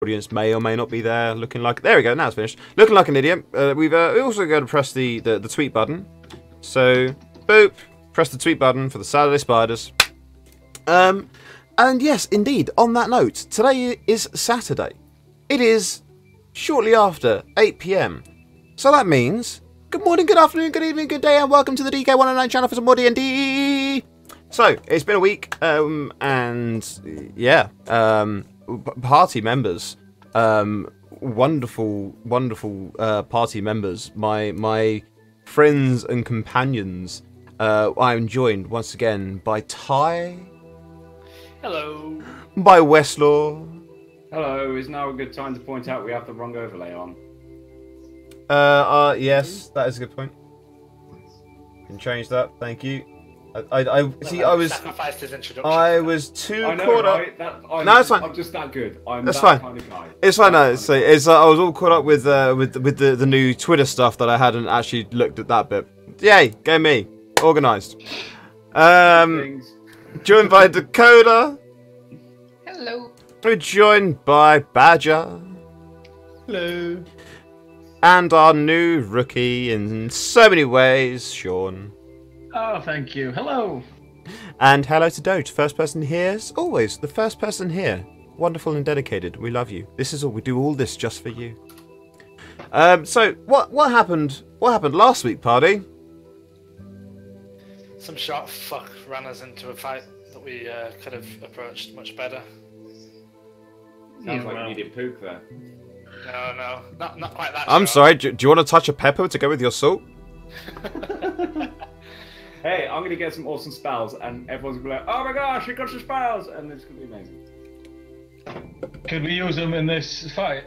Audience may or may not be there, looking like. There we go. Now it's finished. Looking like an idiot. We also got to press the tweet button. So, boop. Press the tweet button for the Saturday Spiders. And yes, indeed. On that note, today is Saturday. It is shortly after 8 PM. So that means good morning, good afternoon, good evening, good day, and welcome to the DK109 channel for some more D&D. So it's been a week, and yeah. Party members, wonderful party members, my friends and companions. I'm joined once again by Ty. Hello. By Westlaw. Hello. Is now a good time to point out we have the wrong overlay on? Yes, that is a good point. Can change that. Thank you. I see. I was too caught right? up. No, it's fine. I'm just that good. That's that fine. Kind of guy. It's fine. No, it's I was all caught up with the new Twitter stuff that I hadn't actually looked at that bit. Yay, go me, organised. Joined by Dakota. Hello. We're joined by Badger. Hello. And our new rookie in so many ways, Sean. Oh, thank you. Hello. And hello to Doge. First person here, as always. The first person here. Wonderful and dedicated. We love you. This is all. We do all this just for you. So what happened? What happened last week, party? Some short fuck ran us into a fight that we could have approached much better. Sounds like you needed Pook there. No, not quite that. I'm sorry. Do you want to touch a pepper to go with your salt? Hey, I'm gonna get some awesome spells, and everyone's gonna be like, "Oh my gosh, he got some spells!" And it's gonna be amazing. Could we use them in this fight?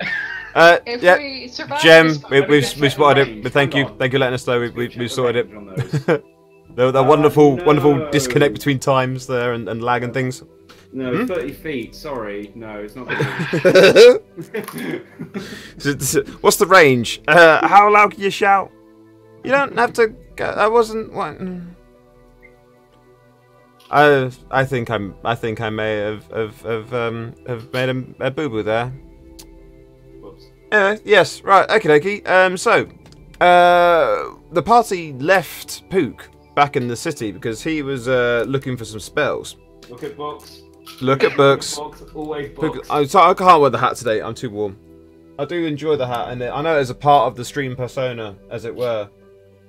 If yeah. we survive Gem, this fight, we can spotted range. it. But thank you Hang on. for letting us know. We Check the sorted it. range on those. The wonderful no. disconnect between times there and lag and things. No, 30 feet. Sorry, no, it's not. Good. What's the range? How loud can you shout? You don't have to. I wasn't. What? I think I may have made a boo boo there. Whoops. Yes, right. Okay, dokie. So, the party left Pook back in the city because he was looking for some spells. Look at books. Look at books. Always Pook, books. I can't wear the hat today. I'm too warm. I do enjoy the hat, and I know it's a part of the stream persona, as it were.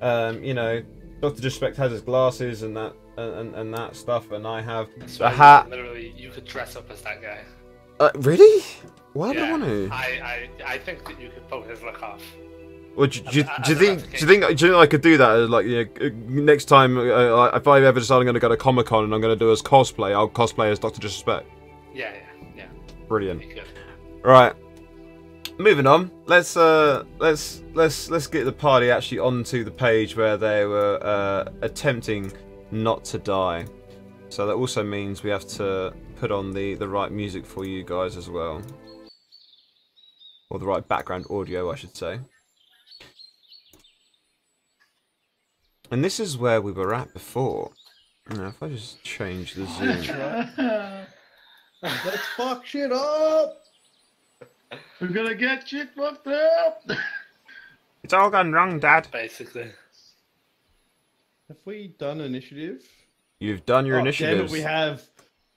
You know, Dr. Disrespect has his glasses and that and that stuff, and I have So the hat. Literally, you could dress up as that guy. Really? Why would I Yeah, want to? I think that you could pull his look off. Well, do you think I could do that? Like, you know, next time if I ever decide I'm going to go to Comic-Con and I'm going to do as cosplay, I'll cosplay as Dr. Disrespect. Yeah. Brilliant. You could. Right. Moving on. Let's get the party actually onto the page where they were attempting not to die. So that also means we have to put on the right music for you guys as well, or the right background audio, I should say. And this is where we were at before. Now, if I just change the zoom. Let's fuck shit up! We're gonna get shit fucked up! It's all gone wrong, Dad. Basically. Have we done initiative? You've done your Damn initiatives. it, we have.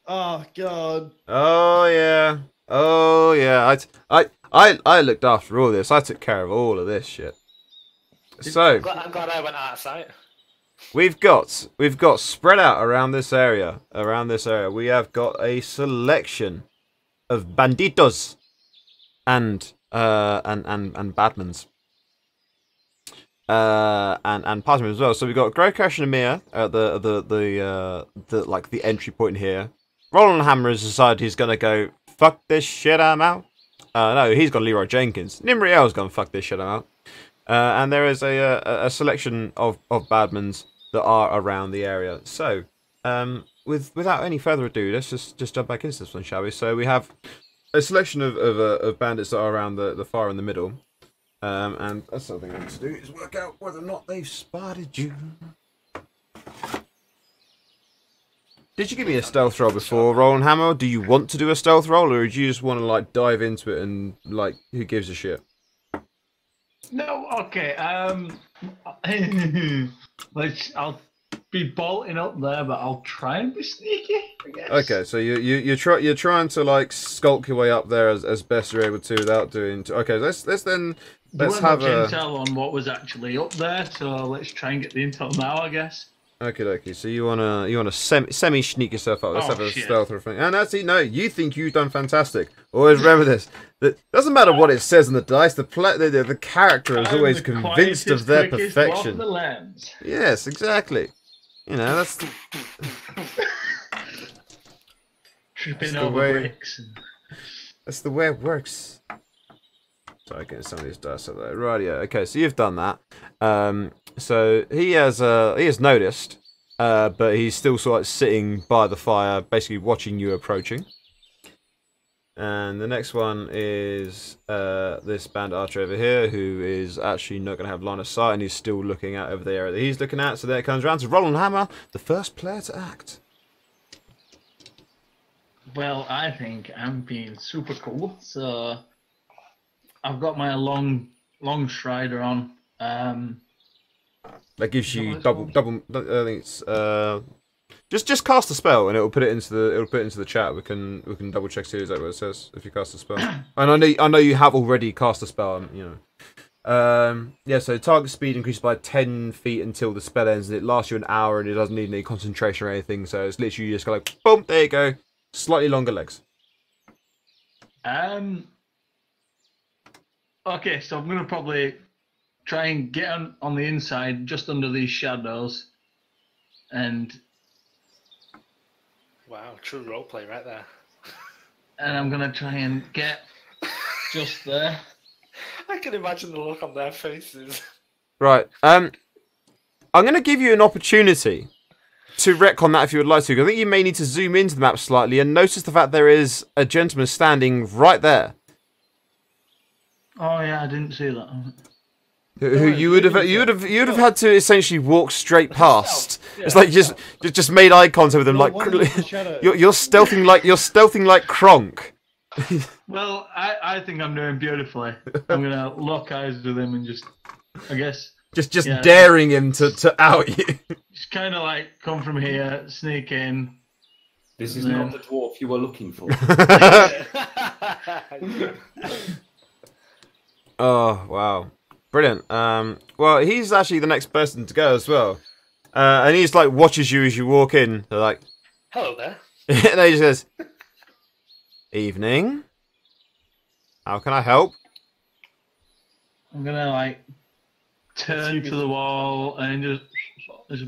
Oh god. Oh yeah. Oh yeah. I looked after all this. I took care of all of this shit. So I'm glad I went out of sight. we've got spread out around this area. We have got a selection of banditos and badmans. And partymen as well. So we've got Grokesh and Amir at the entry point here. Roland Hammer has decided he's gonna go fuck this shit. I'm out. No, he's gone Leroy Jenkins. Nimriel's gone fuck this shit. I'm out. And there is a selection of badmans that are around the area. So without any further ado, let's just jump back into this one, shall we? So we have a selection of bandits that are around the far in the middle. And that's something I need to do is work out whether or not they've spotted you. Did you give me a stealth roll before rolling hammer? Do you want to do a stealth roll, or do you just want to like dive into it and like who gives a shit? No, okay. I'll be bolting up there, but I'll try and be sneaky, I guess. Okay, so you're trying to like skulk your way up there as best you're able to without doing. Okay, let's have a intel on what was actually up there. So let's try and get the intel now, I guess. Okay. So you wanna semi sneak yourself up. Let's have a stealth or thing. And actually, no, you think you've done fantastic. Always remember this. That doesn't matter what it says on the dice. The character is always convinced of their perfection. Yes, exactly. You know that's. Tripping over bricks. That's the way it works. Sorry, getting some of these dice up there. Right, yeah. Okay, so you've done that. So he has noticed, but he's still sort of like sitting by the fire, basically watching you approaching. And the next one is this bandit archer over here, who is actually not going to have line of sight, and he's still looking out over the area that he's looking at. So there it comes around to Roland Hammer, the first player to act. Well, I think I'm being super cool, so I've got my long strider on. That gives you double. I think it's just cast a spell and it'll put it into the chat. We can double check see exactly what it says if you cast a spell. And I know you have already cast a spell. You know. Yeah. So target speed increases by 10 feet until the spell ends, and it lasts you an hour, and it doesn't need any concentration or anything. So it's literally just like boom. There you go. Slightly longer legs. Okay, so I'm gonna probably try and get on the inside, just under these shadows, and wow, true roleplay right there. And I'm gonna try and get just there. I can imagine the look on their faces. Right. I'm gonna give you an opportunity to retcon that if you would like to. I think you may need to zoom into the map slightly and notice the fact there is a gentleman standing right there. Oh yeah, I didn't see that. Who you would have had to essentially walk straight past. It's like you just made eye contact with him, like you're stealthing like Kronk. Well, I think I'm doing beautifully. I'm gonna lock eyes with him and just, I guess, just daring him to out you. Just kind of like come from here, sneak in. This is not the dwarf you were looking for. Oh wow. Brilliant. Well, he's actually the next person to go as well. And he's like watches you as you walk in. They're like, hello there. And he just goes, evening. How can I help? I'm gonna like turn to the wall and just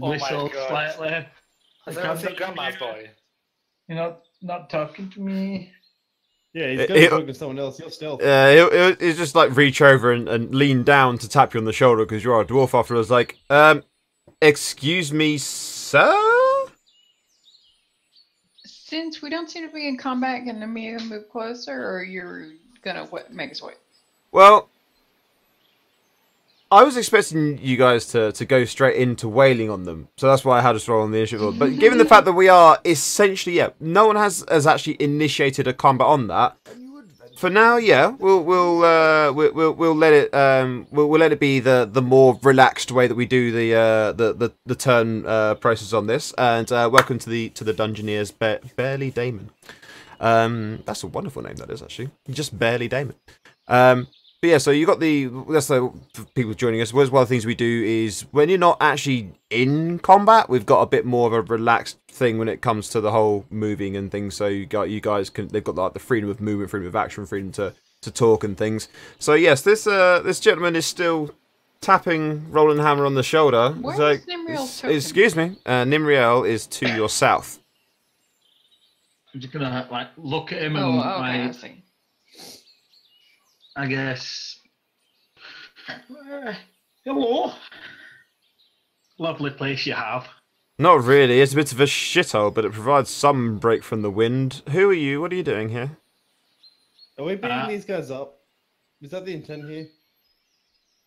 whistle slightly. Has anyone seen Grandma's boy? You're not talking to me. Yeah, he's going to talk to someone else. You're stealth. He'll just like reach over and lean down to tap you on the shoulder because you are a dwarf afterwards. Like, excuse me, sir? Since we don't seem to be in combat, can Amir move closer, or you're gonna make us wait? Well, I was expecting you guys to go straight into wailing on them, so that's why I had us roll on the initiative. But given the fact that we are essentially, no one has actually initiated a combat on that. For now, we'll let it be the more relaxed way that we do the turn process on this. And welcome to the Dungeoneers, Barely Damon. That's a wonderful name that is actually, just Barely Damon. But yeah, so you got that's the people joining us. One of the things we do is when you're not actually in combat, we've got a bit more of a relaxed thing when it comes to the whole moving and things. So they've got like the freedom of movement, freedom of action, freedom to talk and things. So yes, this gentleman is still tapping Roland Hammer on the shoulder. Where's Nimriel's token? Excuse me, Nimriel is to your south. I'm just gonna like look at him Oh, and okay, I like, see. I guess. Hello. Lovely place you have. Not really. It's a bit of a shithole, but it provides some break from the wind. Who are you? What are you doing here? Are we beating these guys up? Is that the intent here?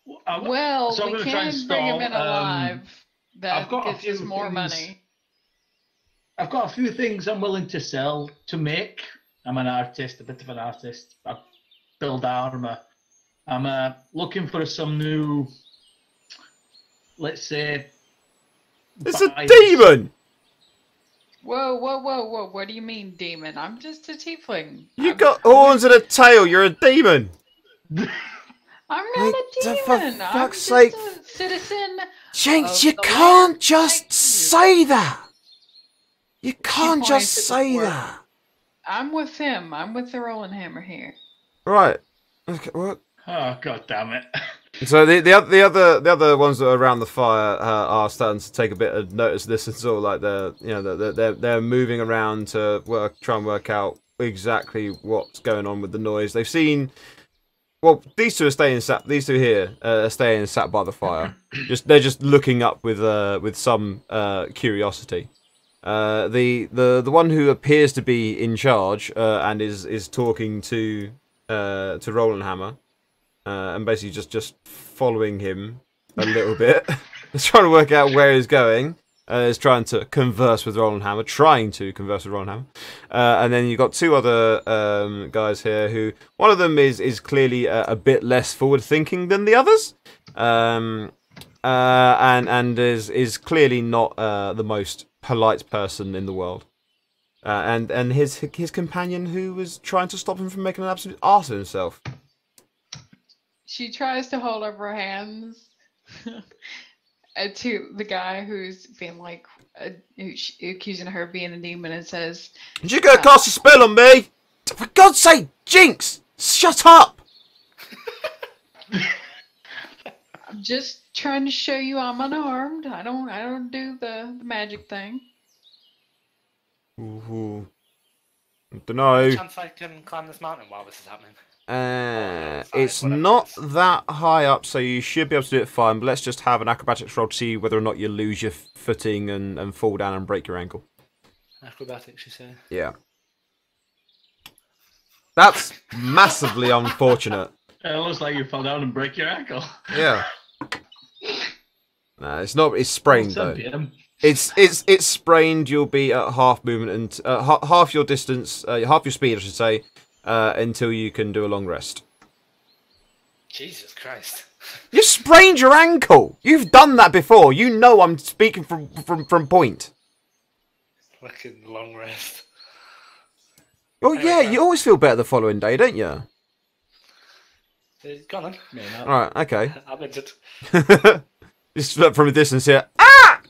Well, so we can bring him in alive. That I've got a gets us few more things. money. I've got a few things I'm willing to sell to make. I'm an artist, a bit of an artist. I build armor. I'm looking for some new, let's say, It's a buys. demon! Whoa, whoa, whoa, whoa! What do you mean, demon? I'm just a tiefling. You got horns and a tail, you're a demon! I'm not a For demon. I'm fuck's just sake. a citizen. Jinx, Of you the can't Lord. just Thank you. say that! You can't points just at the say word. that! I'm with him. I'm with the rolling hammer here. Right. Okay, what? Oh, god damn it. So the other ones that are around the fire are starting to take a bit of notice of this, and sort of like they're moving around to try and work out exactly what's going on with the noise. They've seen. Well, these two are staying sat. These two here are staying sat by the fire. They're just looking up with some curiosity. The one who appears to be in charge and is talking to Roland Hammer. And basically just following him a little bit. He's trying to work out where he's going. Is trying to converse with Roland Hammer. And then you've got two other guys here who... One of them is clearly a bit less forward-thinking than the others. And is clearly not the most polite person in the world. And his companion who was trying to stop him from making an absolute arse of himself. She tries to hold up her hands to the guy who's being like, accusing her of being a demon, and says, "You're gonna cast a spell on me? For God's sake, Jinx! Shut up!" I'm just trying to show you I'm unarmed. I don't do the magic thing. Ooh. I don't know. Chance I can climb this mountain while this is happening. It's whatever not it is. that high up, so you should be able to do it fine. But let's just have an acrobatics roll to see whether or not you lose your footing and fall down and break your ankle. Acrobatics, you say? Yeah. That's massively unfortunate. It looks like you fell down and break your ankle. Yeah. No, it's not. It's sprained though. 7 PM. It's sprained. You'll be at half movement and half your distance, half your speed, I should say, until you can do a long rest. Jesus Christ. You sprained your ankle. You've done that before. You know I'm speaking from point. Fucking long rest. Oh yeah, you always feel better the following day, don't you? Go on then. Man, All right, okay. I'm injured. Just look from a distance here. Ah!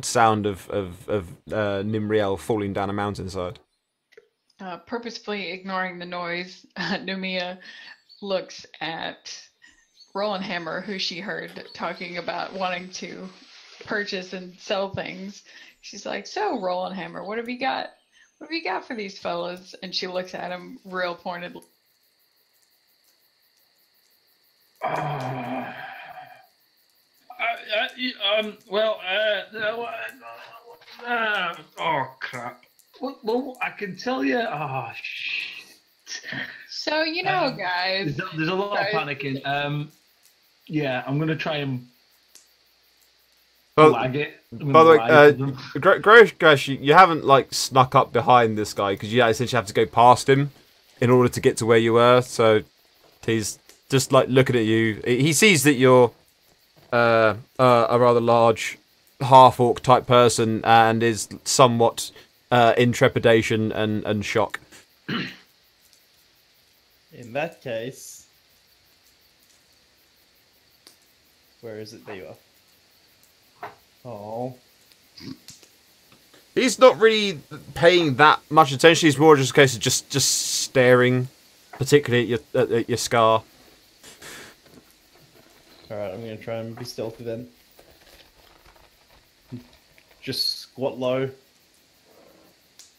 Sound of Nimriel falling down a mountainside. Purposefully ignoring the noise, Numia looks at Roland Hammer, who she heard talking about wanting to purchase and sell things. She's like, "So, Roland Hammer, what have you got? What have you got for these fellas?" And she looks at him real pointedly. Oh crap. Well, I can tell you. Oh shit. So, you know, guys. There's a lot of guys- panicking. Yeah, I'm gonna try and Well, lag it. by the way, Gresh, you haven't like snuck up behind this guy because you essentially have to go past him in order to get to where you were. So he's just like looking at you. He sees that you're a rather large half-orc type person and is somewhat in trepidation and shock. In that case, where is it? There you are. Oh, He's not really paying that much attention. He's more just a case of just staring, particularly at your scar. alright, I'm gonna try and be stealthy then. Just squat low.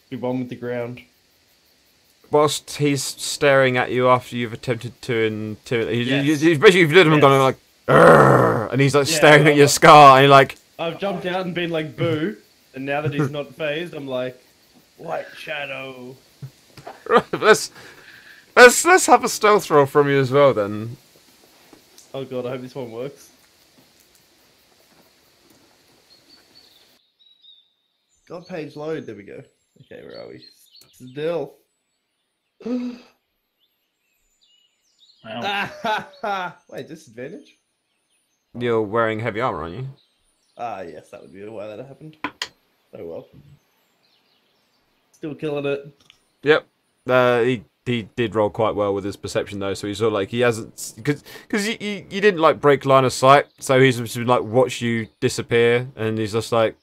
Be one with the ground. Whilst he's staring at you after you've attempted to intimidate, Yes. he's basically you've looked at him and gone like, "Arrgh," and he's like Yeah, staring at well, your scar, and you're like, I've jumped out and been like, boo. And now that he's not phased, I'm like, white shadow. right, let's have a stealth roll from you as well then. Oh god, I hope this one works. God, page load. There we go. Okay, where are we? Still. Well, Wait, disadvantage? You're wearing heavy armor, aren't you? Ah, yes, that would be why that happened. Oh well. Still killing it. Yep. He did roll quite well with his perception though, so he's sort of like he hasn't because you didn't like break line of sight, so he's just been like watch you disappear, and he's just like,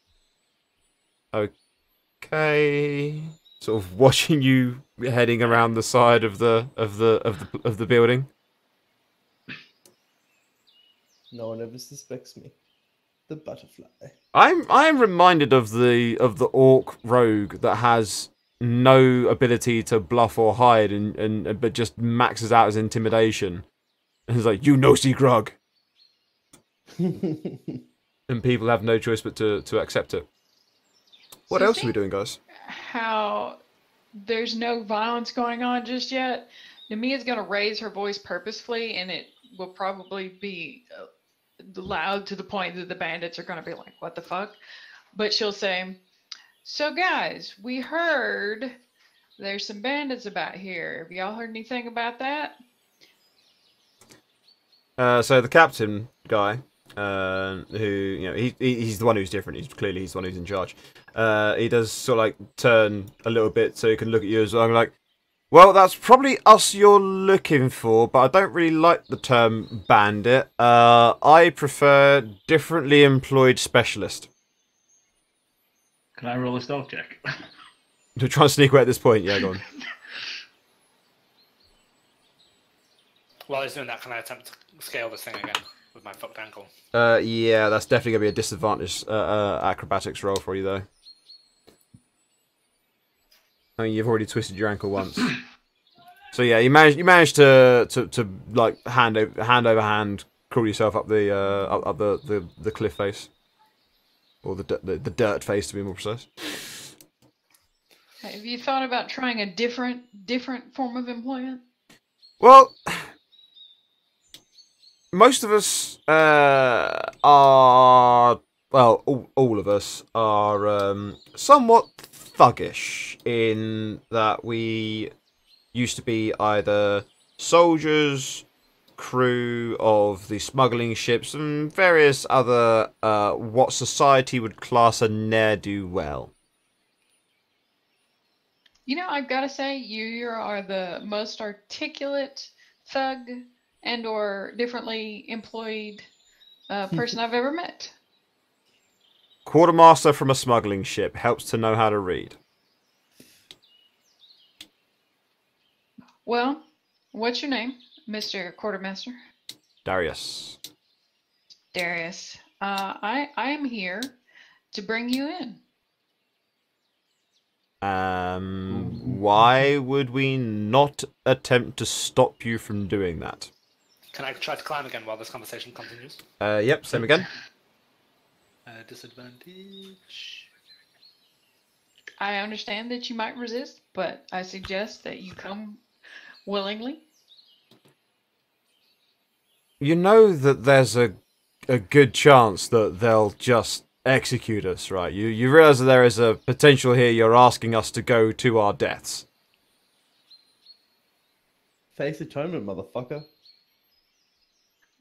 okay, sort of watching you heading around the side of the building. No one ever suspects me. The butterfly. I'm reminded of the orc rogue that has no ability to bluff or hide, and but just maxes out his intimidation. And he's like, "You nosy grog," and people have no choice but to accept it. What So else are we doing, guys? How there's no violence going on just yet. Namia's going to raise her voice purposefully, and it will probably be loud to the point that the bandits are going to be like, what the fuck? But she'll say, so guys, we heard there's some bandits about here. Have y'all heard anything about that? So the captain guy, who he's the one who's different. He's the one who's in charge. He does sort of like turn a little bit so he can look at you as well. I'm like, well, that's probably us you're looking for, but I don't really like the term bandit. I prefer differently employed specialist. can I roll a stealth check? To try and sneak away at this point, yeah, go on. While he's doing that, can I attempt to scale this thing again with my fucked ankle? Yeah, that's definitely gonna be a disadvantage acrobatics roll for you though. I mean, you've already twisted your ankle once. So yeah, you managed to like hand over hand crawl yourself up the cliff face, or the dirt face to be more precise. Have you thought about trying a different form of employment? Well, most of us are, well, all of us are somewhat thuggish in that we used to be either soldiers, crew of the smuggling ships, and various other what society would class a ne'er-do-well. You know, I've got to say, you are the most articulate thug and or differently employed person I've ever met. Quartermaster from a smuggling ship helps to know how to read. Well, what's your name, Mr. Quartermaster? Darius. Darius. I am here to bring you in. Why would we not attempt to stop you from doing that? Can I try to climb again while this conversation continues? Yep, same again. Disadvantage. I understand that you might resist, but I suggest that you come willingly. You know that there's a good chance that they'll just execute us, right? You realize that there is a potential here you're asking us to go to our deaths. Face atonement, motherfucker.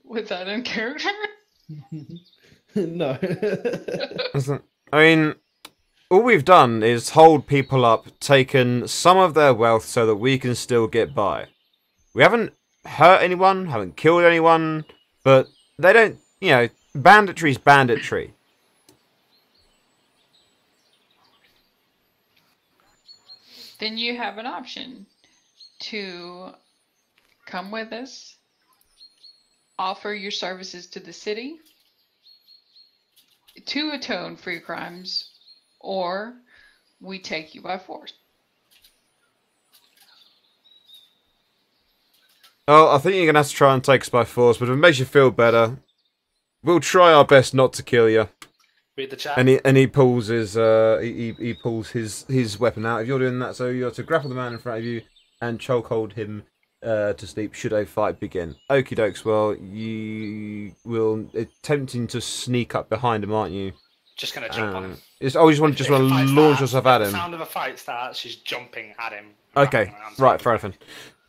Was that in character? No. I mean, all we've done is hold people up, taken some of their wealth so that we can still get by. We haven't hurt anyone, haven't killed anyone, but they don't, banditry's banditry. Then you have an option to come with us, offer your services to the city to atone for your crimes, or we take you by force. Oh, I think you're going to have to try and take us by force, but if it makes you feel better, we'll try our best not to kill you. Read the chat. And he pulls his he pulls his weapon out. If you're doing that, so you're to grapple the man in front of you and chokehold him to sleep should a fight begin. Okie dokes. Well, you will attempting to sneak up behind him, aren't you? Just gonna jump on him. You just want to If the fight launch starts, yourself at if him. The sound of a fight starts. She's jumping at him. Okay, around. right, fair enough.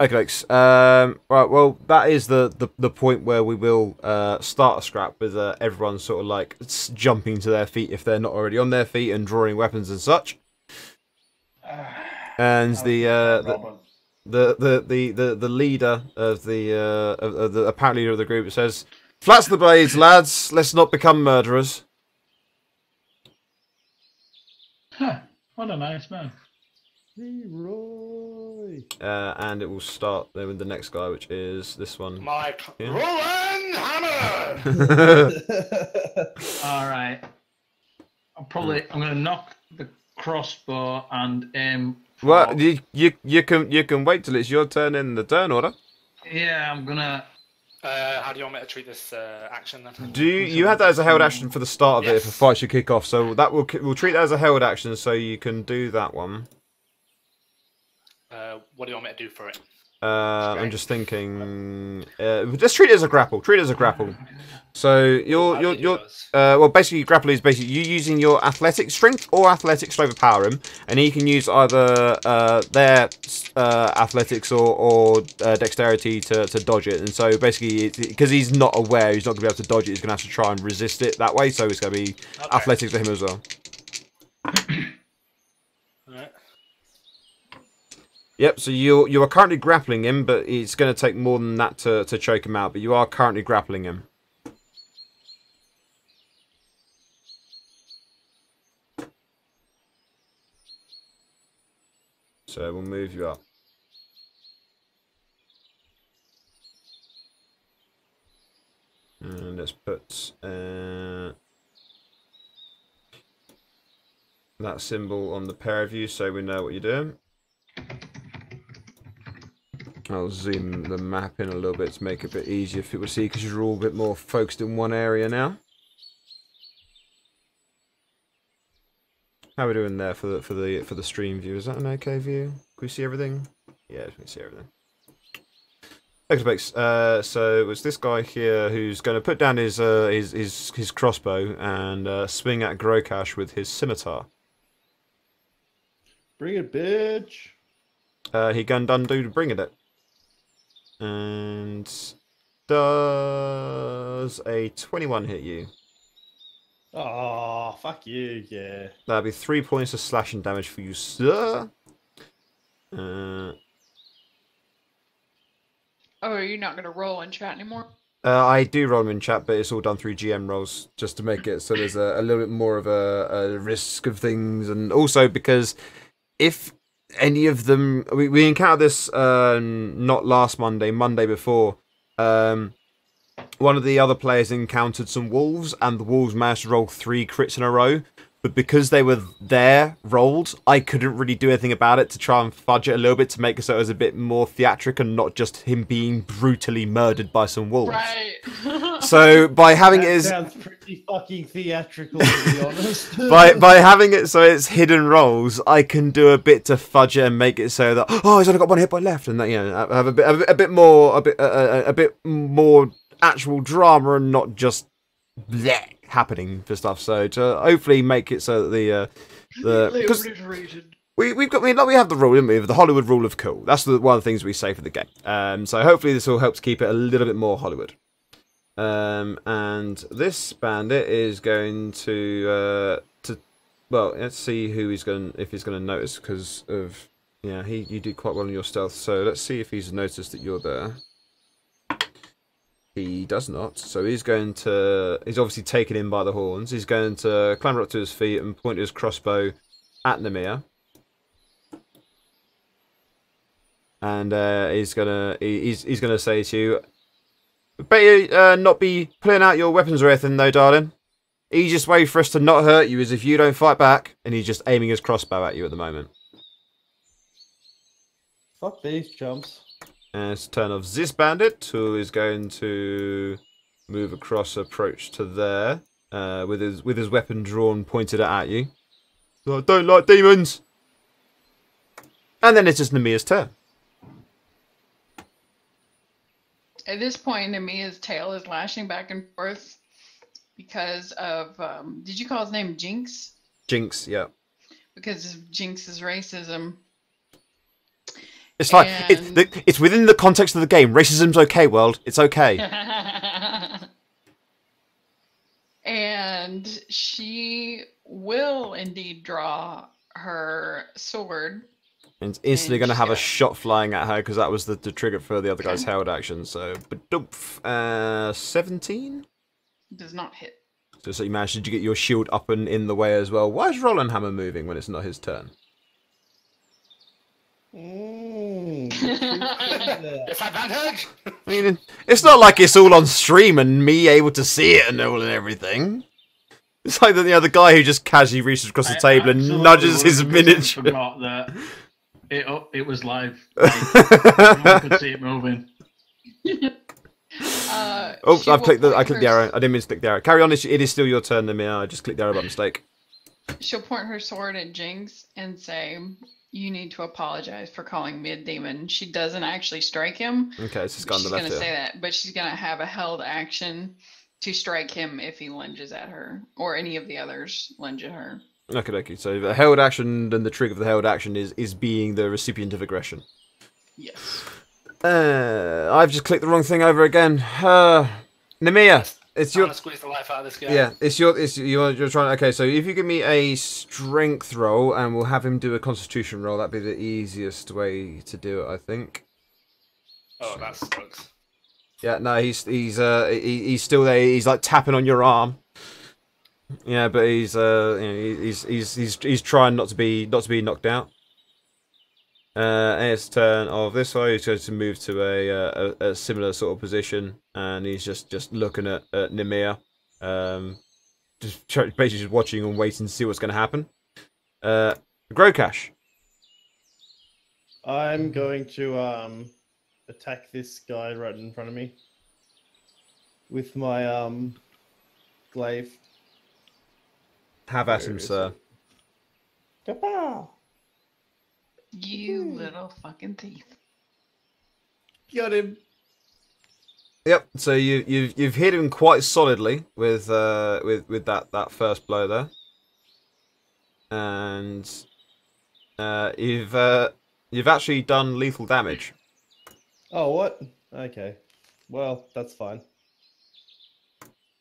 Okay, thanks. Right, well, that is the point where we will start a scrap with everyone sort of like jumping to their feet if they're not already on their feet and drawing weapons and such. And the leader of the apparent leader of the group says, "Flats the blades, lads. Let's not become murderers." Huh, what a nice man. Leroy. And it will start then with the next guy, which is this one. Mike, Yeah. Roland Hammer. All right. I'm gonna knock the crossbow and aim. Well, you can wait till it's your turn in the turn order. Yeah, I'm gonna. How do you want me to treat this action then? Do you have that as a held action for the start of it if a Yes. fight should kick off? So that we'll treat that as a held action, so you can do that one. What do you want me to do for it? I'm just thinking. Let's treat it as a grapple. Treat it as a grapple. So you're well, basically grapple is basically you using your athletic strength or athletics to overpower him, and he can use either their athletics or dexterity to dodge it. And so basically, because he's not aware, he's not going to be able to dodge it. He's going to have to try and resist it that way. So it's going to be athletics for him as well. Alright. Yep, so you are currently grappling him, but it's going to take more than that to choke him out, but you are currently grappling him. So we'll move you up. And let's put that symbol on the pair of you so we know what you're doing. I'll zoom the map in a little bit to make it a bit easier for people to see because you're all a bit more focused in one area now. How are we doing there for the stream view? Is that an okay view? Can we see everything? Yeah, we can see everything. Okay, so it's this guy here who's going to put down his crossbow and swing at Grokash with his scimitar. Bring it, bitch. He gun done do to bring it. And does a 21 hit you? Oh, fuck you, yeah. That'd be 3 points of slashing damage for you, sir. Oh, are you not going to roll in chat anymore? I do roll them in chat, but it's all done through GM rolls just to make it so there's a little bit more of a risk of things, and also because if any of them, we encountered this not last Monday before. One of the other players encountered some wolves, and the wolves managed to roll 3 crits in a row. But because they were there rolled, I couldn't really do anything about it to try and fudge it a little bit to make it so it was a bit more theatric and not just him being brutally murdered by some wolves. Right. So by having it as sounds pretty fucking theatrical, to be honest. by having it so it's hidden rolls, I can do a bit to fudge it and make it so that he's only got 1 hit by left, and that have a bit more actual drama and not just bleh happening for stuff. So to hopefully make it so that because we have the rule, didn't we, of the Hollywood rule of cool. That's one of the things we say for the game. So hopefully this will help to keep it a little bit more Hollywood. And this bandit is going to well, let's see if he's going to notice, because of you do quite well in your stealth. So let's see if he's noticed that you're there. He does not, so he's obviously taken in by the horns. He's going to clamber up to his feet and point his crossbow at Nemia. And he's gonna say to you, better not be pulling out your weapons or anything though, darling. Easiest way for us to not hurt you is if you don't fight back. And he's just aiming his crossbow at you at the moment. Fuck these chumps. And it's the turn of this bandit, who is going to move across, approach to there, with his weapon drawn, pointed at you. I don't like demons. And then it's just Nemia's turn. At this point, Nemia's tail is lashing back and forth, because of did you call his name Jinx? Jinx, yeah. Because of Jinx's racism. It's like And- it's within the context of the game. Racism's okay, world. It's okay. And she will indeed draw her sword. And it's instantly And going to have a she's shot flying at her because that was the trigger for the other guy's held action. So, 17. Does not hit. So you managed to get your shield up and in the way as well. Why is Roland Hammer moving when it's not his turn? It's advantage! I mean, it's not like it's all on stream and me able to see it and all and everything. It's like the guy who just casually reaches across the table and absolutely nudges his 100% miniature. Forgot that it was live. I could see it moving. Oh, She I will clicked the point her- arrow. I didn't mean to click the arrow. Carry on. It is still your turn, Namir. I just clicked the arrow by mistake. She'll point her sword at Jinx and say, "You need to apologize for calling me a demon." She doesn't actually strike him. Okay, it's just gone to She's the gonna left say here. that, but she's gonna have a held action to strike him if he lunges at her, or any of the others lunge at her. Okay. So the held action and the trigger of the held action is being the recipient of aggression. Yes. I've just clicked the wrong thing over again. Namia, it's I'm your gonna squeeze the life out of this guy. yeah. You're trying. Okay, so if you give me a strength roll and we'll have him do a Constitution roll, that'd be the easiest way to do it, I think. Oh, that sucks. Yeah, no, he's still there. He's like tapping on your arm. Yeah, but he's he's trying not to be knocked out. And it's turn of this way. He's going to move to a similar sort of position, and he's just looking at Nimir, basically just watching and waiting to see what's going to happen. Grokash. I'm going to attack this guy right in front of me with my glaive. Have at Where him, is sir. Kapow! You little fucking thief. Got him. Yep. So you've hit him quite solidly with that first blow there, and you've actually done lethal damage. Oh, what? Okay. Well, that's fine.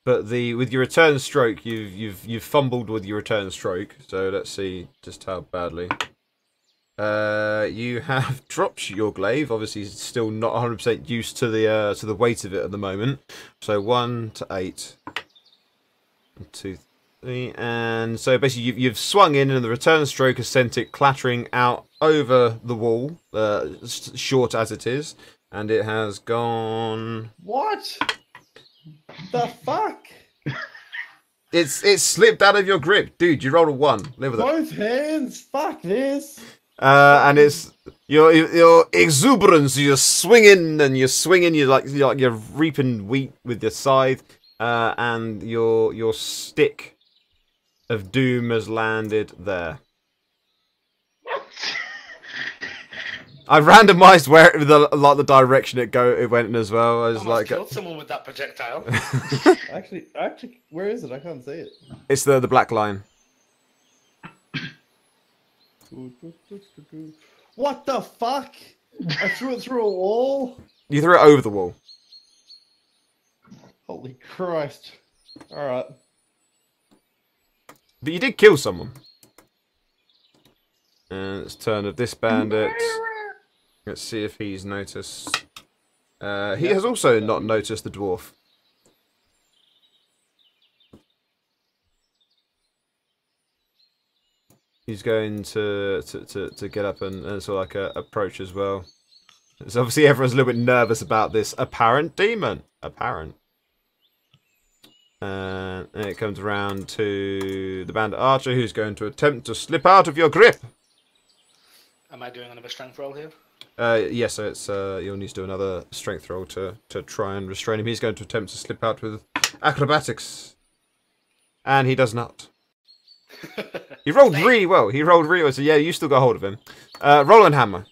But with your return stroke, you've fumbled with your return stroke. So let's see just how badly. You have dropped your glaive. Obviously, still not 100% used to the weight of it at the moment. So 1 to 8, 2, 3, and so basically you've swung in, and the return stroke has sent it clattering out over the wall, short as it is, and it has gone. What? The fuck? It's slipped out of your grip, dude. You rolled a 1. Live with it. Both hands. Fuck this. And it's your exuberance. You're swinging and you're swinging. You're reaping wheat with your scythe, and your stick of doom has landed there. I randomized where the direction it went in as well. I was Almost like, killed someone with that projectile. Actually, where is it? I can't see it. it's the black line. What the fuck? I threw it through a wall? You threw it over the wall. Holy Christ. Alright. But you did kill someone. And it's turn of this bandit. Let's see if he's noticed. He has also not noticed the dwarf. He's going to get up and sort of like approach as well. So obviously everyone's a little bit nervous about this apparent demon. Apparent. And it comes around to the bandit archer, who's going to attempt to slip out of your grip. Am I doing another strength roll here? Yes, so it's you'll need to do another strength roll to try and restrain him. He's going to attempt to slip out with acrobatics, and he does not. He rolled really well. So yeah, you still got hold of him. Roland Hammer.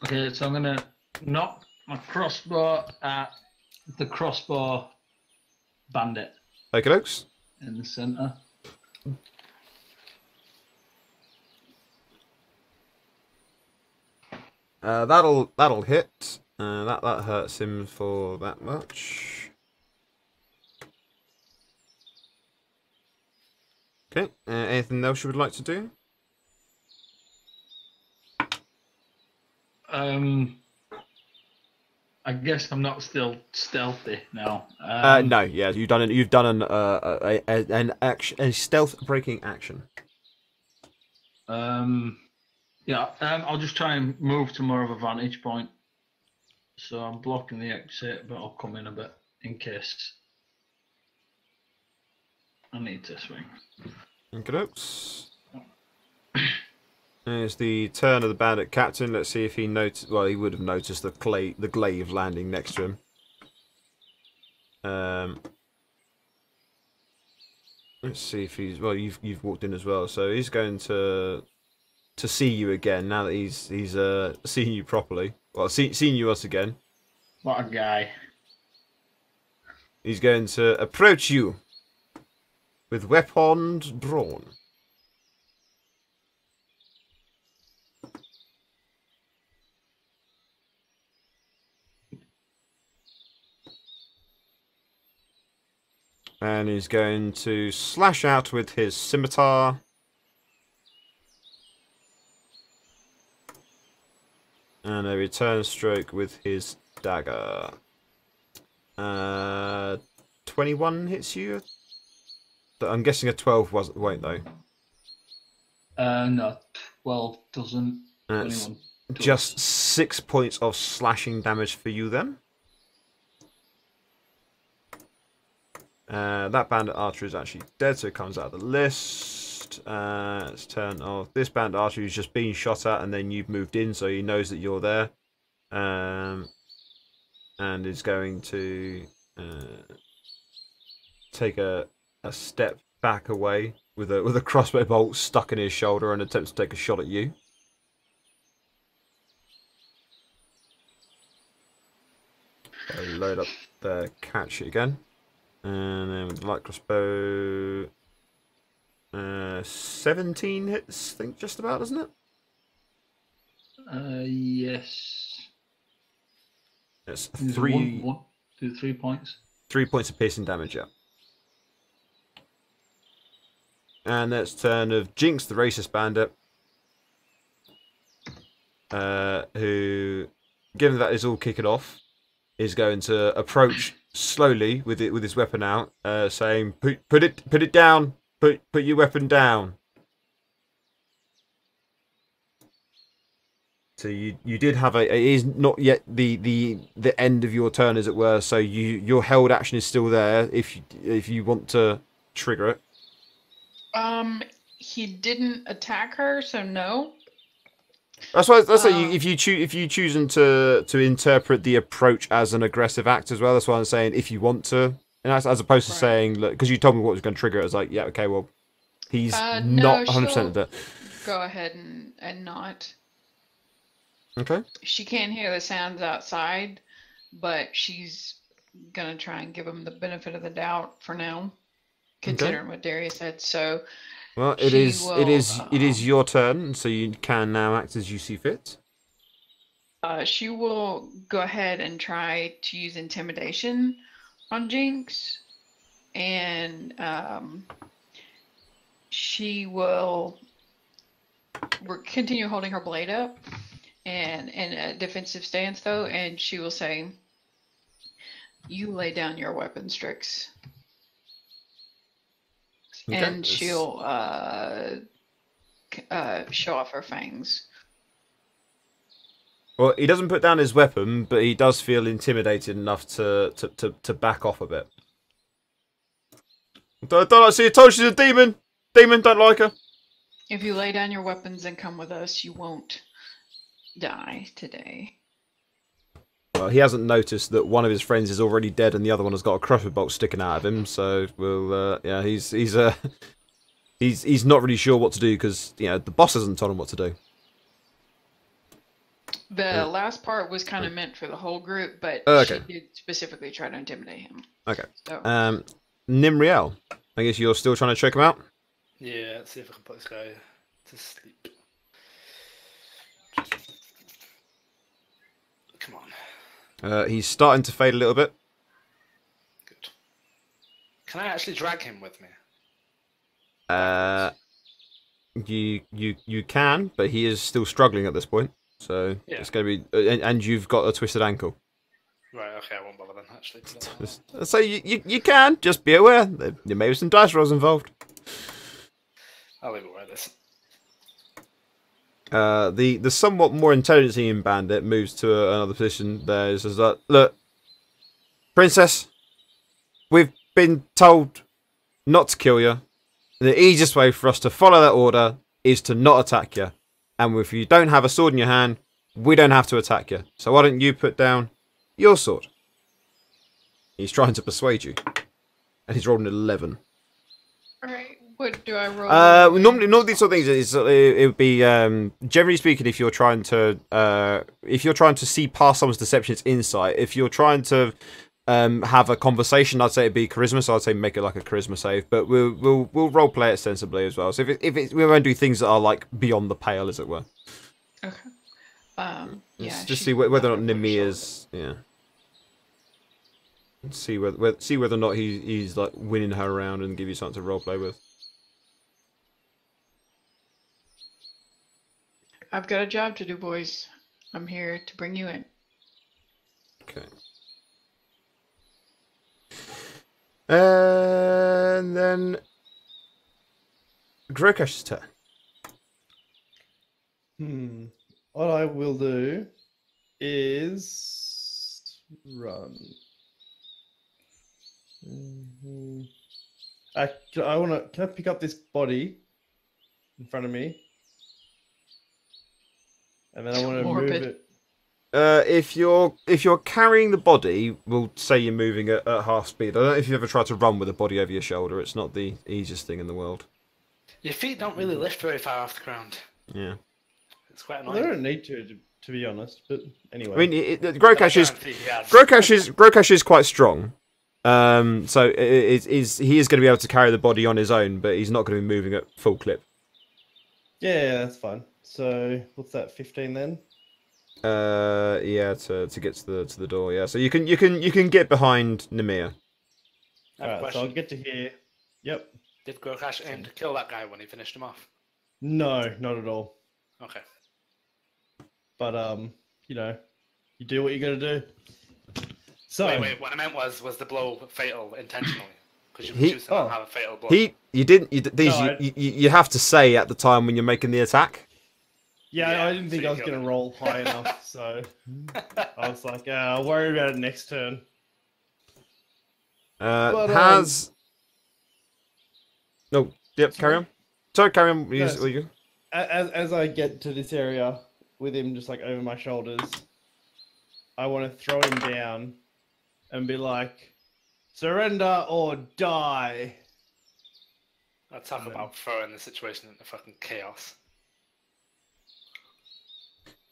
Okay, so I'm gonna knock my crossbow at the crossbow bandit Okay, dokes. in the centre. That'll hit. That hurts him for that much. Okay. Anything else you would like to do? I guess I'm not still stealthy now. No. Yeah, you've done an action, a stealth breaking action. I'll just try and move to more of a vantage point. So I'm blocking the exit, but I'll come in a bit in case I need to swing. Okay, dokes. It's the turn of the bandit captain. Let's see if he noticed. Well, he would have noticed the glaive landing next to him. Let's see if he's. Well, you've walked in as well, so he's going to see you again now that he's seen you properly. Well, seen you us again. What a guy! He's going to approach you with weapons drawn. And he's going to slash out with his scimitar. And a return stroke with his dagger. 21 hits you? I'm guessing a 12 won't though. No, 12 doesn't. That's 21 does. just 6 points of slashing damage for you then. That bandit archer is actually dead, so it comes out of the list. It's turn of this bandit archer who's just been shot at, and then you've moved in, so he knows that you're there, and is going to take a step back away with a crossbow bolt stuck in his shoulder and attempt to take a shot at you. So load up the catch it again. And then with the light crossbow, 17 hits, I think, just about, doesn't it? Yes. It's Is it 3 3 points. 3 points of piercing damage, yeah. And that's turn of Jinx, the racist bandit, who, given that is all kicking off, is going to approach slowly with his weapon out, saying, "Put it down. Put your weapon down." So you did have it is not yet the end of your turn, as it were. So your held action is still there if you want to trigger it. He didn't attack her, so no. That's why if you choosing to interpret the approach as an aggressive act as well. That's why I'm saying if you want to, and as opposed to saying, look, because you told me what was going to trigger it. I was like, yeah, okay, well, he's not 100% of that. Go ahead and not. Okay. She can't hear the sounds outside, but she's gonna try and give him the benefit of the doubt for now, considering what Darius said. So. Well, it is your turn, so you can now act as you see fit. She will go ahead and try to use intimidation on Jinx, and she will continue holding her blade up and in a defensive stance, though, and she will say, "You lay down your weapon, Strix." Okay, and she'll show off her fangs. Well, he doesn't put down his weapon, but he does feel intimidated enough to back off a bit. Don't I see? I told you she's a demon. Demon, don't like her. If you lay down your weapons and come with us, you won't die today. Well, he hasn't noticed that one of his friends is already dead and the other one has got a crossbow bolt sticking out of him. So, yeah, he's not really sure what to do because the boss hasn't told him what to do. The last part was kind of meant for the whole group, but okay. she did specifically try to intimidate him. Okay. So. Nimriel. I guess you're still trying to choke him out? Yeah, let's see if I can put this guy to sleep. Come on. He's starting to fade a little bit. Good. Can I actually drag him with me? You can, but he is still struggling at this point. So Yeah. it's going to be... And you've got a twisted ankle. Right, okay, I won't bother then, actually. So you can, just be aware. There may be some dice rolls involved. I'll leave it where it is. The somewhat more intelligent bandit moves to another position. There is that, look, Princess, we've been told not to kill you. The easiest way for us to follow that order is to not attack you. And if you don't have a sword in your hand, we don't have to attack you. So why don't you put down your sword? He's trying to persuade you. And he's rolled an 11. Alright, what do I roll? Normally these sort of things it would be generally speaking, if you're trying to see past someone's deception, it's insight. If you're trying to have a conversation, I'd say it'd be charisma. So I'd say make it like a charisma save. But we'll role play it sensibly as well. So if we won't do things that are like beyond the pale, as it were. Okay. Yeah. Just see whether or not Nemia's see whether or not he's like winning her around and give you something to role play with. I've got a job to do, boys. I'm here to bring you in. Okay. And then Grokash's turn. What I will do is run. Can I pick up this body in front of me? And then I want to move Morbid. it. If you're carrying the body, we'll say you're moving at half speed. I don't know if you ever tried to run with a body over your shoulder. It's not the easiest thing in the world. Your feet don't really lift very far off the ground. Yeah. It's quite Well, annoying. they don't need to be honest. But anyway. I mean, Grokash is quite strong. So he is going to be able to carry the body on his own, but he's not going to be moving at full clip. Yeah, that's fine. So what's that? 15 then? Yeah, to get to the door. Yeah, so you can get behind Nemea. I have a Alright, so question. I'll get to here. Yep. Did Grokash aim to kill that guy when he finished him off? No, not at all. Okay. But you know, you do what you got to do. So Wait. What I meant was the blow fatal intentionally? Because you He- choose to not have a fatal blow. You have to say at the time when you're making the attack. yeah, Yeah, I didn't think so I was you going killed to roll high enough, so I was like, I'll worry about it next turn. But, Has no. Yep. Carry Sorry? on. Sorry, carry on. Yes. You- As I get to this area with him just like over my shoulders, I want to throw him down and be like, surrender or die. I'll talk about throwing the situation into fucking chaos.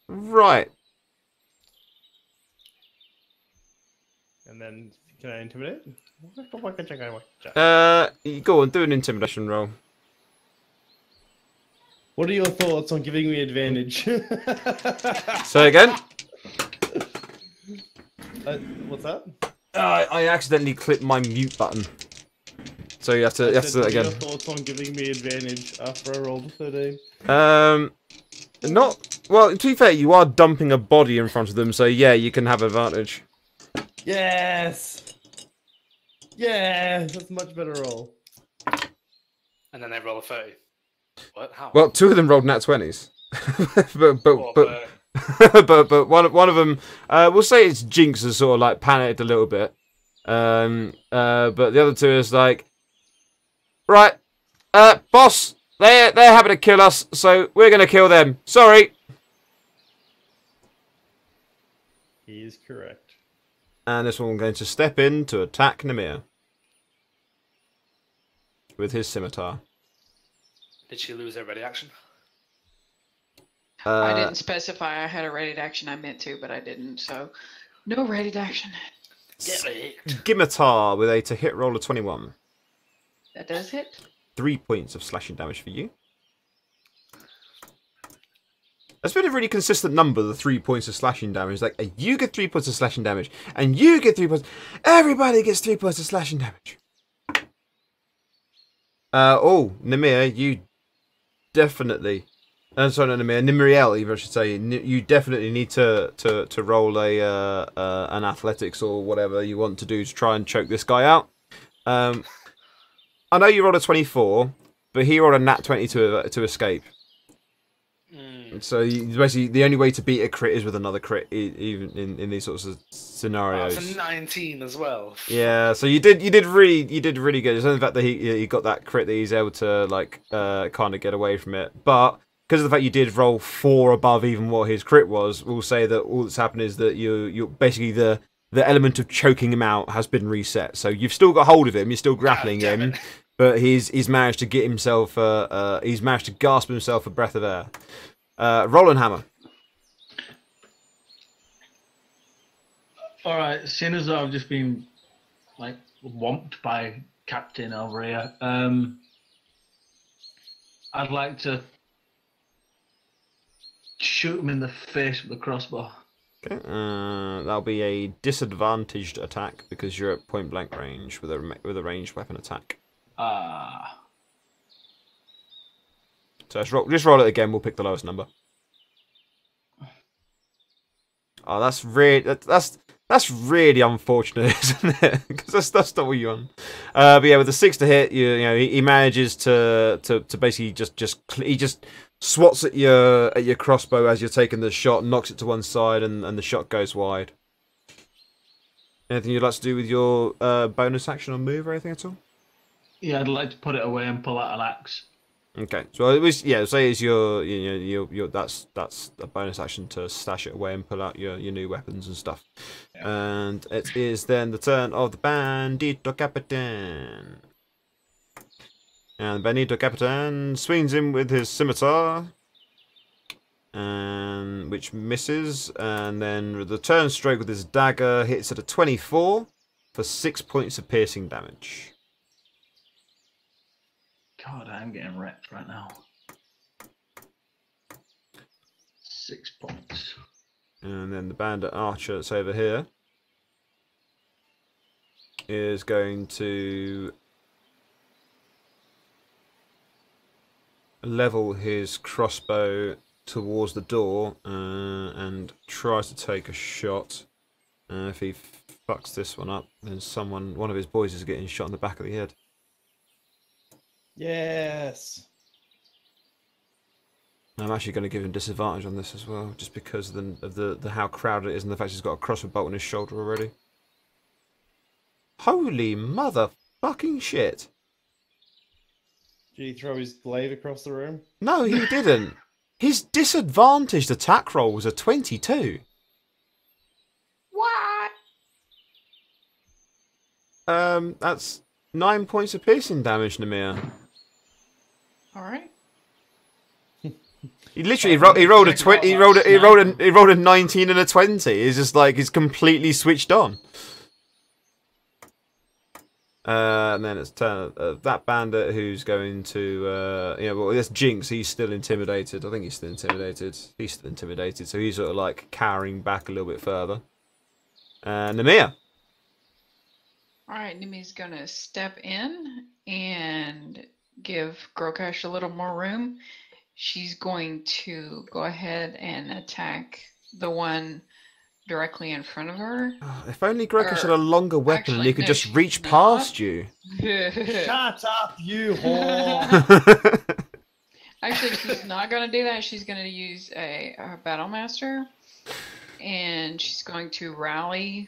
Right. And then, can I intimidate? You go on, do an intimidation roll. What are your thoughts on giving me advantage? Say again. What's that? I accidentally clicked my mute button. So you have to do that What are again. your thoughts on giving me advantage after I rolled a 13? Not well. To be fair, you are dumping a body in front of them, so yeah, you can have advantage. Yes! Yeah, that's a much better roll. And then they roll a 30. What? How? Well, two of them rolled nat 20s, What, but one of them, we'll say it's Jinx has sort of like panicked a little bit. But the other two is like, right, boss, they're happy to kill us, so we're gonna kill them. Sorry. He is correct. And this one going to step in to attack Nemir with his scimitar. Did she lose her ready action? I didn't specify I had a ready to action. I meant to, but I didn't. So, no ready to action. Get it. Scimitar with a to hit roll of 21. That does hit. 3 points of slashing damage for you. That's been a really consistent number, the 3 points of slashing damage. Like, you get 3 points of slashing damage, and you get 3 points. Everybody gets 3 points of slashing damage. Nemir, you definitely... sorry, not Nemir, Nimriel, even I should say. You definitely need to roll an athletics or whatever you want to do to try and choke this guy out. I know you rolled a 24, but he rolled a nat 20 to escape. So basically, the only way to beat a crit is with another crit, even in these sorts of scenarios. That's a 19 as well. Yeah, so you did really good. It's only the fact that he got that crit that he's able to like kind of get away from it. But because of the fact you did roll 4 above even what his crit was, we'll say that all that's happened is that you basically the element of choking him out has been reset. So you've still got hold of him, you're still grappling him, but he's managed to get himself he's managed to gasp himself a breath of air. Roll and hammer. Alright, seeing as though I've just been like whomped by Captain over here, I'd like to shoot him in the face with the crossbow. Okay, that'll be a disadvantaged attack because you're at point blank range with a ranged weapon attack. So just roll it again. We'll pick the lowest number. Oh, that's really unfortunate, isn't it? Because that's not what you want. But yeah, with the 6 to hit, you know he manages to basically he just swats at your crossbow as you're taking the shot, knocks it to one side, and the shot goes wide. Anything you'd like to do with your bonus action or move or anything at all? Yeah, I'd like to put it away and pull out an axe. Okay, so it was say it's your that's a bonus action to stash it away and pull out your new weapons and stuff. Yeah. And it is then the turn of the Bandito Capitan. And Bandito Capitan swings him with his scimitar, and which misses, and then the turn stroke with his dagger hits at a 24 for 6 points of piercing damage. God, I'm getting wrecked right now. 6 points. And then the bandit archer that's over here is going to level his crossbow towards the door and tries to take a shot. If he fucks this one up, then one of his boys is getting shot in the back of the head. Yes. I'm actually going to give him disadvantage on this as well, just because of the how crowded it is and the fact he's got a crossbow bolt on his shoulder already. Holy motherfucking shit! Did he throw his blade across the room? No, he didn't. His disadvantaged attack roll was a 22. What? That's 9 points of piercing damage, Namir. All right. He literally he rolled a 20. He rolled a 19 and a 20. He's just like he's completely switched on. And then it's turn that bandit who's going to well, that's Jinx. He's still intimidated. I think he's still intimidated. He's still intimidated, so he's sort of like cowering back a little bit further. Namir. All right, Nimi's gonna step in and give Grokash a little more room. She's going to go ahead and attack the one directly in front of her. If only Grokash had a longer weapon and he could just reach past you. Shut up, you whore! Actually, she's not going to do that. She's going to use a Battle Master. And she's going to rally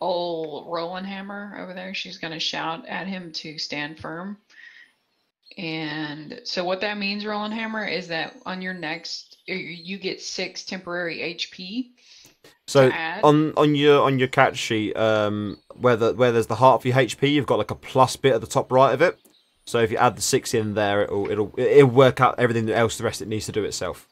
old Roland Hammer over there. She's going to shout at him to stand firm. And so what that means, Roland Hammer, is that on your next, you get 6 temporary HP. So on your cat sheet, where there's the heart for your HP, you've got like a plus bit at the top right of it. So if you add the 6 in there, it'll work out everything else the rest it needs to do itself.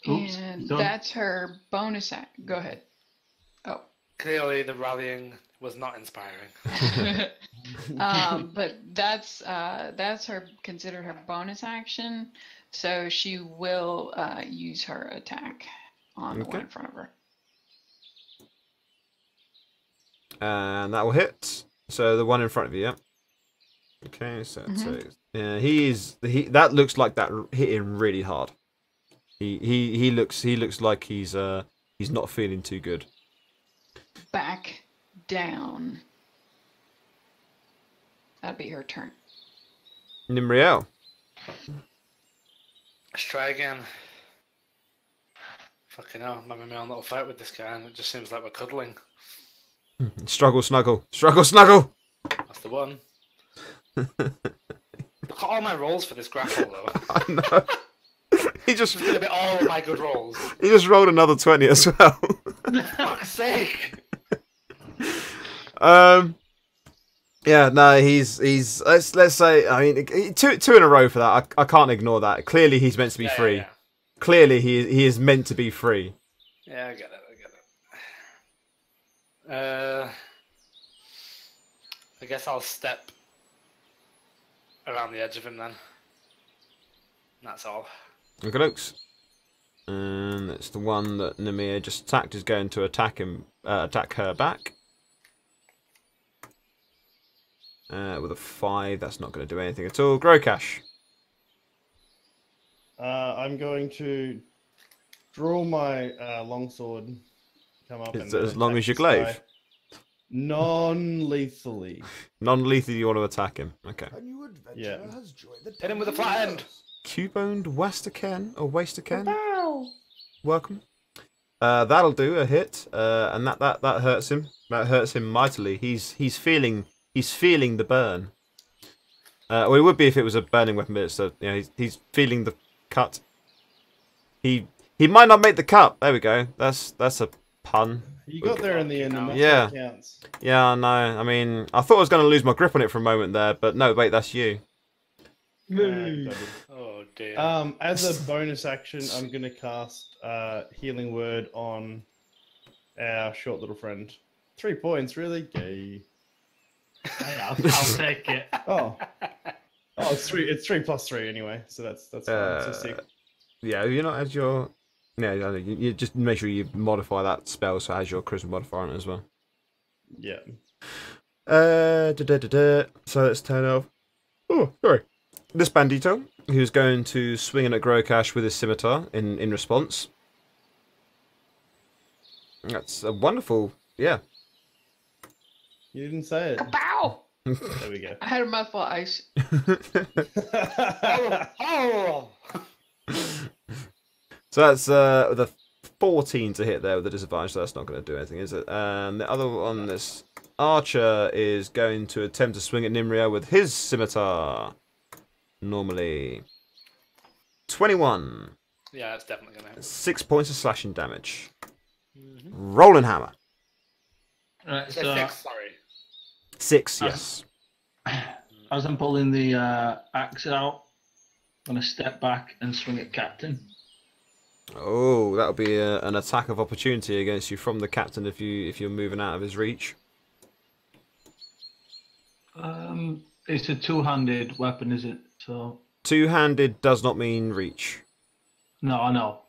And And Done. that's her bonus act. Go ahead. Oh. Clearly, the rallying was not inspiring. But that's her considered her bonus action, so she will use her attack on the one in front of her. And that will hit. So the one in front of you, yeah. Okay, so that looks like that hit him really hard. He looks like he's not feeling too good. Back down. That'd be her turn. Nimriel. Let's try again. Fucking hell, I'm having my own little fight with this guy, and it just seems like we're cuddling. Struggle, snuggle. Struggle, snuggle! That's the one. Look at all my rolls for this grapple, though. I know. He just This is gonna be all of my good rolls. he just rolled another 20 as well. For fuck's sake! Yeah, no, he's let's say, I mean, two in a row for that. I can't ignore that. Clearly he's meant to be free. Yeah. Clearly he is meant to be free. Yeah, I get it. I guess I'll step around the edge of him then. That's all. Okay, looks. And it's the one that Namir just attacked is going to attack her back. With a 5, that's not going to do anything at all. Grokash. I'm going to draw my longsword. Come up. Is and it as long attack as your this glaive? guy. Non-lethally. Non-lethal, you want to attack him. Okay. A new adventurer Yeah. has joined the Hit him with a flat end. Cuboned Wasterken or Wasterken. Welcome. That'll do a hit, and that hurts him. That hurts him mightily. He's feeling the burn. Well, it would be if it was a burning weapon, but so he's feeling the cut. He might not make the cut. There we go. That's a pun. You got there in the end, and that's Yeah. what counts. Yeah, I know. I mean, I thought I was going to lose my grip on it for a moment there, but no, wait, that's you. Oh dear. As a bonus action, I'm going to cast Healing Word on our short little friend. 3 points, really? Yay. I'll take it. Oh, it's 3. It's 3 plus 3 anyway, so that's fine. So 6. Yeah, you're not as your. Yeah, you just make sure you modify that spell so it has your charisma modifier on it as well. Yeah. So let's turn off. Oh, sorry. This bandito, who's going to swing in at Grokash with his scimitar in response. That's a wonderful, yeah. You didn't say it. Kapow! There we go. I had a mouthful of ice. Oh! So that's the 14 to hit there with the disadvantage, so that's not going to do anything, is it? And the other one, this archer, is going to attempt to swing at Nimria with his scimitar. Normally. 21. Yeah, it's definitely gonna hit. 6 points of slashing damage. Rolling hammer. Right, So so 6, sorry. 6, yes. as I'm pulling the axe out, I'm going to step back and swing at Captain. Oh, that'll be an attack of opportunity against you from the captain if you're moving out of his reach. It's a two-handed weapon, is it? So Two-handed does not mean reach. no, I know.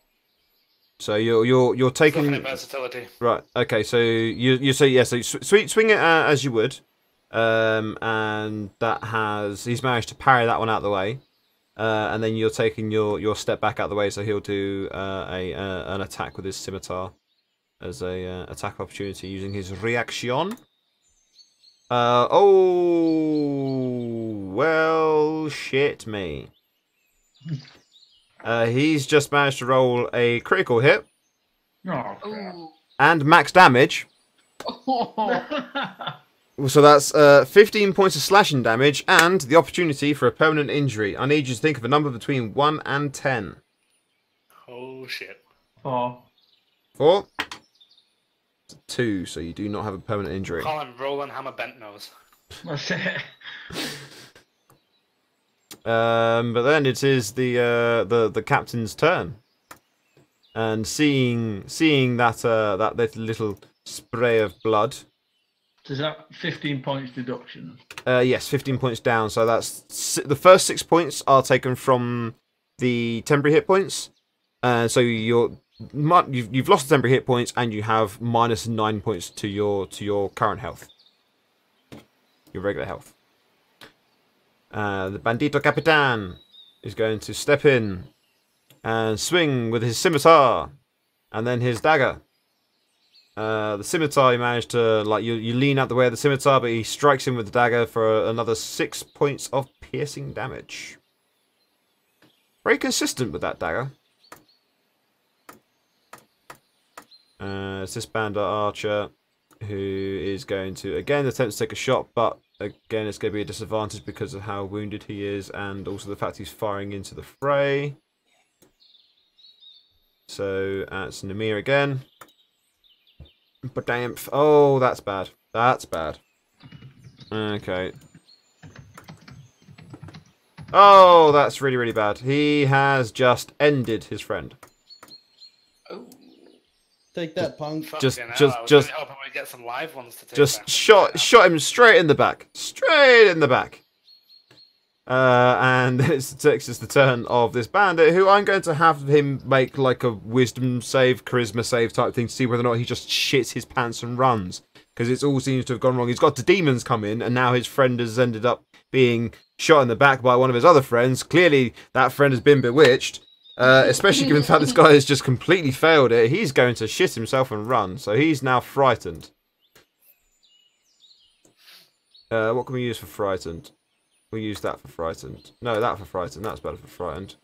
So you're taking Looking at versatility. right. Okay, so you say yes. So swing it as you would, and he's managed to parry that one out of the way, and then you're taking your step back out of the way. So he'll do an attack with his scimitar as a attack opportunity using his reaction. Oh well, shit me. He's just managed to roll a critical hit Oh, crap. Ooh. and max damage. So that's 15 points of slashing damage and the opportunity for a permanent injury. I need you to think of a number between 1 and 10. Oh shit. Oh, 4. It's a 2, so you do not have a permanent injury. Call him Roland Hammer Bent Nose. that's it. But then it is the captain's turn. and seeing that that little spray of blood. So is that 15 points deduction? Yes, 15 points down. So that's the first 6 points are taken from the temporary hit points. So you've lost the temporary hit points, and you have minus 9 points to your current health, your regular health. The Bandito Capitan is going to step in and swing with his scimitar, and then his dagger. The scimitar, you manage to you lean out the way of the scimitar, but he strikes him with the dagger for another 6 points of piercing damage. Very consistent with that dagger. It's this bandit archer who is going to again attempt to take a shot, but again it's going to be a disadvantage because of how wounded he is, and also the fact he's firing into the fray. So that's Namir again. But damn! Oh, that's bad. That's bad. Okay. Oh, that's really, really bad. He has just ended his friend. Oh. Take that, punk. Just hoping we get some live ones to take back. shot him straight in the back. Straight in the back. And it's the turn of this bandit, who I'm going to have him make like a wisdom save, charisma save type thing to see whether or not he just shits his pants and runs. Because it all seems to have gone wrong. He's got the demons come in, and now his friend has ended up being shot in the back by one of his other friends. Clearly, that friend has been bewitched. Especially given the fact this guy has just completely failed it. He's going to shit himself and run. So he's now frightened. What can we use for frightened? We'll use that for frightened. No, that for frightened. That's better for frightened.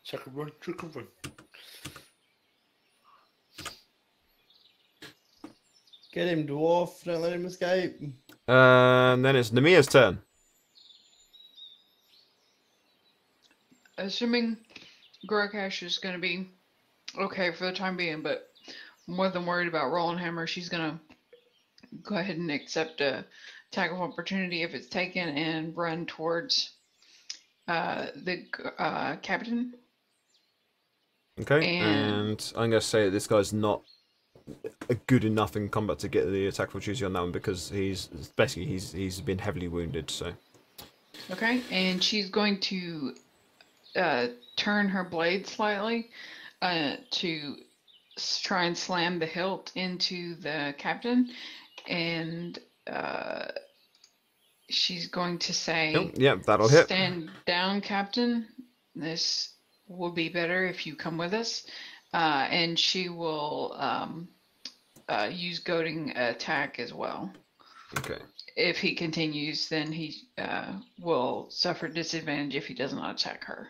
Check and run, check and run. Get him, dwarf. Don't let him escape. And then it's Namia's turn. Assuming Gorakash is going to be okay for the time being, but more than worried about Rolling Hammer, she's going to go ahead and accept a attack of opportunity if it's taken and run towards the captain. Okay, And- and I'm going to say that this guy's not good enough in combat to get the attack of opportunity on that one because he's been heavily wounded. So Okay, and she's going to turn her blade slightly to try and slam the hilt into the captain, and she's going to say, oh, yeah, that'll hit. "Stand down, Captain. This will be better if you come with us." And she will use goading attack as well. Okay. If he continues, then he will suffer disadvantage if he does not attack her.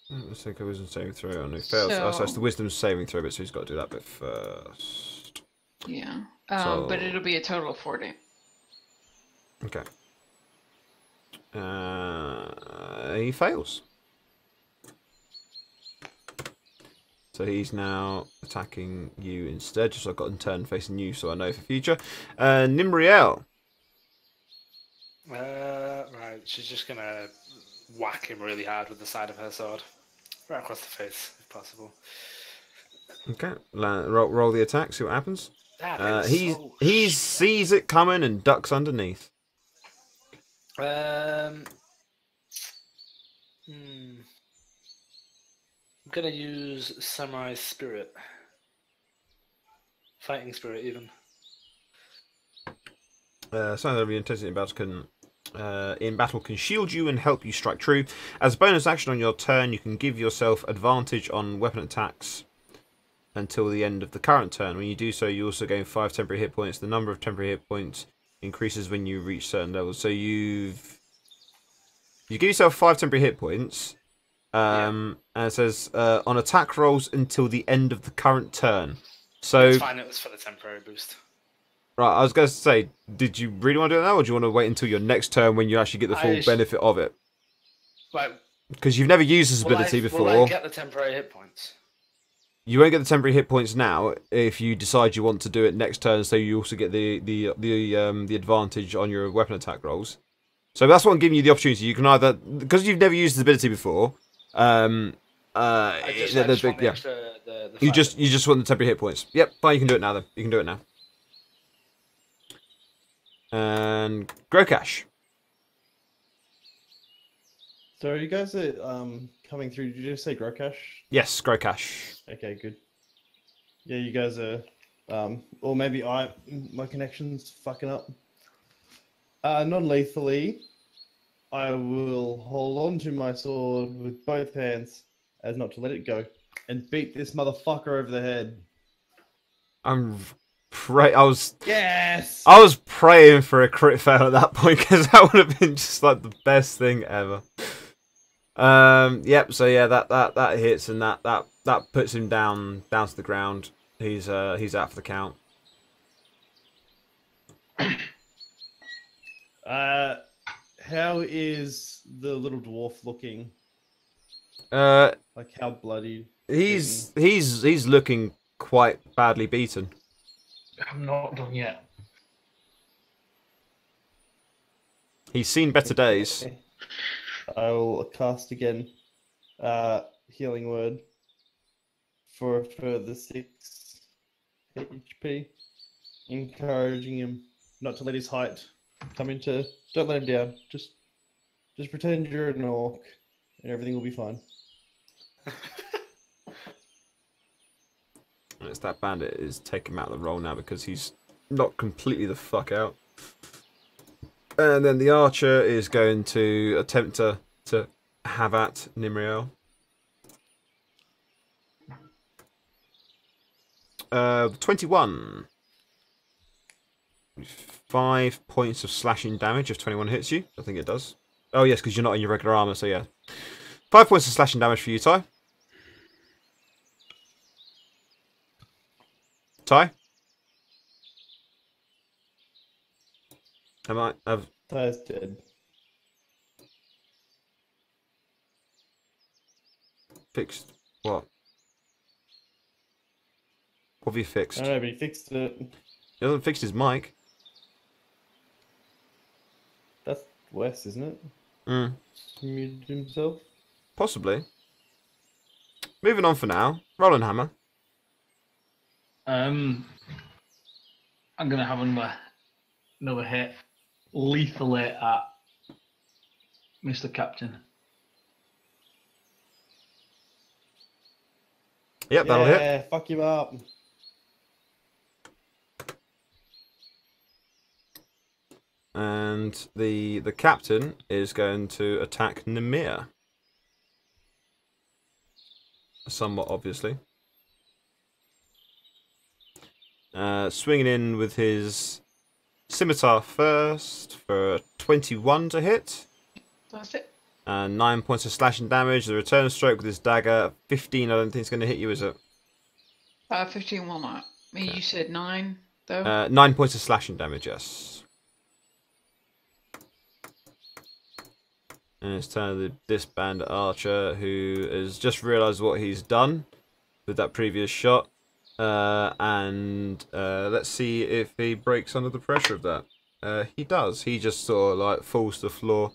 Let's take a wisdom saving throw. And he fails. So it's the So- wisdom saving throw bit, so he's got to do that bit first. Yeah. So- But it'll be a total of 40. Okay. He fails. So he's now attacking you instead, just so I've got a turn facing you so I know for future. Nimriel. Right, she's just gonna whack him really hard with the side of her sword. Right across the face, if possible. Okay, roll the attack, see what happens. That is He so sees it coming and ducks underneath. I'm gonna use Samurai Spirit. Fighting Spirit, even. Something that intensity in battle can shield you and help you strike true. As a bonus action on your turn, you can give yourself advantage on weapon attacks until the end of the current turn. When you do so, you also gain 5 temporary hit points. The number of temporary hit points increases when you reach certain levels. So you give yourself 5 temporary hit points. And it says on attack rolls until the end of the current turn. So It's fine, it was for the temporary boost. right, I was going to say, did you really want to do that, or do you want to wait until your next turn when you actually get the full benefit of it? Like, Because you've never used this ability will before. I get the temporary hit points? You won't get the temporary hit points now if you decide you want to do it next turn, so you also get the advantage on your weapon attack rolls. So that's what I'm giving you the opportunity. You can either, because you've never used this ability before, I just want the extra, the you just want the temporary hit points. Yep, fine. You can do it now. Then you can do it now. And Grokash. So you guys are coming through. Did you just say Grokash? Yes, Grokash. Okay, good. Yeah, you guys are, or maybe my connection's fucking up. Non-lethally, I will hold on to my sword with both hands as not to let it go and beat this motherfucker over the head. Yes! I was praying for a crit fail at that point because that would have been just like the best thing ever. Yep. So yeah, that hits and that puts him down to the ground. He's out for the count. How is the little dwarf looking? Like how bloody? He's looking quite badly beaten. I'm not done yet. He's seen better days. Okay. I will cast again. Healing word for the 6 HP, encouraging him not to let his height come into. Don't let him down. Just pretend you're an orc, and everything will be fine. And it's that bandit is taking him out of the roll now because he's not completely the fuck out. And then the archer is going to attempt to have at Nimriel. 21. 5 points of slashing damage if 21 hits you. I think it does. Oh yes, because you're not in your regular armor, so yeah. 5 points of slashing damage for you, Ty. Ty? Ty's dead. Fixed what? What have you fixed? I don't know, but he fixed it. He hasn't fixed his mic. That's Wes, isn't it? Mm. He muted himself. Possibly. Moving on for now. Roll and hammer. I'm gonna have another hit lethally at Mr. Captain. Yep, that'll hit. Yeah, fuck him up. And the captain is going to attack Nemir. Somewhat obviously. Swinging in with his scimitar first for 21 to hit. That's it. And 9 points of slashing damage. The return stroke with his dagger. 15, I don't think it's going to hit you, is it? 15 will not. Okay. You said 9, though? 9 points of slashing damage, yes. And it's turn to this bandit archer who has just realised what he's done with that previous shot. And let's see if he breaks under the pressure of that. He does. He just sort of like falls to the floor.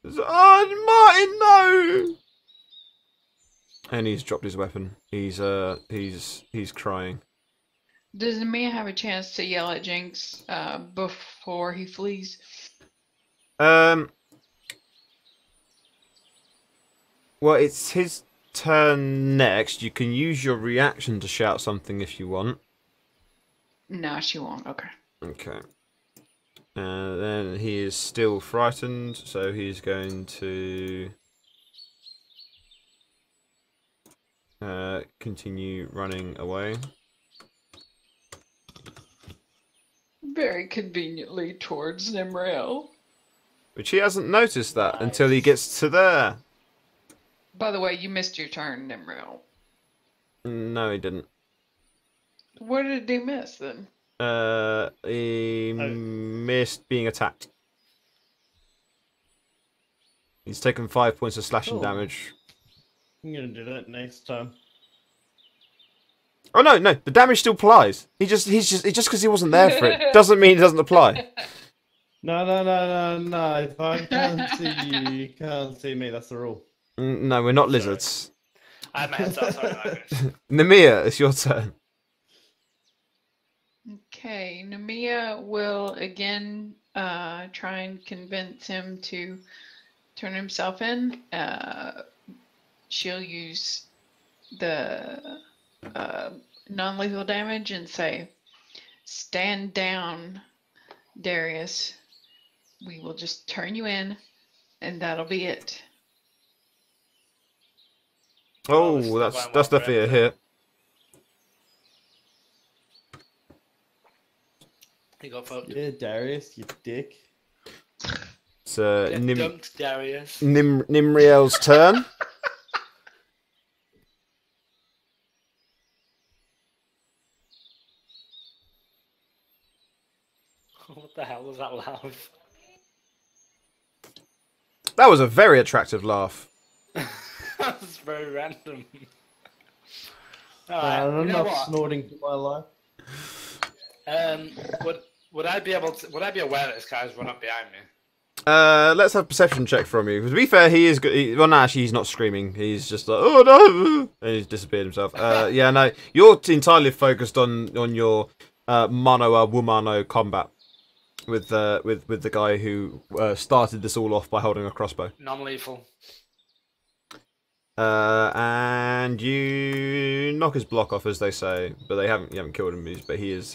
Oh, Martin, no! And he's dropped his weapon. He's crying. Does Nemia have a chance to yell at Jinx before he flees? Well, it's his turn next. You can use your reaction to shout something if you want. No, she won't. Okay. Okay. Then he is still frightened, so he's going to continue running away. Very conveniently towards Nimrael. Which he hasn't noticed that until he gets to there. By the way, you missed your turn, Nimrael. No, he didn't. What did he miss then? He missed being attacked. He's taken 5 points of slashing damage. I'm gonna do that next time. Oh no, no, the damage still applies. It's just because he wasn't there for it doesn't mean it doesn't apply. No. If I can't see you, you can't see me. That's the rule. No, we're not lizards. I had my headset, sorry. Nemea, it's your turn. Okay, Namia will again try and convince him to turn himself in. She'll use the non-lethal damage and say, "Stand down, Darius. We will just turn you in, and that'll be it." Oh, this is that's why I'm definitely a wondering. hit. You got fucked. Yeah, Darius, you dick. It's Get dunked, Darius. Nimriel's turn. What the hell was that laugh? That was a very attractive laugh. That was very random. I'm Alright, you know not what? snorting for my life. Would I be aware that this guy's run up behind me? Let's have a perception check from you. 'Cause to be fair, he is good. Well, no, actually, he's not screaming. He's just like, oh no, and he's disappeared himself. Yeah, no, you're entirely focused on your mano a wumano combat with the guy who started this all off by holding a crossbow. Non-lethal. And you knock his block off, as they say, but you haven't killed him. But he's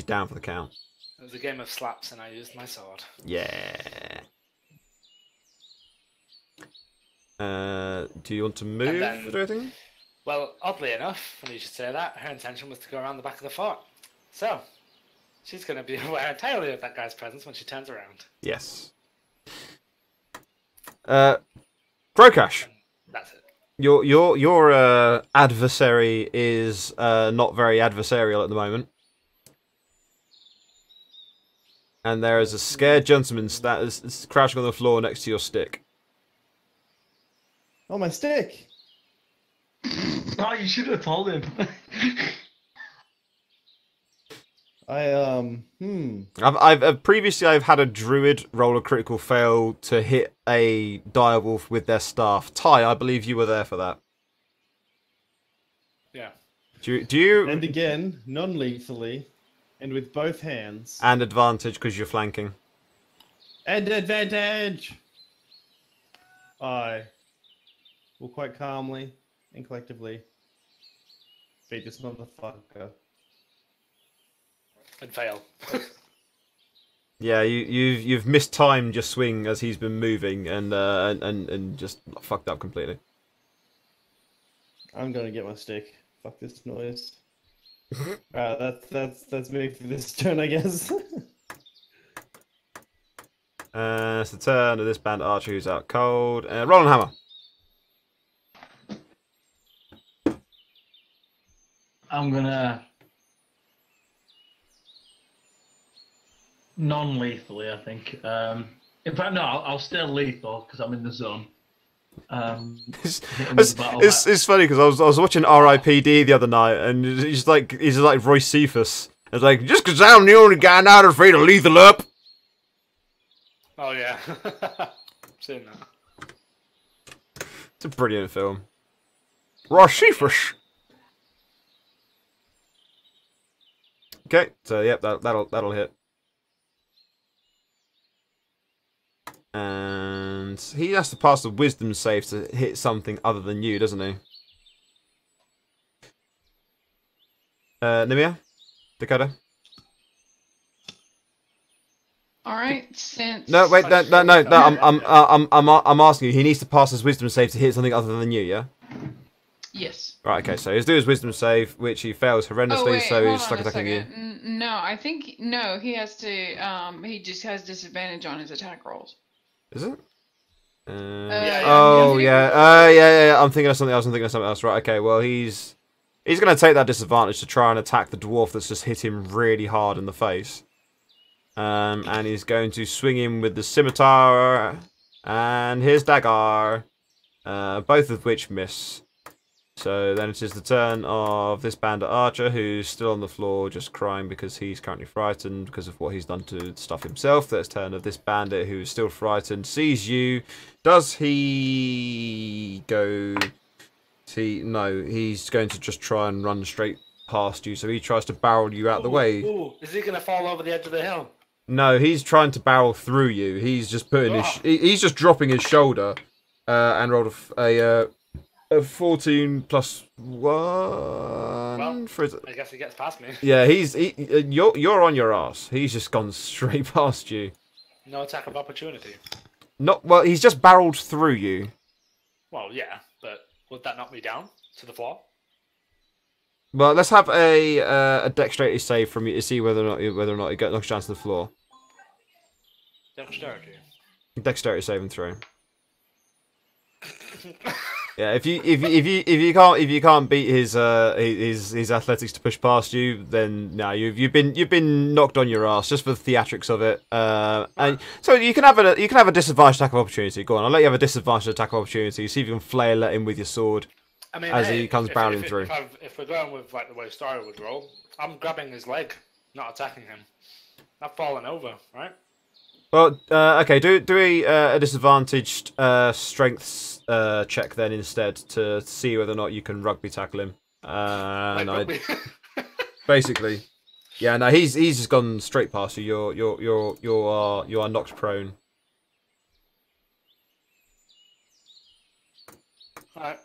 down for the count. It was a game of slaps, and I used my sword. Yeah. Do you want to move then- or anything? Well, oddly enough, when you should say that, her intention was to go around the back of the fort. So, she's going to be aware entirely of that guy's presence when she turns around. Yes. Prokash, That's it. your adversary is not very adversarial at the moment. And there is a scared gentleman that is crouching on the floor next to your stick. Oh, my stick! Oh, you should have told him. I've previously had a druid roll a critical fail to hit a direwolf with their staff. Ty, I believe you were there for that. Yeah. Do you And again, non-lethally, and with both hands. and advantage because you're flanking? And advantage! I will quite calmly and collectively beat this motherfucker. And fail. Yeah, you've mistimed your swing as he's been moving and just fucked up completely. I'm gonna get my stick. Fuck this noise. Alright, that's me for this turn, I guess. It's the turn of this band archer who's out cold. Roll and hammer. I'm gonna non-lethally, I think. In fact, no, I'll still lethal because I'm in the zone. It's battle it's funny because I was watching R.I.P.D. the other night and he's like Roy Cephas. It's like, just because I'm the only guy now that's afraid to lethal up. Oh, yeah. Seen that. It's a brilliant film. Roy Cephas. Okay, so yep, that'll hit. And he has to pass the wisdom save to hit something other than you, doesn't he? Nimia? Dakota? All right, since No, wait, no. I'm asking you. He needs to pass his wisdom save to hit something other than you, yeah? yes. Right. Okay. So he's doing his wisdom save, which he fails horrendously, Oh wait, so hold he's on stuck a attacking you. second. No, I think no. He has to. He just has disadvantage on his attack rolls. Is it? Yeah. Oh yeah. yeah. I'm thinking of something else. Right. Okay. Well, he's going to take that disadvantage to try and attack the dwarf that's just hit him really hard in the face. And he's going to swing him with the scimitar and his dagger, both of which miss. So then it is the turn of this bandit archer, who's still on the floor, just crying because he's currently frightened because of what he's done to stuff himself. That's turn of this bandit, who is still frightened, sees you. Does he go? No, he's going to just try and run straight past you. So he tries to barrel you out the way. Ooh, is he gonna fall over the edge of the hill? No, he's trying to barrel through you. He's just putting he's just dropping his shoulder, and rolled a 14 plus 1. Well, for his... I guess he gets past me. Yeah, you're on your ass. He's just gone straight past you. No attack of opportunity. Well, he's just barreled through you. Well, yeah, but would that knock me down to the floor? Well, let's have a dexterity save from you to see whether or not it knocks you down to the floor. Dexterity. Dexterity saving throw. Yeah, if you can't beat his athletics to push past you, then no, you've been knocked on your ass just for the theatrics of it. And so you can have a disadvantaged attack of opportunity. Go on, I'll let you have a disadvantaged attack of opportunity. See if you can flail at him with your sword. I mean, as he comes barreling through. If we're going with like the way Story would roll, I'm grabbing his leg, not attacking him. I've fallen over, right? Well, okay, do a disadvantaged strength check then instead to see whether or not you can rugby tackle him. Rugby? Basically, yeah. No, he's just gone straight past you. You are knocked prone. Alright.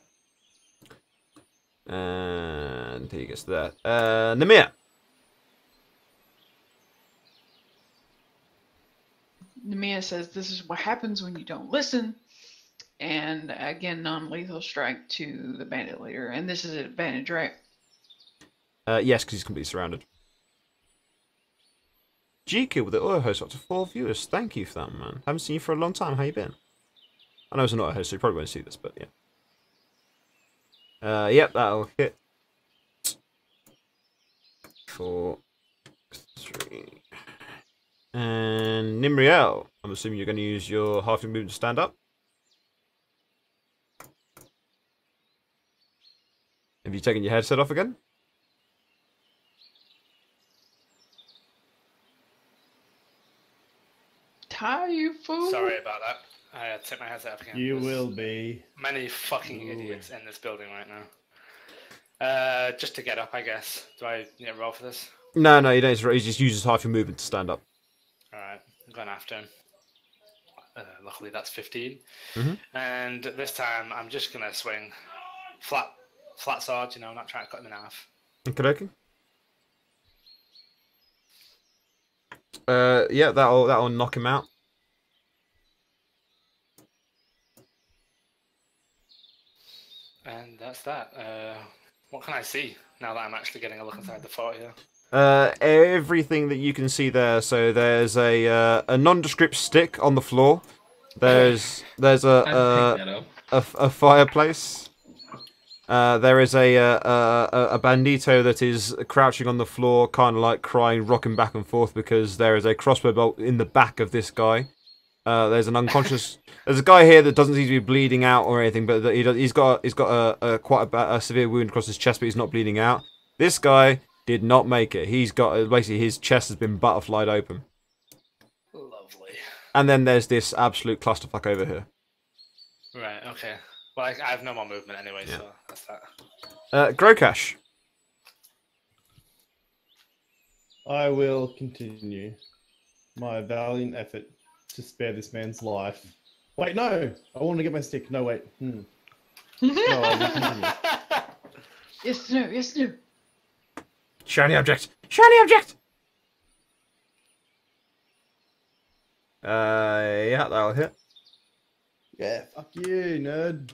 And he gets that. Namir. Nemia says this is what happens when you don't listen. And again, non-lethal strike to the bandit leader. And this is an advantage, right? Yes, because he's completely surrounded. GQ with the auto host up to 4 viewers. Thank you for that, man. Haven't seen you for a long time. How you been? I know it's an auto host, so you probably won't see this, but yeah. Yep, that'll hit. 4, 3. And Nimriel, I'm assuming you're going to use your half your movement to stand up. Have you taken your headset off again? Tie, you fool! Sorry about that. I took my headset off again. You There's will be. many fucking idiots in this building right now. Just to get up, I guess. Do I need to roll for this? No, you don't. He just uses half your movement to stand up. Alright, I'm going after him. Luckily that's 15. Mm-hmm. And this time I'm just going to swing flat sword, you know, not trying to cut him in half. Okay. Yeah, that'll knock him out. And that's that. What can I see now that I'm actually getting a look inside the fort here? Everything that you can see there. So there's a nondescript stick on the floor. There's a fireplace. There is a bandito that is crouching on the floor, kind of like crying, rocking back and forth because there is a crossbow bolt in the back of this guy. There's an unconscious. There's a guy here that doesn't seem to be bleeding out or anything, but he's got quite a severe wound across his chest, but he's not bleeding out. This guy did not make it. He's got basically his chest has been butterflied open. Lovely. And then there's this absolute clusterfuck over here. Right. Okay. Well, I have no more movement anyway, so that's that. Grokash. I will continue my valiant effort to spare this man's life. Wait, no! I want to get my stick. No, wait. No, I will continue. Yes, no. Shiny object. Shiny object. Yeah, that'll hit. Yeah, fuck you, nerd.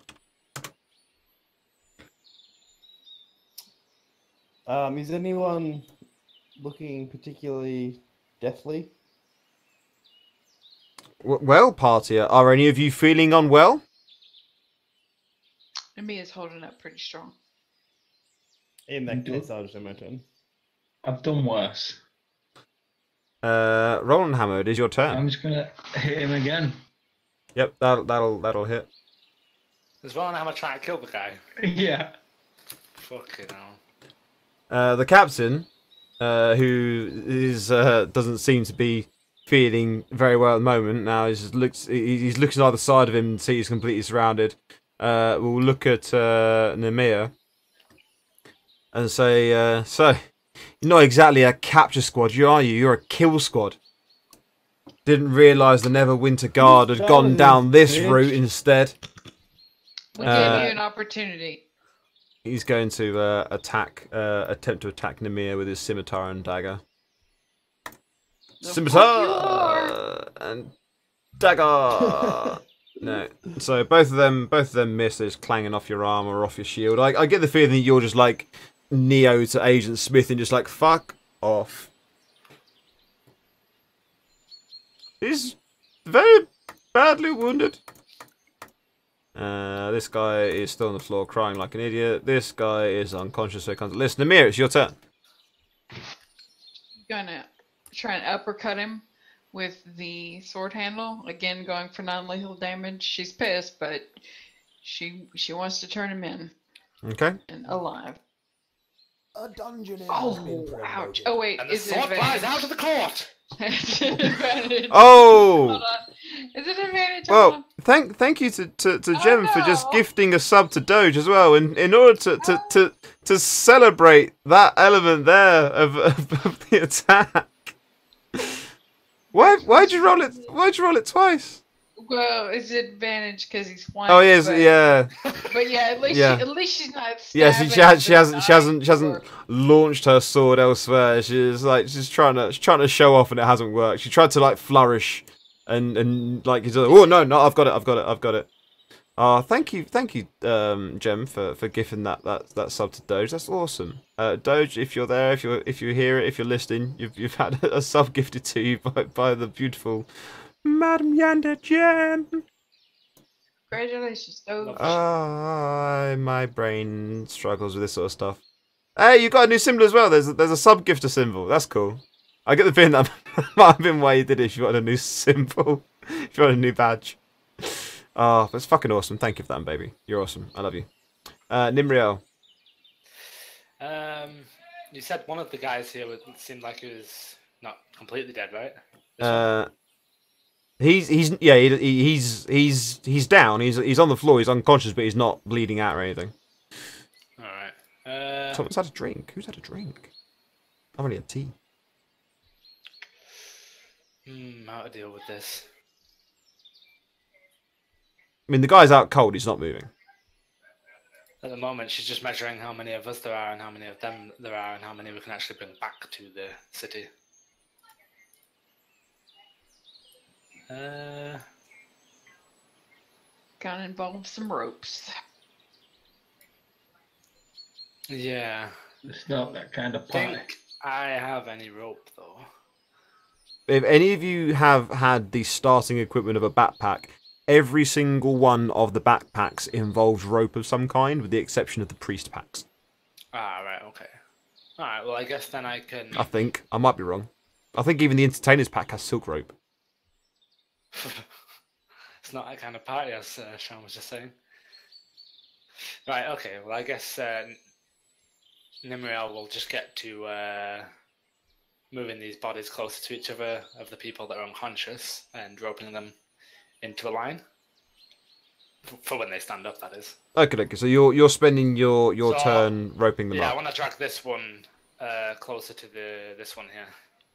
Is anyone looking particularly deathly? Well, party, are any of you feeling unwell? Nemia's holding up pretty strong. In that case, I'll just end my turn. I've done worse. Roland Hammer, it is your turn. I'm just gonna hit him again. Yep, that'll hit. There's one I'm trying to kill the guy. Yeah. Fucking hell. The captain, who is doesn't seem to be feeling very well at the moment. Now he's looking either side of him and see he's completely surrounded. We'll look at Nemea and say, so you're not exactly a capture squad, are you? You're a kill squad. Didn't realise the Neverwinter Guard had gone down this route instead. We gave you an opportunity. He's going to attempt to attack Nemea with his scimitar and dagger. Scimitar and dagger. No. So both of them miss. They're just clanging off your arm or off your shield. I get the feeling that you're just like Neo to Agent Smith and just like fuck off. He's very badly wounded. This guy is still on the floor crying like an idiot. This guy is unconscious, so he comes. Listen, Amir, it's your turn. Gonna try and uppercut him with the sword handle. Again, going for non-lethal damage. She's pissed, but she wants to turn him in. Okay. And alive. A dungeon is Oh, ouch. Oh, wait. And the Is it sword flies advantage? out of the court. Is it advantage? Oh! Hold on. Is it advantage? Hold Well, on. thank you to Jem for just no. gifting a sub to Doge as well. In order to celebrate that element there of the attack. Why'd you roll it? Why'd you roll it twice? Well, it's advantage because he's flying. Oh yes, but, yeah. But yeah, at least Yeah. at least she's not. Yeah, stabbing she hasn't or- launched her sword elsewhere. She's trying to show off and it hasn't worked. She tried to like flourish and like he's like, oh no, I've got it. Thank you, Jem for gifting that sub to Doge. That's awesome. Doge, if you're there, if you hear it, if you're listening, you've had a sub gifted to you by the beautiful Madam Yanda Jem. Congratulations, Doge. My brain struggles with this sort of stuff. Hey, you got a new symbol as well. There's a sub gifter symbol. That's cool. I get the feeling that might have been why you did it. If you got a new symbol, if you got a new badge. Oh, that's fucking awesome. Thank you for that, baby. You're awesome. I love you. Nimriel. You said one of the guys here seemed like he was not completely dead, right? He's down. He's on the floor. He's unconscious, but he's not bleeding out or anything. All right. Someone's had a drink. Who's had a drink? I've only had tea. How to deal with this? I mean, the guy's out cold. He's not moving. At the moment, she's just measuring how many of us there are and how many of them there are and how many we can actually bring back to the city. Gonna involve some ropes. Yeah. It's not that kind of I party. think I have any rope though. If any of you have had the starting equipment of a backpack, every single one of the backpacks involves rope of some kind, with the exception of the priest packs. Ah, right, okay. Alright, well I guess then I can... I think. I might be wrong. I think even the entertainer's pack has silk rope. It's not that kind of party, as Sean was just saying. Right, okay, well I guess Nimriel will just get to moving these bodies closer to each other of the people that are unconscious and roping them into a line. For when they stand up, that is. Okay. So you're spending your So, turn roping them Yeah, I up. want to drag this one closer to this one here.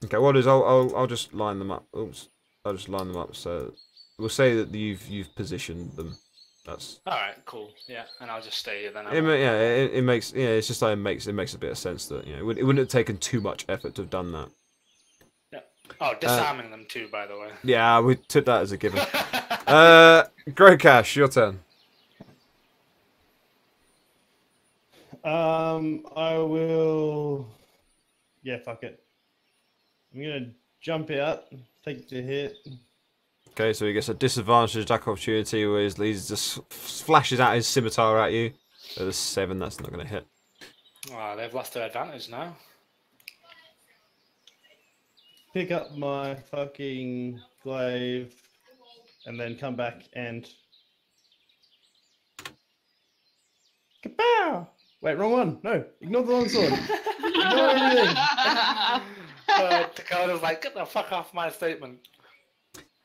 Okay, what is I'll just line them up. Oops. I'll just line them up. So we'll say that you've positioned them. That's Alright, cool. Yeah, and I'll just stay here then. it makes it's just like it makes a bit of sense that it wouldn't have taken too much effort to have done that. Yeah. Oh, disarming them too, by the way. Yeah, we took that as a given. Grocash, your turn. I will. Yeah, fuck it. I'm gonna jump out, take the hit. Okay, so he gets a disadvantage attack opportunity where he just flashes out his scimitar at you. At a 7, that's not going to hit. Oh, they've lost their advantage now. Pick up my fucking glaive, and then come back and. Kapow! Wait, wrong one. No, ignore the longsword. Ignore everything. Dakota's like, get the fuck off my statement.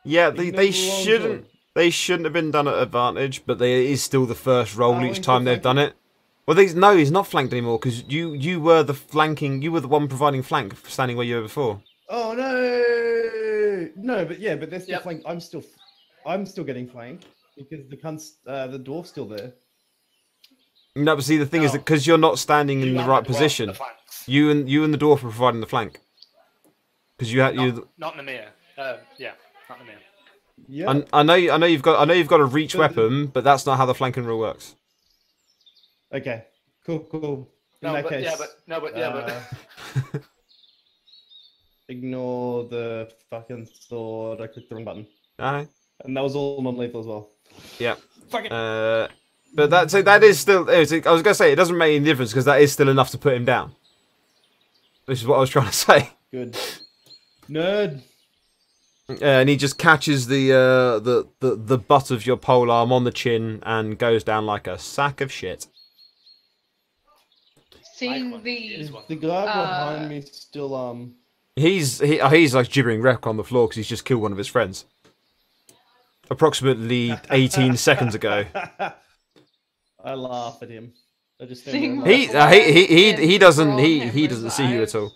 Yeah, Ignore they the shouldn't. longsword. They shouldn't have been done at advantage, but it is still the first roll Oh, each he's time still they've done it. Well, no, he's not flanked anymore because you were the flanking. You were the one providing flank, standing where you were before. Oh no! No, but yeah, but they're still Yep. flanked. I'm still getting flanked because the dwarf's still there. No, but see, the thing is No. that because you're not standing in You the and right the dwarf position, on the flanks. you and the dwarf are providing the flank. Because you had you. Not Nemea. Yeah, not Nemea. Yeah. I know you've got a reach But weapon, but that's not how the flanking rule works. Okay. Cool. In No, that but case, but ignore the fucking sword. I clicked the wrong button, Aye. and that was all non-lethal as well. Yeah. Fuck it. But that is still. I was gonna say it doesn't make any difference because that is still enough to put him down. Which is what I was trying to say. Good. Nerd. And he just catches the butt of your polearm on the chin and goes down like a sack of shit. Seeing Is the the guy behind me still He's like gibbering wreck on the floor because he's just killed one of his friends. Approximately 18 seconds ago. I laugh at him. I just Seeing think He doesn't Roll he Hammer's doesn't see you at all.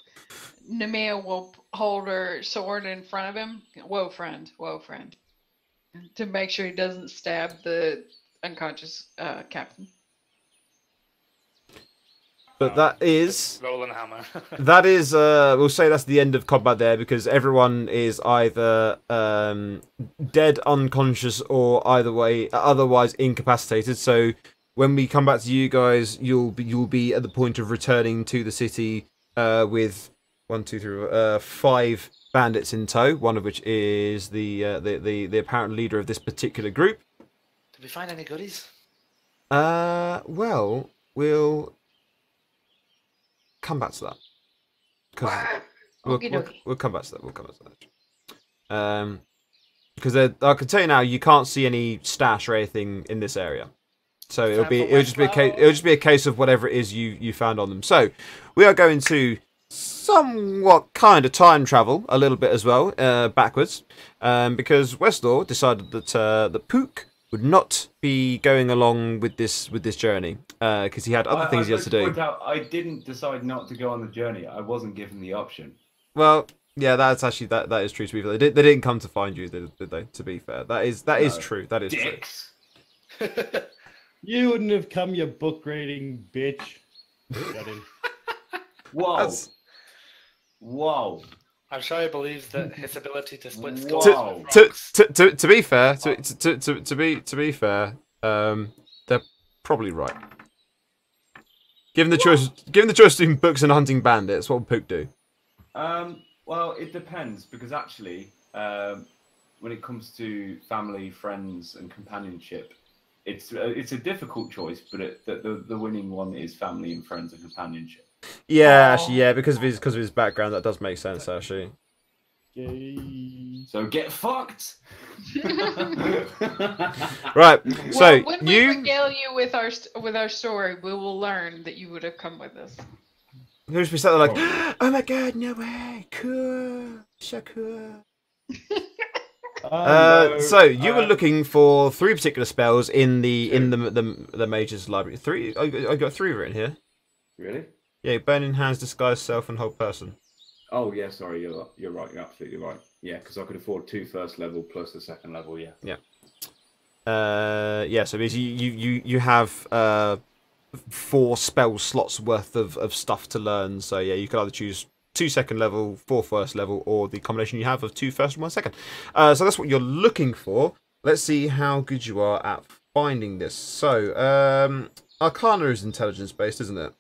Nemea will hold her sword in front of him. Whoa, friend. To make sure he doesn't stab the unconscious captain. But that is rolling hammer. we'll say that's the end of combat there because everyone is either dead, unconscious, or otherwise incapacitated. So when we come back to you guys, you'll be at the point of returning to the city with 5 bandits in tow. One of which is the apparent leader of this particular group. Did we find any goodies? Well, we'll come back to that. 'Cause we'll come back to that. Because I can tell you now, you can't see any stash or anything in this area. So it'll just be a case of whatever it is you found on them. So we are going to somewhat kind of time travel a little bit as well, backwards, because Westlaw decided that that Pook would not be going along with this journey because he had other things he had to do. Point out, I didn't decide not to go on the journey. I wasn't given the option. Well, yeah, that's actually that is true. To be fair, they didn't come to find you, did they? To be fair, that is true. That is Dicks. you wouldn't have come, you book reading bitch. Got him. Whoa. Whoa. I'm sure he believes that his ability to split Whoa. skulls. To be fair, to be fair, they're probably right. Given the choice between books and hunting bandits, what would Pook do? Well, it depends because actually, when it comes to family, friends, and companionship, it's a difficult choice, but the winning one is family and friends and companionship. Yeah, actually, yeah, because of his background, that does make sense. Actually, So get fucked. right. So when we regale you with our story, we will learn that you would have come with us. You'll just be sat there like, oh my god, no way, cool, so cool. So you were looking for 3 particular spells in the mage's library. 3? I got 3 written here. Really? Yeah, burning hands, disguise self, and hold person. Oh yeah, sorry, you're right. You're absolutely right. Yeah, because I could afford 2 first level plus the second level. Yeah. Yeah. Yeah. So basically, you have 4 spell slots worth of stuff to learn. So yeah, you could either choose 2 second level, 4 first level, or the combination you have of 2 first and 1 second. So that's what you're looking for. Let's see how good you are at finding this. So Arcana is intelligence based, isn't it?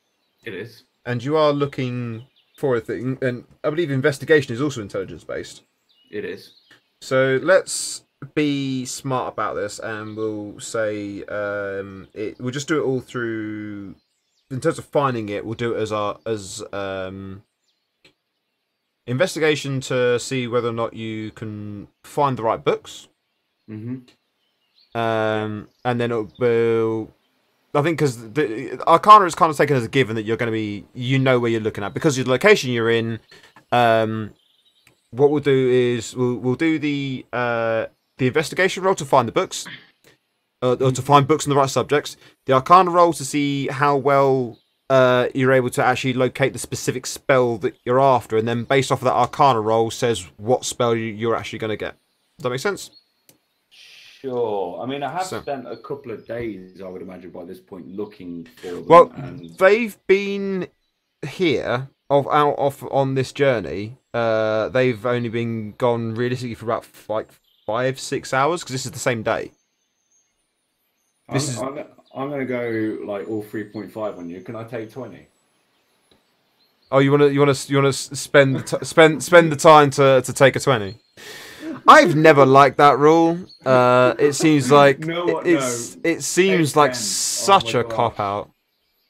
It is. And you are looking for a thing, and I believe investigation is also intelligence based. It is. So let's be smart about this, and we'll say we'll just do it all through. In terms of finding it, we'll do it as investigation to see whether or not you can find the right books. Mm-hmm. And then we'll I think because the Arcana is kind of taken as a given that you're going to be, you know where you're looking at because of the location you're in. What we'll do is we'll do the investigation roll to find the books, or to find books on the right subjects. The Arcana roll to see how well you're able to actually locate the specific spell that you're after, and then based off of that Arcana roll says what spell you're actually going to get. Does that make sense? Sure. I mean, I have spent a couple of days, I would imagine, by this point, looking for them. Well, they've been here off on this journey. They've only been gone realistically for about 5-6 hours because this is the same day. I'm going to go like all 3.5 on you. Can I take 20? Oh, you want to spend the time to take a 20? I've never liked that rule. It seems like it seems like such a cop out.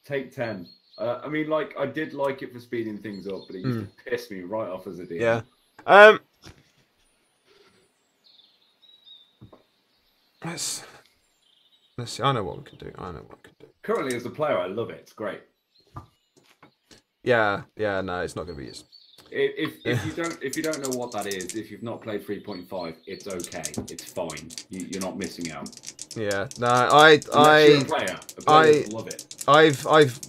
Take 10. I mean, like I did like it for speeding things up, but it used to piss me right off as a DM. Yeah. Let's see. I know what we can do. Currently, as a player, I love it. It's great. Yeah. No, it's not going to be used. If you don't know what that is, if you've not played 3.5, it's okay. It's fine. You're not missing out. Yeah. No, Unless you're a player. Players love it. I've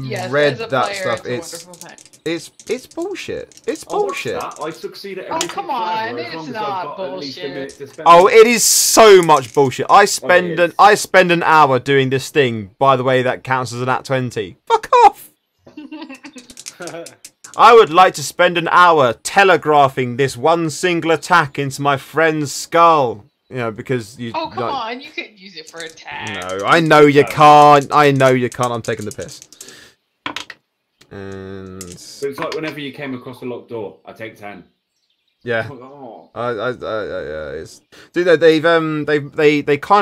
Yes, read as a that player, stuff. It's a wonderful thing. It's bullshit. It's bullshit. I succeed at Oh, everything. come on, forever, as it's long as not I've got at least a minute bullshit. to spend. Oh, it is so much bullshit. I spend an hour doing this thing. By the way, that counts as an at 20. Fuck off. I would like to spend an hour telegraphing this one single attack into my friend's skull. You know, because you. Oh, come on, you could use it for attack. No, I know you can't. I'm taking the piss. And So it's like whenever you came across a locked door, I take 10. yeah, Oh. yeah. It's dude, they kind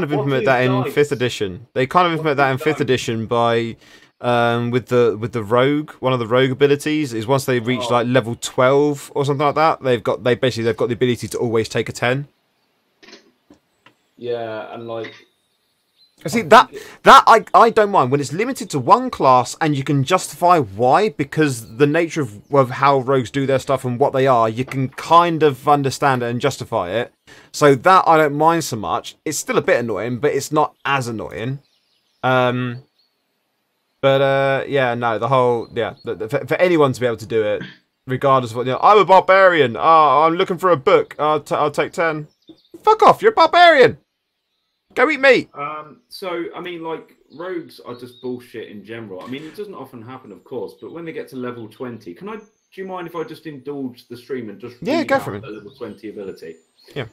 of implement that in 5th edition. They kind of implement that in 5th edition by with the rogue. One of the rogue abilities is once they reach like level 12 or something like that, they've got the ability to always take a 10. Yeah, and like. See that I don't mind when it's limited to one class and you can justify why, because the nature of how rogues do their stuff and what they are, you can kind of understand it and justify it. So that I don't mind so much. It's still a bit annoying, but it's not as annoying. Yeah, no, the whole for anyone to be able to do it, regardless of what I'm a barbarian. Oh, I'm looking for a book. I'll take 10. Fuck off! You're a barbarian. Go eat meat. So, I mean, like, rogues are just bullshit in general. I mean, it doesn't often happen, of course, but when they get to level 20, do you mind if I just indulge the stream and just read go out for it. the level 20 ability? Yeah.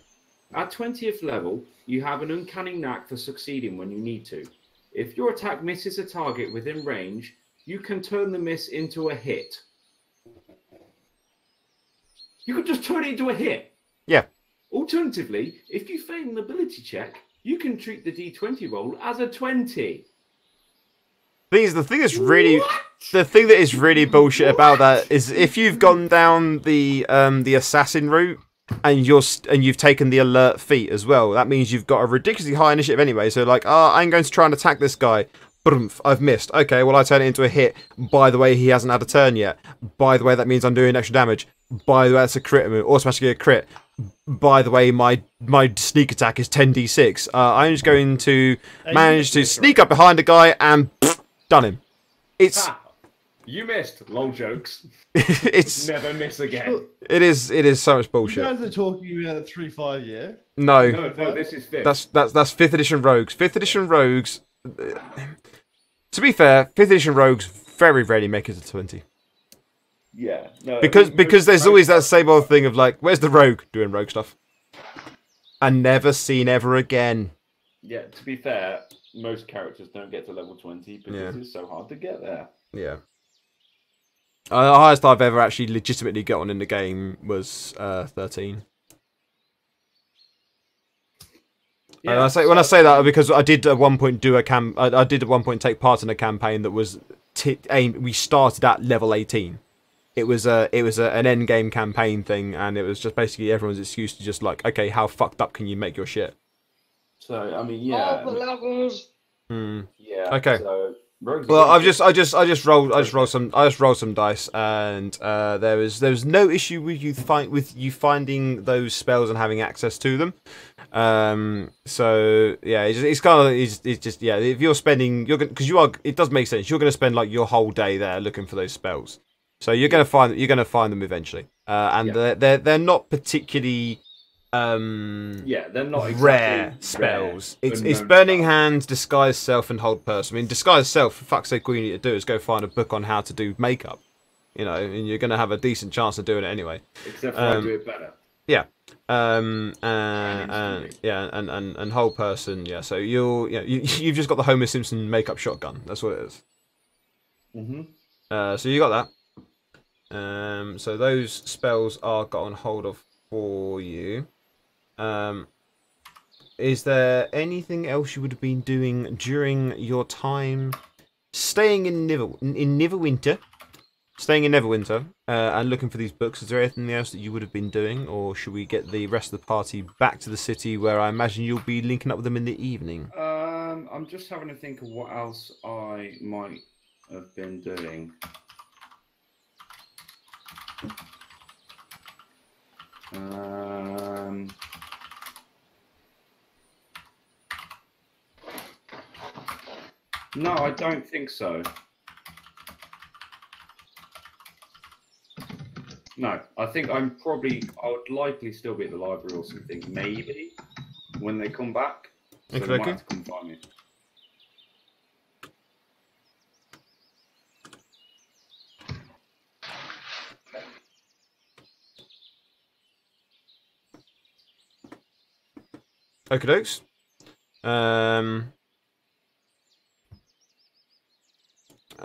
At 20th level, you have an uncanny knack for succeeding when you need to. If your attack misses a target within range, you can turn the miss into a hit. You could just turn it into a hit. Yeah. Alternatively, if you fail an ability check, you can treat the D20 roll as a 20. The thing that is really bullshit about that is if you've gone down the assassin route and you've taken the alert feat as well, that means you've got a ridiculously high initiative anyway. So like, I'm going to try and attack this guy. Boom, I've missed. Okay, well I turn it into a hit. By the way, he hasn't had a turn yet. By the way, that means I'm doing extra damage. By the way, that's a crit move. Automatically a crit. By the way, my sneak attack is 10d6. I'm just going to manage to sneak up behind a guy and done him. It's you missed. Lol jokes. It's never miss again. It is so much bullshit. You guys are talking about 3.5, yeah? No, this is 5th. That's 5th edition rogues. 5th edition rogues. To be fair, 5th edition rogues very rarely make it to 20. Yeah, no, because there's always that same old thing of like, where's the rogue doing rogue stuff? And never seen ever again. Yeah, to be fair, most characters don't get to level 20 because it's so hard to get there. Yeah. The highest I've ever actually legitimately gotten in the game was 13. Yeah, and when I say that because I did at one point I did at one point take part in a campaign that was we started at level 18. It was an end game campaign thing, and it was just basically everyone's excuse to just like, okay, how fucked up can you make your shit? So I mean, yeah. All the levels. Hmm. Yeah. Okay. So rogues. Well, I just rolled some dice, and there was no issue with you finding those spells and having access to them. So yeah, it's kind of it's just yeah. If you're spending, because you are, it does make sense. You're going to spend like your whole day there looking for those spells. So you're going to find them eventually, and they're not particularly they're not exactly rare spells. It's unknown Burning spells. Hand, Disguise Self, and Hold Person. I mean, Disguise Self, for fuck's sake, all you need to do is go find a book on how to do makeup. You know, and you're going to have a decent chance of doing it anyway. Except for I do it better. Yeah. instantly. And Hold Person. Yeah. So you've just got the Homer Simpson makeup shotgun. That's what it is. So you got that. So those spells are got on hold of for you. Is there anything else you would have been doing during your time staying in Neverwinter? Staying in Neverwinter and looking for these books. Is there anything else that you would have been doing, or should we get the rest of the party back to the city, where I imagine you'll be linking up with them in the evening? I'm just having to think of what else I might have been doing. No, I don't think so. No, I think I would likely still be at the library or something, maybe, when they come back. So they might have to come find me. Okie dokes.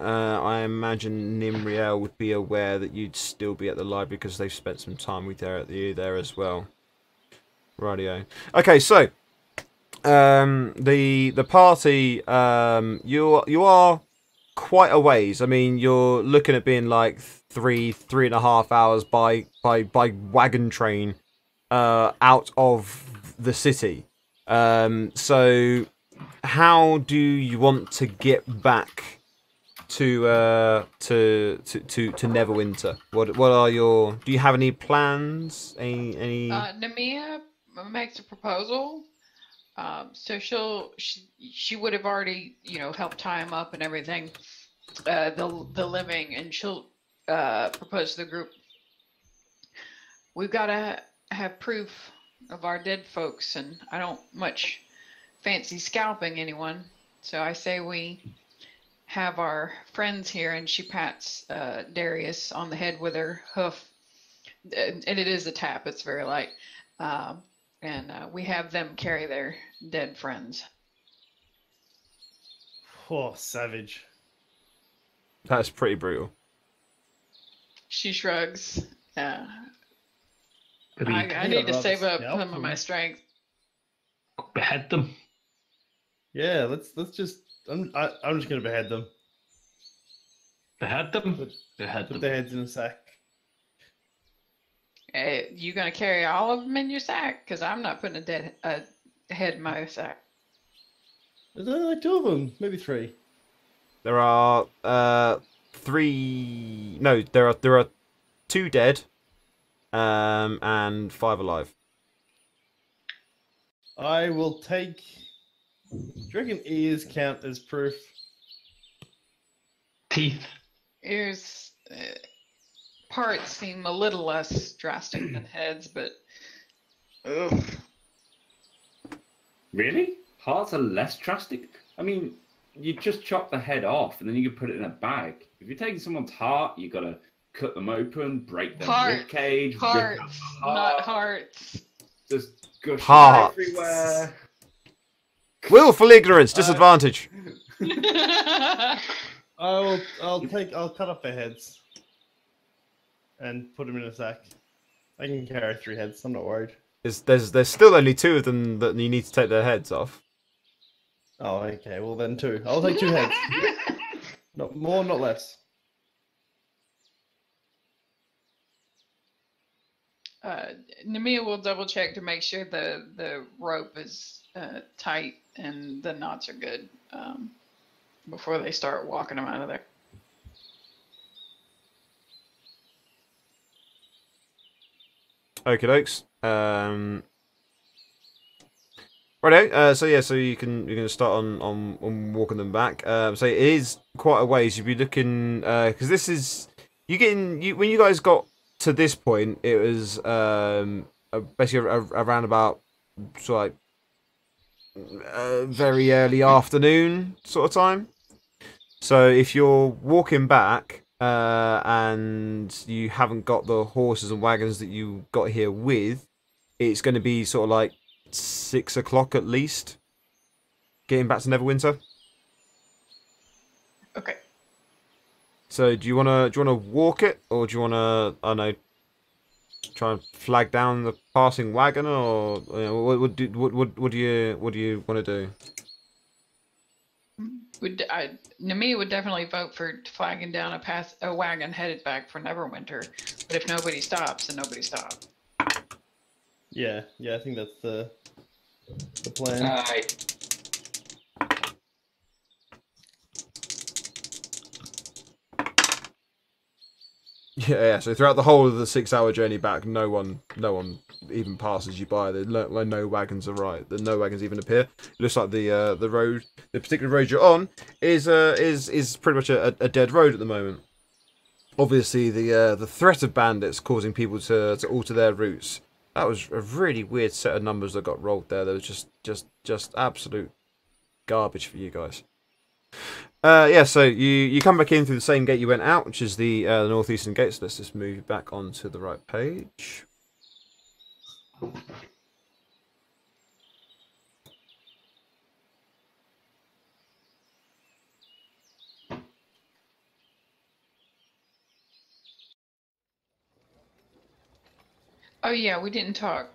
I imagine Nimriel would be aware that you'd still be at the library because they've spent some time with you there as well. Rightio. Okay, so the party, you are quite a ways. I mean, you're looking at being like 3.5 hours by wagon train out of the city. So how do you want to get back to Neverwinter? What are your? Do you have any plans? Any? Nemia makes a proposal. So she would have already helped tie him up and everything. The living, and she'll propose to the group. We've got to have proof of our dead folks, and I don't much fancy scalping anyone. So I say we have our friends here, and she pats Darius on the head with her hoof, and it is a tap. It's very light, and we have them carry their dead friends. Oh, savage. That's pretty brutal. She shrugs. I Agreed. need to rather save up scalp some of them. my strength. Behead them. Yeah, let's just. I'm just gonna behead them. Behead them. Put Behead them. their heads in a sack. Hey, you gonna carry all of them in your sack? Because I'm not putting a head in my sack. There's only like 2 of them, maybe 3. There are 3. No, there are 2 dead, and 5 alive. I will take. Do you reckon ears count as proof? Teeth. Ears, parts seem a little less drastic than heads, but ugh. Really? Hearts are less drastic? I mean, you just chop the head off and then you can put it in a bag. If you're taking someone's heart, you gotta cut them open, break their rib cage, rip out Hearts, the heart, not hearts. just gush Hearts. everywhere. Willful ignorance, disadvantage. I'll cut off their heads and put them in a sack. I can carry 3 heads. I'm not worried. There's still only 2 of them that you need to take their heads off. Oh, okay. Well, then 2. I'll take 2 heads. Not more, not less. Nemia will double check to make sure the rope is tight and the knots are good. before they start walking them out of there. Okie dokes. Righto. So yeah, so you can start on walking them back. So it is quite a ways. You'd be looking because this is when you guys got to this point, it was basically around about sort of like very early afternoon sort of time. So if you're walking back and you haven't got the horses and wagons that you got here with, it's going to be sort of like 6 o'clock at least. Getting back to Neverwinter. Okay. So do you wanna walk it, or do you wanna, I don't know, try and flag down the passing wagon, or you know, what do you want to do? Namia would definitely vote for flagging down a wagon headed back for Neverwinter. But if nobody stops, then nobody stops. Yeah, I think that's the plan. Aye. Yeah. So throughout the whole of the 6-hour journey back, no one even passes you by. No wagons arrive. No wagons even appear. It looks like the road, the particular road you're on, is pretty much a dead road at the moment. Obviously, the threat of bandits causing people to alter their routes. That was a really weird set of numbers that got rolled there. That was just absolute garbage for you guys. Yeah, so you come back in through the same gate you went out, which is the northeastern gate. So let's just move back onto the right page. Oh yeah, we didn't talk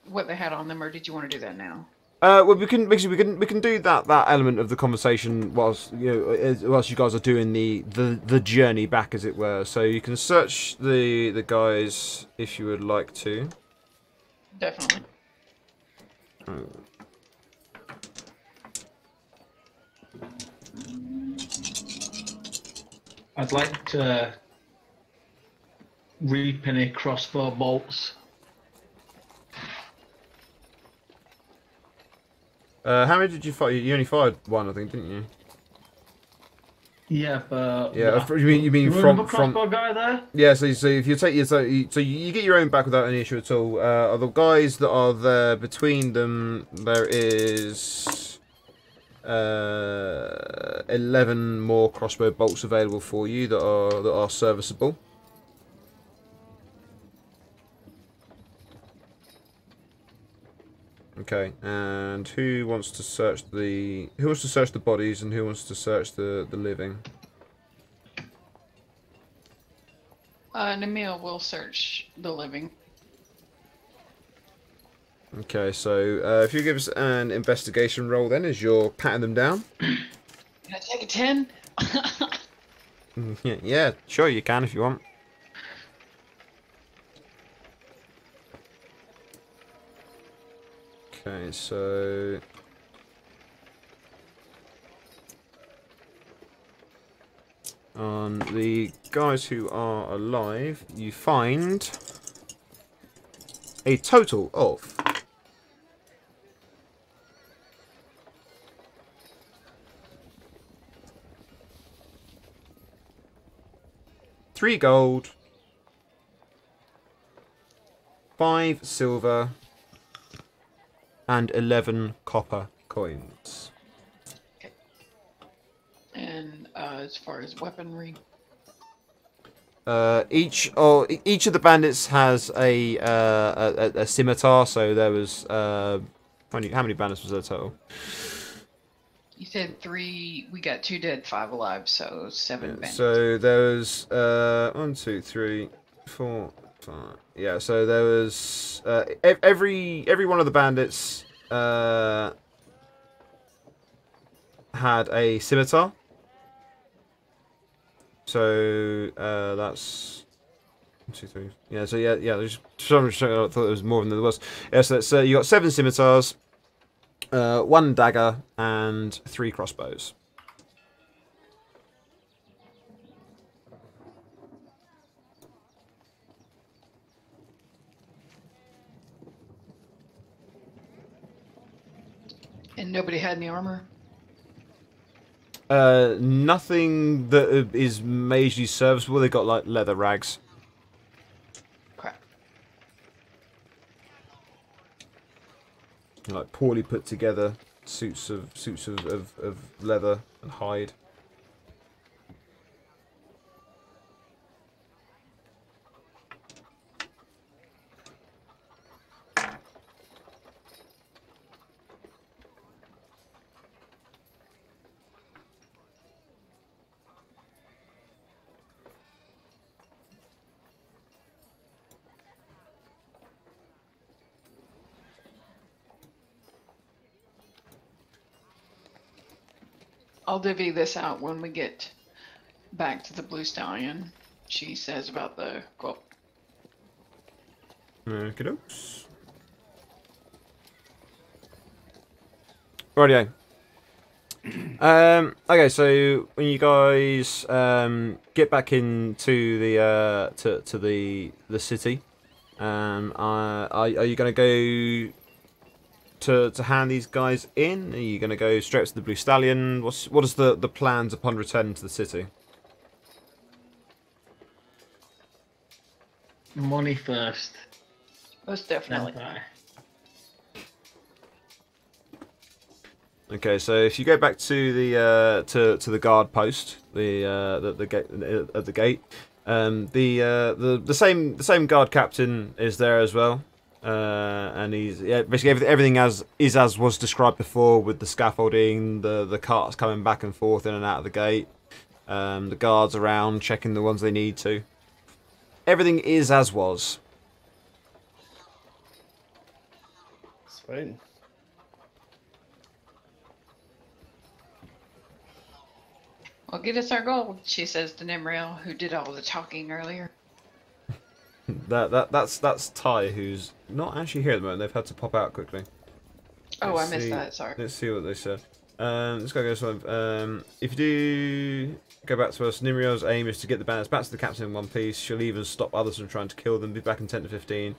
what they had on them, or did you want to do that now? Well, we can do that element of the conversation whilst whilst you guys are doing the journey back, as it were. So you can search the guys if you would like to. Definitely. I'd like to read any crossbow bolts. How many did you fire? You only fired one, I think, didn't you? Yeah, but Yeah, you mean from crossbow guy there? Yeah, so if you take so you get your own back without any issue at all. The guys that are there, between them there is 11 more crossbow bolts available for you that are serviceable. Okay, and who wants to search the bodies, and who wants to search the living? Namia will search the living. Okay, so if you give us an investigation roll, then, as you're patting them down. Can I take a 10? Yeah, sure you can if you want. Okay, so on the guys who are alive, you find a total of 3 gold, 5 silver, and 11 copper coins. Okay. And as far as weaponry, each of the bandits has a scimitar. So there was how many bandits was there total? you said 3. We got 2 dead, 5 alive, so 7 bandits. So there was 1, 2, 3, 4, 5. Yeah. So there was every one of the bandits had a scimitar. So that's 1, 2, 3. Yeah. So yeah. There's some. I thought there was more than there was. Yeah. So that's, you got 7 scimitars. 1 dagger, and 3 crossbows. And nobody had any armor? Nothing that is majorly serviceable. They got like leather rags. Crap. Like poorly put together suits of leather and hide. I'll divvy this out when we get back to the Blue Stallion. She says about the gold. Okey-dokes. Rightio. Okay, so when you guys get back into the to the city, are you going to go to hand these guys in? Are you going to go straight to the Blue Stallion? What is the plans upon returning to the city? Money first. Most Then definitely. buy. Okay, so if you go back to the to the guard post, the gate at the gate, the same guard captain is there as well, and he's basically everything as was described before, with the scaffolding, the carts coming back and forth in and out of the gate, the guards around checking the ones they need to. Everything is as was. Sweet. Well, get us our gold, she says to Nimriel, who did all the talking earlier. That's Ty, who's not actually here at the moment. They've had to pop out quickly. Oh, Let's I missed see- that, sorry. Let's see what they said. Let's go some. If you do go back to us, Nimriel's aim is to get the bandits back to the captain in one piece. She'll even stop others from trying to kill them. Be back in 10 to 15.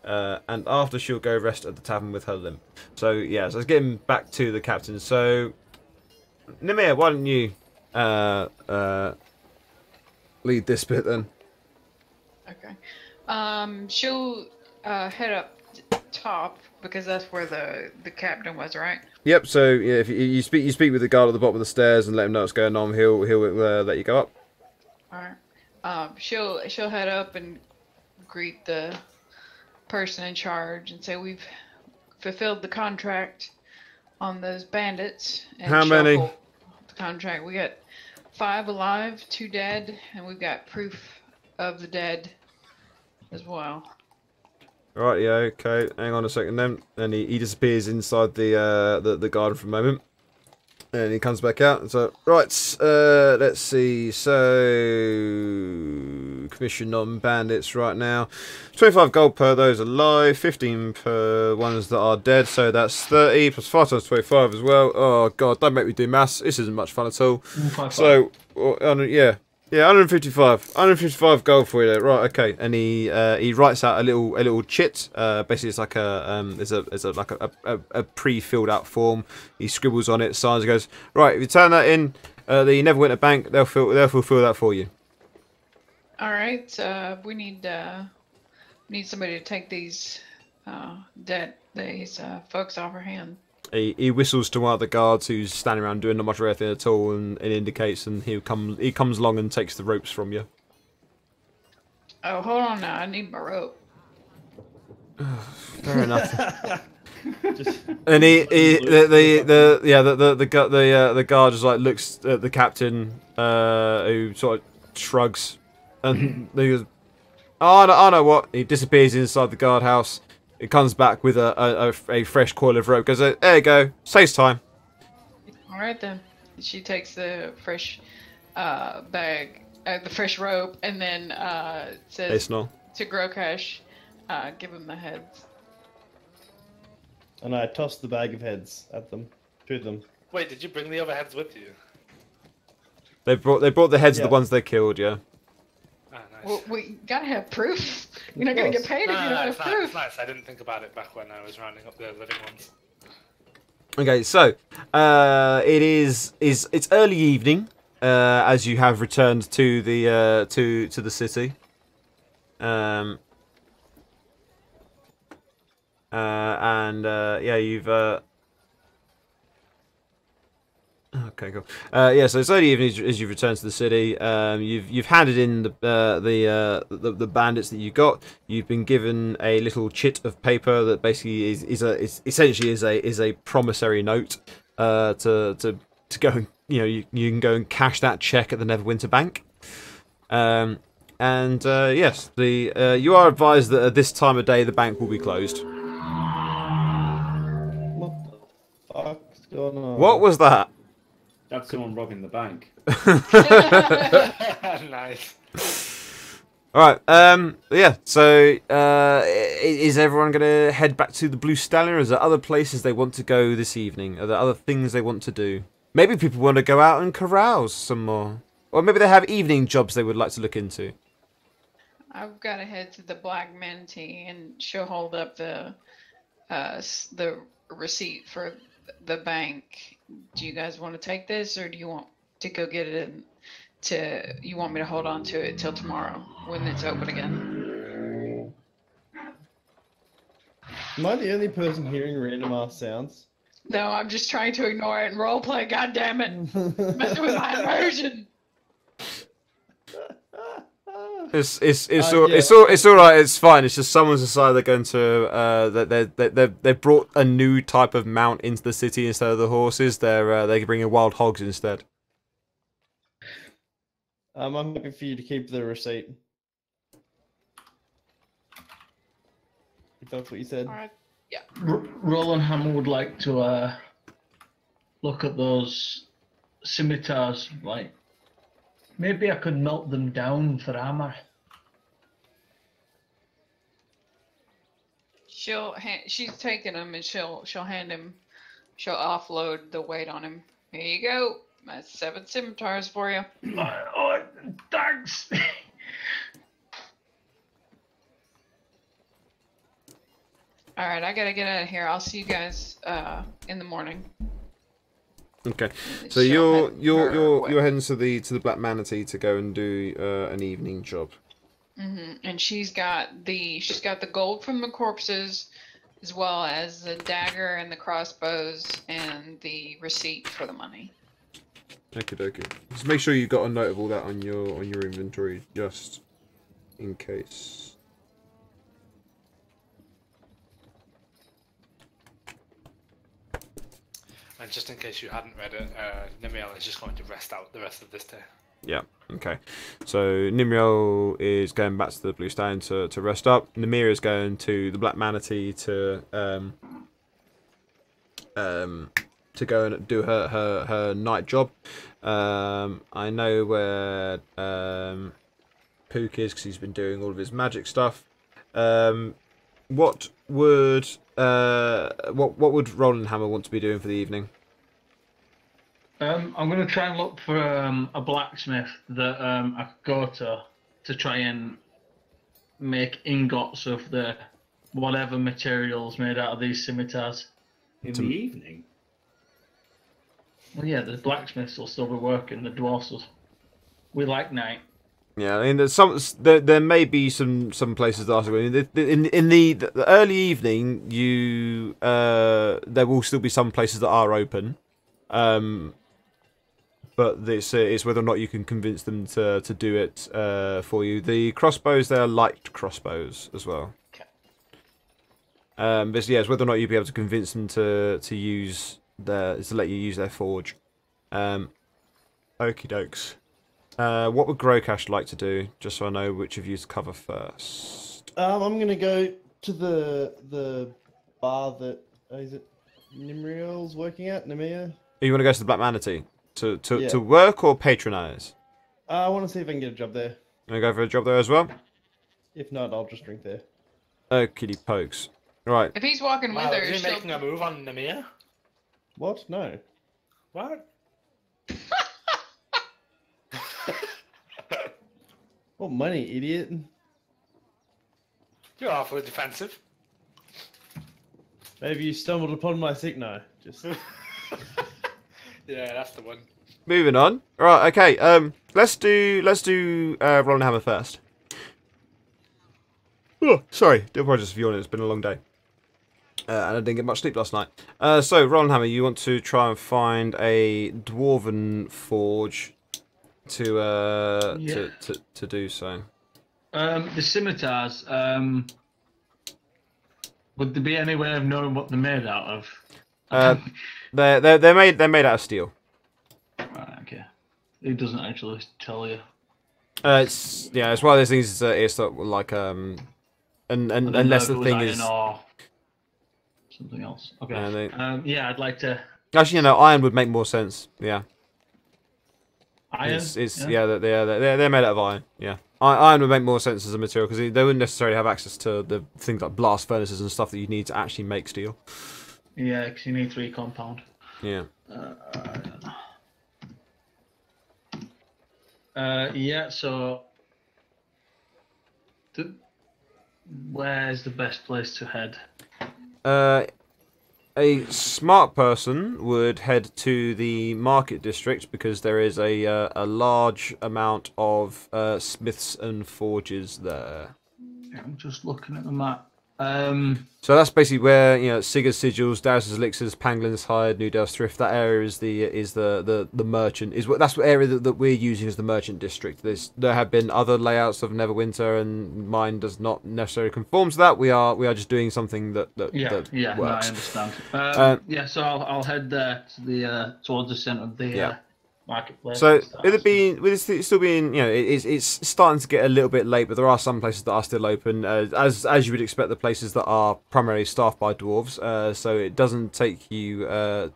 And after, she'll go rest at the tavern with her limp. So yeah, so let's get him back to the captain. So Nimir, why don't you lead this bit then? Okay. She'll head up top because that's where the captain was, right? Yep. So yeah, if you speak with the guard at the bottom of the stairs and let him know what's going on, he'll let you go up. All right. She'll head up and greet the person in charge and say we've fulfilled the contract on those bandits. And How many? shuffle the contract. We got 5 alive, 2 dead, and we've got proof of the dead as well. Right, yeah, okay. Hang on a second then. And he disappears inside the garden for a moment. And he comes back out. So, right, let's see. So, commission on bandits right now. 25 gold per those alive, 15 per ones that are dead. So that's 30 plus 5 times 25 as well. Oh, God, don't make me do maths. This isn't much fun at all. So, yeah. Yeah, 155 gold for you there. Right, okay. And he writes out a little chit. Basically, it's like a pre-filled out form. He scribbles on it, signs, and goes, right. If you turn that in, the Neverwinter Bank, they'll fulfill that for you. All right. We need somebody to take these folks off our hand. He whistles to one of the guards who's standing around doing not much of anything at all, and it indicates, and he comes along and takes the ropes from you. Oh, hold on now. I need my rope. Fair enough. Just And the guard just like looks at the captain, who sort of shrugs, and he goes, "Oh, I know what." He disappears inside the guardhouse. It comes back with a fresh coil of rope. Goes, there you go. Saves time. All right then. She takes the fresh the fresh rope, and then says Hey, Snarl. to Grokash, give him the heads. And I tossed the bag of heads at them, to them. Wait, did you bring the other heads with you? They brought the heads of the Yeah. ones they killed. Yeah. Ah, nice. Well, we gotta have proof. You're not gonna get paid if No, you no, don't have it's nice, proof. it's nice. I didn't think about it back when I was rounding up the living ones. Okay, so it's early evening as you have returned to the to the city. Yeah, you've okay, cool. Yeah, so it's early evening as you've returned to the city. You've handed in the bandits that you got. You've been given a little chit of paper that basically is essentially a promissory note to go and you can go and cash that check at the Neverwinter Bank. Yes, you are advised that at this time of day the bank will be closed. What the fuck's going on? What was that? That's someone robbing the bank. Nice. All right. Yeah. So, is everyone gonna head back to the Blue Stallion, or is there other places they want to go this evening? Are there other things they want to do? Maybe people want to go out and carouse some more, or maybe they have evening jobs they would like to look into. I've got to head to the Black Manatee, and she'll hold up the receipt for the bank. Do you guys want to take this, or do you want to go get it you want me to hold on to it till tomorrow when it's open again? Am I the only person hearing random ass sounds? No, I'm just trying to ignore it and roleplay, goddammit. Messing with my immersion. It's all right. It's fine. It's just someone's decided they're going to they brought a new type of mount into the city instead of the horses. They're bringing wild hogs instead. I'm happy for you to keep the receipt. If that's what you said. All right. Yeah. Roland Hammer would like to look at those scimitars. Like, maybe I could melt them down for armor. She's taking them, and she'll hand him. She'll offload the weight on him. Here you go. That's 7 scimitars for you. Oh, thanks. All right, I gotta get out of here. I'll see you guys in the morning. Okay, so you're heading to the Black Manatee to go and do an evening job. And she's got the gold from the corpses, as well as the dagger and the crossbows and the receipt for the money. Okay. Just make sure you've got a note of all that on your inventory, just in case. And just in case you hadn't read it, Nimiel is just going to rest out the rest of this day. Yeah, okay. So Nimriel is going back to the Blue Stone to rest up. Namira is going to the Black Manatee to go and do her night job. I know where Pook is because he's been doing all of his magic stuff. What would Roland Hammer want to be doing for the evening? I'm going to try and look for a blacksmith that I could go to try and make ingots of the whatever materials made out of these scimitars. In the evening? Well, yeah, the blacksmiths will still be working. The dwarves will. We like night. Yeah, I mean, there may be some places that are in the early evening. There will still be some places that are open, but it's whether or not you can convince them to do it for you. The crossbows, they are light crossbows as well. Okay. But yeah, it's whether or not you'll be able to convince them to let you use their forge. Okie dokes. What would Grokash like to do, just so I know which of you to cover first? I'm gonna go to the bar that is it Nimriel's working at, Nemia? You want to go to the Black Manatee Yeah. to work or patronize? I want to see if I can get a job there. You want to go for a job there as well? If not, I'll just drink there. Okie pokes. Right. If he's walking with Wow, her, is he she'll... making a move on Namia? What? No. What? What money, idiot? You're awfully defensive. Maybe you stumbled upon my sick. No, just Yeah, that's the one. Moving on. Right. Okay. Let's do Roll and Hammer first. Oh, sorry. Do apologize for yawning. It's been a long day. And I didn't get much sleep last night. So, Roll and Hammer, you want to try and find a dwarven forge to do so. The scimitars. Would there be any way of knowing what they're made out of? They're made out of steel. Right, okay. It doesn't actually tell you. It's one of those things. It's sort of like unless the thing is or something else. Okay. Yeah, I'd like to. Actually, iron would make more sense. Yeah. Iron. They're made out of iron. Yeah. Iron would make more sense as a material because they wouldn't necessarily have access to the things like blast furnaces and stuff that you need to actually make steel. Yeah, because you need 3 compound. Yeah. Yeah. So, where's the best place to head? A smart person would head to the market district because there is a large amount of smiths and forges there. Yeah, I'm just looking at the map. So that's basically where Sigur's Sigils, Dowser's Elixirs, Panglin's Hide, Newdale's Thrift. That area is the merchant. That's what area that we're using as the merchant district. There have been other layouts of Neverwinter, and mine does not necessarily conform to that. We are just doing something that works. No, I understand. So I'll head there to the towards the centre of the marketplace. So with it still being it's starting to get a little bit late, but there are some places that are still open, as you would expect, the places that are primarily staffed by dwarves. So it doesn't take you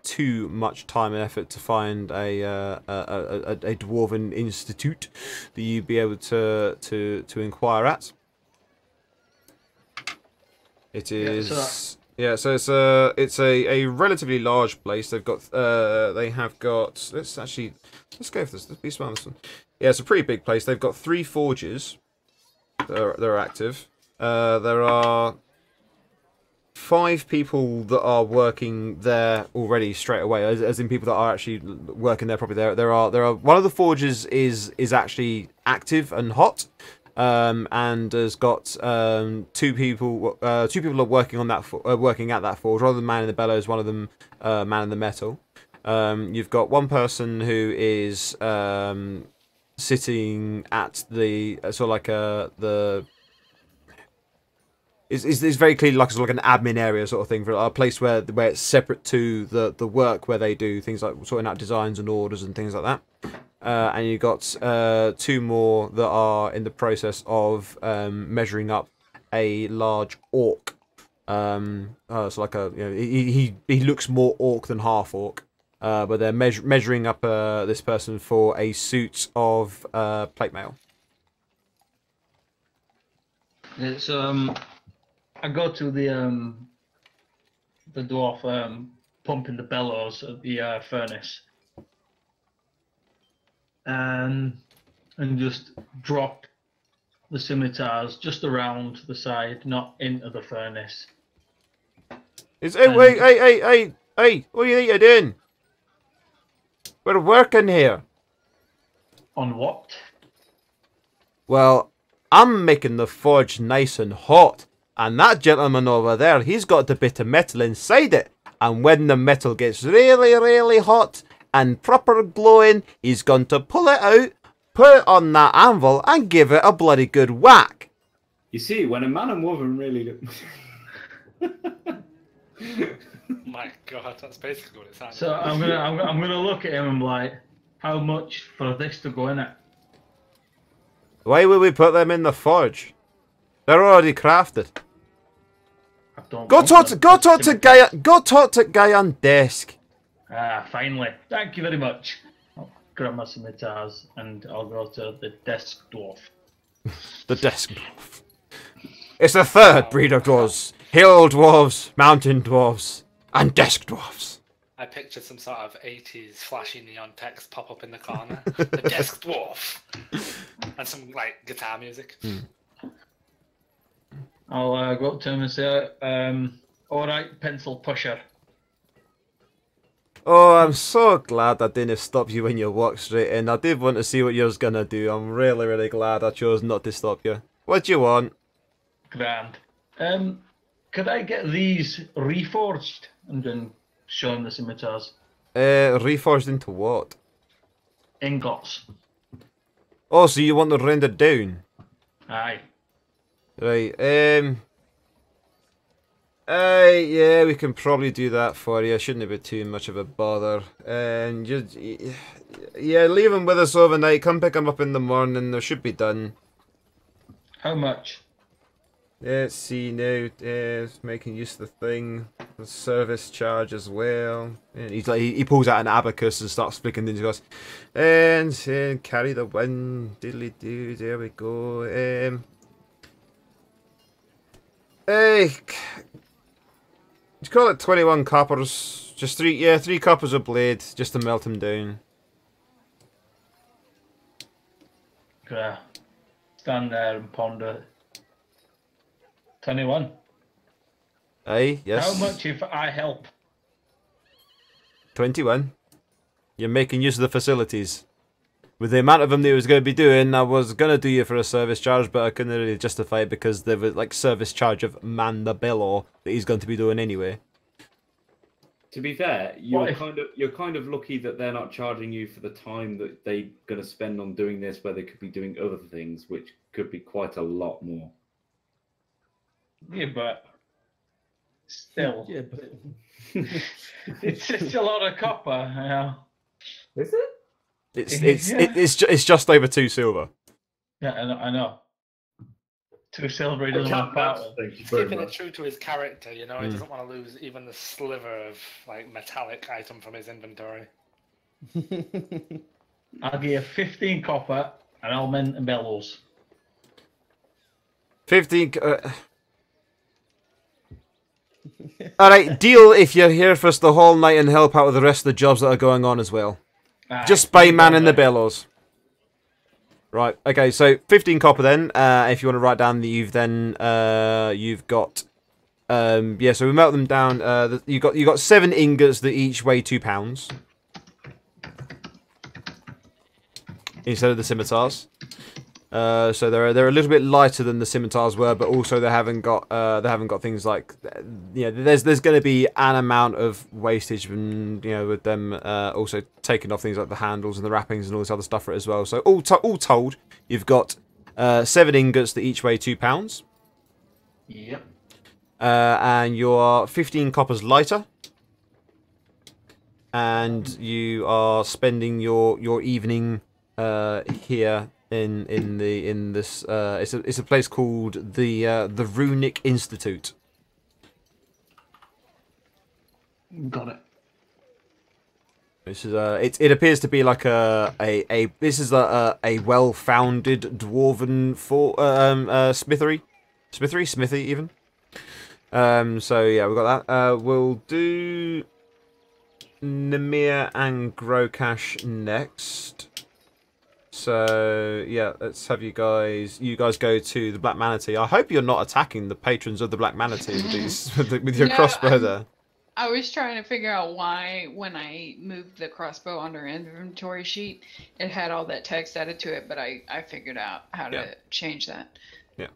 too much time and effort to find a dwarven institute that you'd be able to inquire at. It is. Yeah, so it's a relatively large place. They have got. Let's go for this. Let's be smart on this one. Yeah, it's a pretty big place. They've got 3 forges that are active. There are 5 people that are working there already straight away, as in people that are actually working there properly. There are one of the forges is actually active and hot. And has got 2 people. 2 people are working on that, working at that forge. One of them man in the bellows, one of them man in the metal. You've got one person who is sitting at the sort of like the. It's very clearly like an admin area sort of thing, for a place where it's separate to the work where they do things like sorting out designs and orders and things like that. And you've got 2 more that are in the process of measuring up a large orc. So like he looks more orc than half orc, but they're measuring up this person for a suit of plate mail. It's I go to the dwarf pumping the bellows at the furnace. And just drop the scimitars just around the side, not into the furnace. Hey! What are you doing? We're working here. On what? Well, I'm making the forge nice and hot, and that gentleman over there, he's got a bit of metal inside it, and when the metal gets really, really hot and proper glowing, he's going to pull it out, put it on that anvil, and give it a bloody good whack. You see, when a man and woman really My God, that's basically what it sounds So like. I'm gonna look at him and be like, how much for this to go in it? Why would we put them in the forge? They're already crafted. I don't Go want talk them. to guy on desk. Finally. Thank you very much. I'll grab my scimitars and I'll go to the desk dwarf. The desk dwarf. It's the 3rd breed of dwarves. hill dwarves, mountain dwarves, and desk dwarves. I pictured some sort of 80s flashy neon text pop up in the corner. The desk dwarf. And some, like, guitar music. I'll go up to him and say, all right, pencil pusher. Oh, I'm so glad I didn't stop you when you walked straight in. I did want to see what you was gonna do. I'm really, really glad I chose not to stop you. What do you want? Grand. Could I get these reforged? And then show him the scimitars. Reforged into what? Ingots. Oh, so you want them rendered down? Aye. Right, yeah, we can probably do that for you. Shouldn't be too much of a bother. And just, yeah, leave them with us overnight. Come pick them up in the morning. They should be done. How much? Let's see now. Making use of the thing. The service charge as well. And he's like, he pulls out an abacus and starts flicking things. He goes, and carry the wind. Diddly do. There we go. Hey, you call it 21 coppers. Just three coppers a blade, just to melt them down. Stand there and ponder. 21. Aye, yes. How much if I help? 21. You're making use of the facilities. With the amount of them that he was going to be doing, I was going to do you for a service charge, but I couldn't really justify it because there was like service charge of man the bellow that he's going to be doing anyway. To be fair, you're kind of lucky that they're not charging you for the time that they're going to spend on doing this, where they could be doing other things, which could be quite a lot more. Yeah, but still, Yeah, but it's a lot of copper. Yeah. Is it? It's just over 2 silver. Yeah, I know. 2 silver, he doesn't want to part with. Thank you very Keeping it much. true to his character, you know, he doesn't want to lose even the sliver of like metallic item from his inventory. I'll give you 15 copper and I'll mend the bellows. 15. Alright, deal if you're here for us the whole night and help out with the rest of the jobs that are going on as well. Aye, Just by man in the bellows. Right, okay, so 15 copper then, if you want to write down that you've then, you've got, yeah, so we melt them down, you got 7 ingots that each weigh 2 pounds. Instead of the scimitars. So they're a little bit lighter than the scimitars were, but also they haven't got things like, yeah, there's going to be an amount of wastage, and with them also taking off things like the handles and the wrappings and all this other stuff for it as well. So all told, you've got 7 ingots that each weigh 2 pounds. Yep. And you're 15 coppers lighter, and you are spending your evening here. In this it's a place called the Runic Institute. Got it. This is it appears to be like a well-founded dwarven smithy even. So yeah, we've got that. We'll do Nemir and Grokash next. So yeah, let's have you guys go to the Black Manatee. I hope you're not attacking the patrons of the Black Manatee with these with your crossbow there. I was trying to figure out why when I moved the crossbow on our inventory sheet, it had all that text added to it, but I figured out how to change that. Yeah.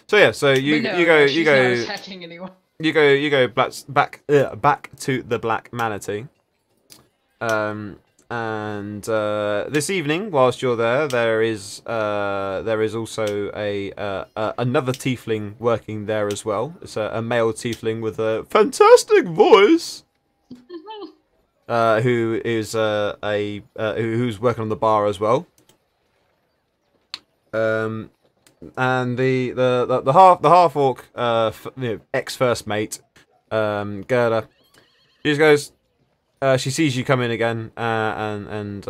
So yeah, so you go not attacking anyone. You go back to the Black Manatee. And this evening, whilst you're there is also another tiefling working there as well. It's a male tiefling with a fantastic voice, who is who's working on the bar as well. And the half orc, ex first mate, Gerda, she just goes. She sees you come in again, and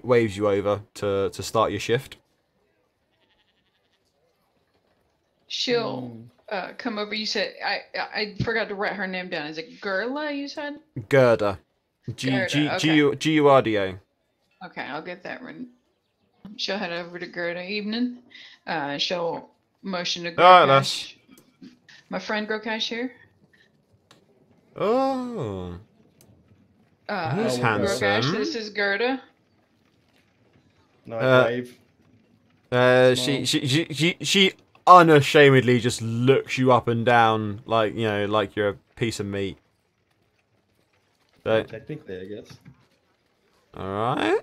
waves you over to start your shift. she'll come over. You said I forgot to write her name down. Is it Gerla? You said Gerda. Gerda, G-U-R-D-A. Okay, I'll get that one. She'll head over to Gerda evening. She'll motion to Grokash. My friend Grokash here. Oh. He's Grokash, handsome. this is Gerda. Night wave. She unashamedly just looks you up and down like, you know, like you're a piece of meat. So, Technically, I guess. alright.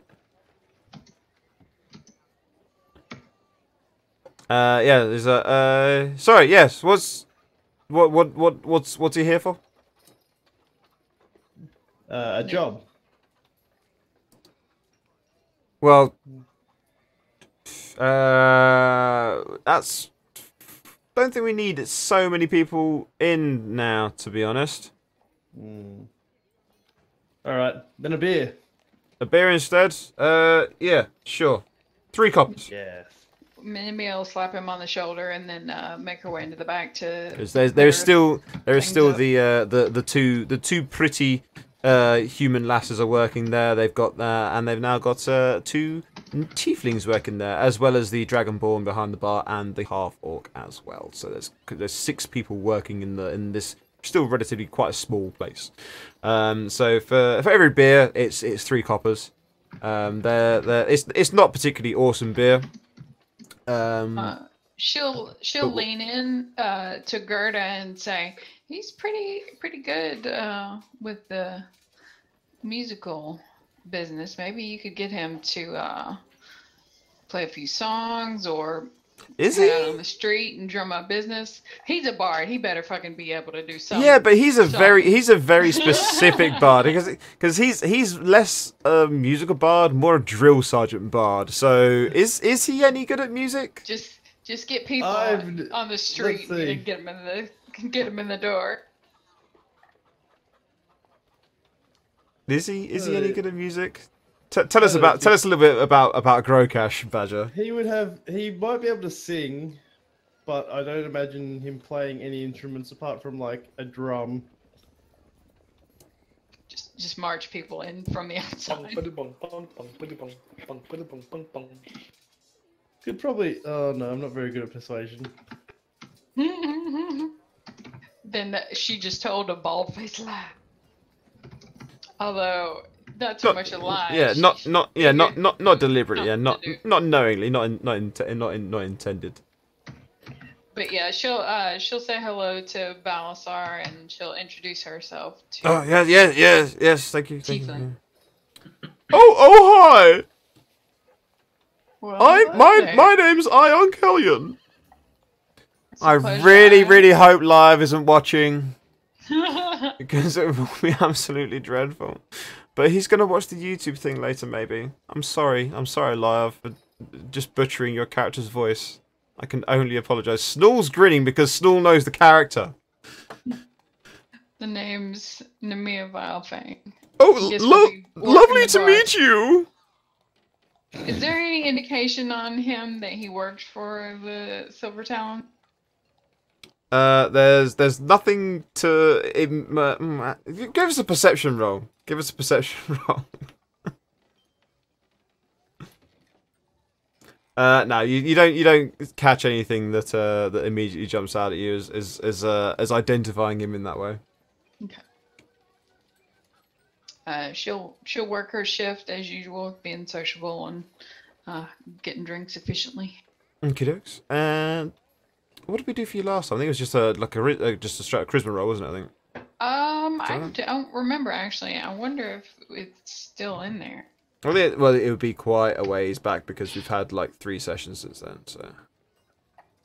Yeah, there's a sorry, yes, what's he here for? A job. Well, that's don't think we need so many people in now, to be honest. Alright, then a beer. A beer instead? Yeah, sure. 3 coppers. Yes. Minnie will slap him on the shoulder and then make her way into the back to. There's still up. the two pretty human lasses are working there. They've got and they've now got 2 tieflings working there, as well as the dragonborn behind the bar and the half orc as well. So there's 6 people working in this still relatively quite a small place. So for every beer, it's 3 coppers. It's not particularly awesome beer. She'll lean in to Gerda and say, "He's pretty good with the musical business. Maybe you could get him to play a few songs or out on the street and drum up business. He's a bard. He better fucking be able to do something." Yeah, but he's a very specific bard because he's less a musical bard, more a drill sergeant bard. So is he any good at music? Just get people on the street and get them in the door. Is he any good at music? Tell us a little bit about Grokash, Badger. He might be able to sing, but I don't imagine him playing any instruments apart from like a drum. Just march people in from the outside. Could probably. Oh no, I'm not very good at persuasion. Then she just told a bald-faced lie. Although not too much a lie. Yeah, not deliberately. Yeah, not knowingly, not intended. But yeah, she'll say hello to Balasar and she'll introduce herself to. Oh yes, thank you. Tiefling. Oh hi. Well, My name's Ion Kellion. I really hope Live isn't watching because it will be absolutely dreadful. But he's gonna watch the YouTube thing later, maybe. I'm sorry, Live, for just butchering your character's voice. I can only apologise. Snool's grinning because Snool knows the character. The name's Nemia Vilefang. Oh, lovely to meet you. Is there any indication on him that he works for the Silver Talon? There's nothing to. Give us a perception roll. No, you don't catch anything that that immediately jumps out at you as identifying him in that way. Okay. She'll work her shift as usual, being sociable and getting drinks efficiently. Okie dokes. And what did we do for you last time? I think it was just a straight charisma roll, wasn't it? I think. I don't remember actually. I wonder if it's still in there. Well, it would be quite a ways back because we've had like 3 sessions since then. So.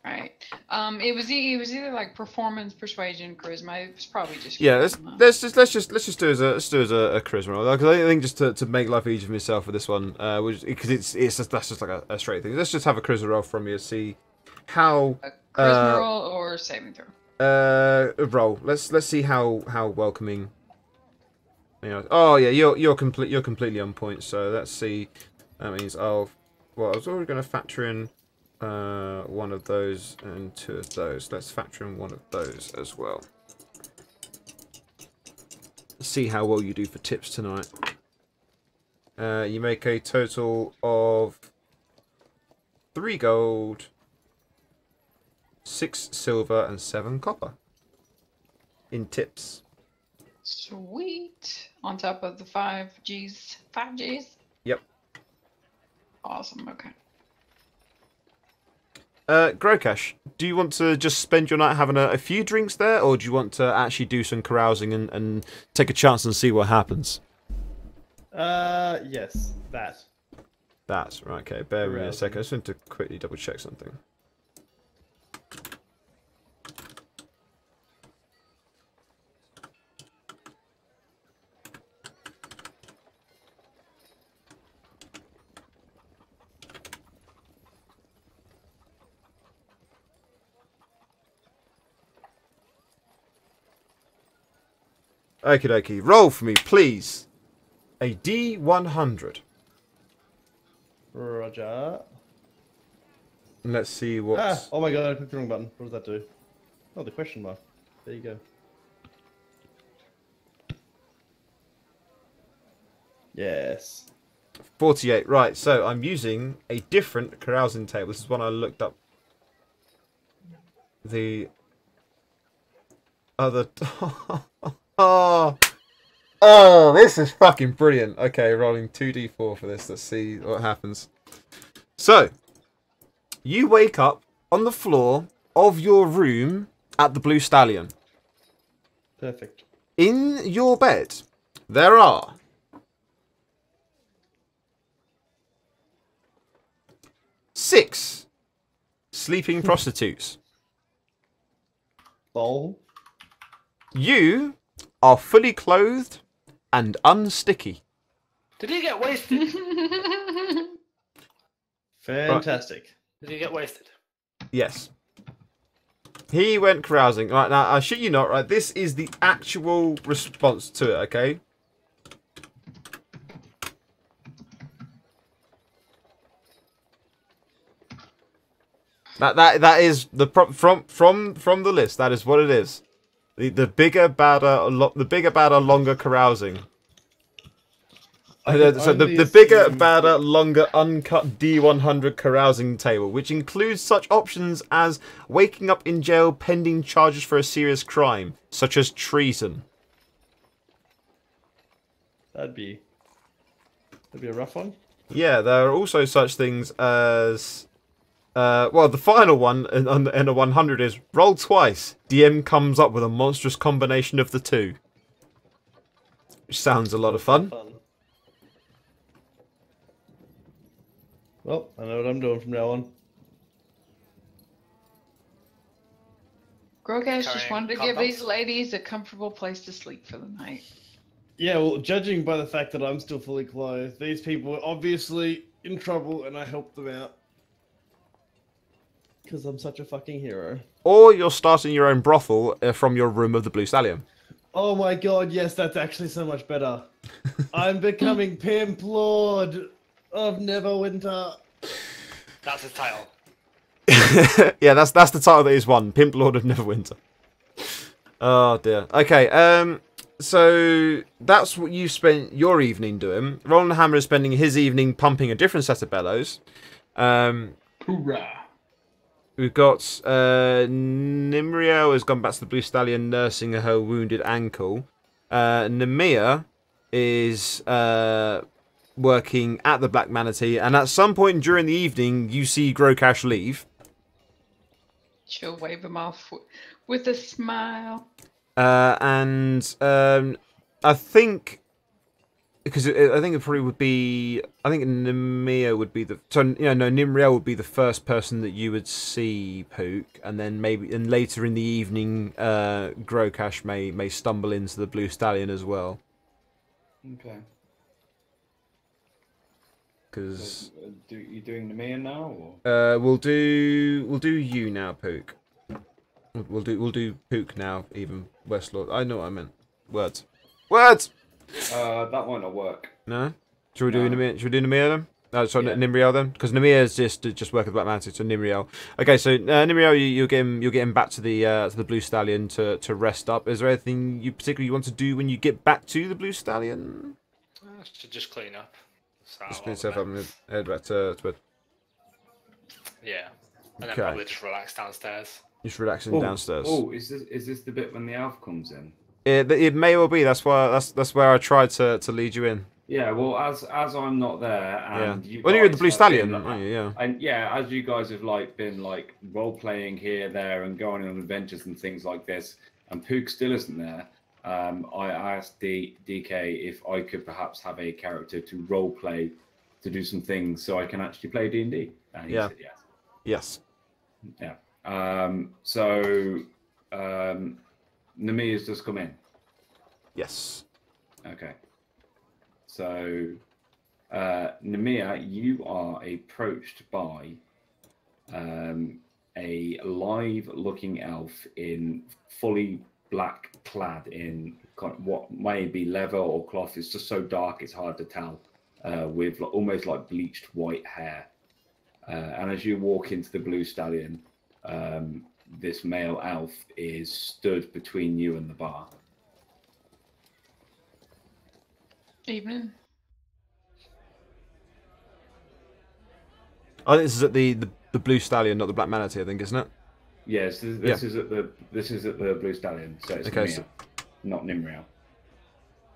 Right. It was either like performance, persuasion, charisma. It was probably just. Yeah. Let's just do it as a charisma roll. Because I think just to make life easier for myself for this one, because that's just like a straight thing. Let's just have a charisma roll from you to see how. A charisma roll or saving throw. Roll. Let's see how welcoming. You know, oh yeah, you're completely on point. So let's see. That means I was already going to factor in one of those and 2 of those. Let's factor in one of those as well. See how well you do for tips tonight. You make a total of 3 gold, 6 silver, and 7 copper in tips. Sweet. On top of the 5 G's. 5 G's? Yep. Awesome, okay. Grokash, do you want to just spend your night having a few drinks there, or do you want to actually do some carousing and take a chance and see what happens? Yes, that. That's right, okay. Bear with me a Carousing. second. I just want to quickly double check something. Okie dokie. Roll for me, please. A D100. Roger. And let's see what. Ah, oh my god, I clicked the wrong button. What does that do? Oh, the question mark. There you go. Yes. 48. Right, so I'm using a different carousing table. This is one I looked up. The other. Oh, this is fucking brilliant. Okay, rolling 2d4 for this. Let's see what happens. So, you wake up on the floor of your room at the Blue Stallion. Perfect. In your bed, there are 6 sleeping prostitutes. Bowl. You are fully clothed and unsticky. Did he get wasted? Fantastic. Did he get wasted? Yes. He went carousing. Right, now, I shit you not, right? This is the actual response to it, okay? That is the from the list. That is what it is. The bigger, badder, longer carousing. So the bigger, badder, longer, uncut D100 carousing table, which includes such options as waking up in jail pending charges for a serious crime, such as treason. That'd be a rough one. Yeah, there are also such things as... well, the final one in a 100 is roll twice. DM comes up with a monstrous combination of the two. Which sounds a lot of fun. Well, I know what I'm doing from now on. Grokash just Carrying wanted to give condoms? these ladies a comfortable place to sleep for the night. Yeah, well, judging by the fact that I'm still fully clothed, these people are obviously in trouble and I helped them out. Because I'm such a fucking hero. Or you're starting your own brothel from your room of the Blue Stallion. Oh my god, yes, that's actually so much better. I'm becoming Pimp Lord of Neverwinter. That's his title. Yeah, that's the title that he's won. Pimp Lord of Neverwinter. Oh dear. Okay, so that's what you spent your evening doing. Roland Hammer is spending his evening pumping a different set of bellows. Hoorah. We've got Nimriel has gone back to the Blue Stallion nursing her wounded ankle. Nemea is working at the Black Manatee, and at some point during the evening, you see Grokash leave. She'll wave him off with a smile. And I think... Because I think it probably would be... I think Nemea would be the... So, you know, no, Nimriel would be the first person that you would see, Pook. And then maybe... And later in the evening, Grokash may stumble into the Blue Stallion as well. Okay. Because... You doing the man now, or? we'll do you now, Pook. We'll do Pook now, even Westlord. I know what I meant. Words. That might not work. No? Should we do Nemea then? So Yeah. Nimriel then, because Namia is just working with Black Mantis. So Nimriel. Okay, so Nimriel, you'll get him back to the Blue Stallion to rest up. Is there anything you particularly want to do when you get back to the Blue Stallion? I should just clean up. Just clean yourself up and head back to bed. Yeah. And then Okay. probably just relax downstairs. Just relaxing downstairs. Oh, is this the bit when the elf comes in? It may well be. That's where I tried to lead you in. Yeah, well, as I'm not there, and Yeah. you Well, you're the guys Blue have Stallion, been, aren't you? Yeah. and yeah, as you guys have been role playing here, there, and going on adventures and things like this, and Pook still isn't there. I asked DK if I could perhaps have a character to role play, to do some things, so I can actually play D&D, and he said yes. Yes. Yeah. So Namia's just come in. Yes. Okay. So, Namia, you are approached by a live-looking elf in fully black, clad in kind of what may be leather or cloth. It's just so dark, it's hard to tell. With almost like bleached white hair. And as you walk into the Blue Stallion, this male elf is stood between you and the bar. Evening. Oh, this is at the Blue Stallion, not the Black Manatee, I think, isn't it? Yes, this is at the Blue Stallion, so it's Okay, Namia, not Nimriel.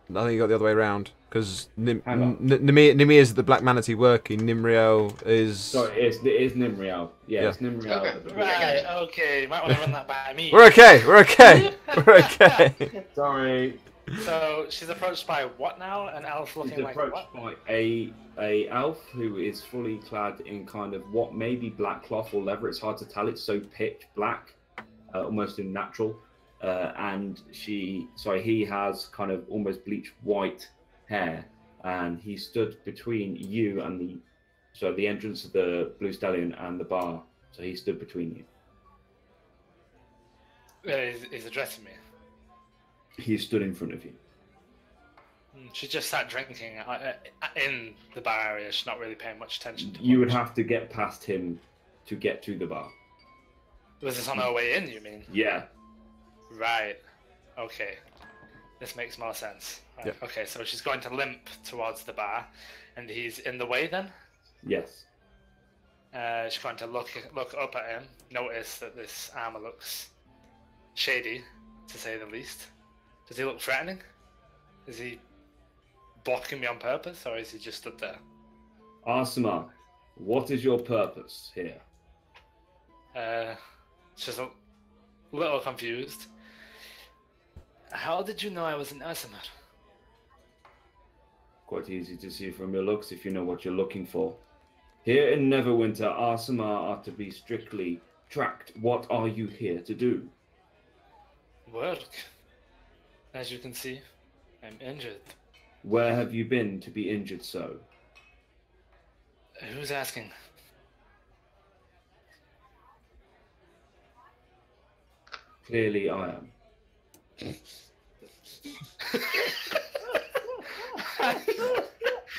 I think you got the other way around because Hang on. Nimir is at the Black Manatee working. Nimriel is. Sorry, it is Nimriel. Yeah, Yeah. it's Nimriel. Okay. at the Blue Right, Stallion. okay. You might want to run that by me. We're okay. We're okay. We're okay. Sorry. So she's approached by what now? An elf He's looking like approached what? by a elf who is fully clad in kind of what may be black cloth or leather. It's hard to tell. It's so pitch black, almost in natural. And he has kind of almost bleached white hair, and he stood between you and the entrance of the Blue Stallion and the bar. So he stood between you. He's addressing me. He stood in front of you. She just sat drinking in the bar area. She's not really paying much attention to You would much. have to get past him to get to the bar. Was this on her way in, you mean? Yeah. Right. Okay. This makes more sense. Right. Yeah. Okay, so she's going to limp towards the bar, and he's in the way then? Yes. She's going to look up at him, notice that this armor looks shady, to say the least. Does he look threatening? Is he blocking me on purpose, or is he just stood there? Asuma, what is your purpose here? She's a little confused. How did you know I was an Asimar? Quite easy to see from your looks if you know what you're looking for. Here in Neverwinter, Asuma are to be strictly tracked. What are you here to do? Work. As you can see, I'm injured. Where have you been to be injured so? Who's asking? Clearly I am.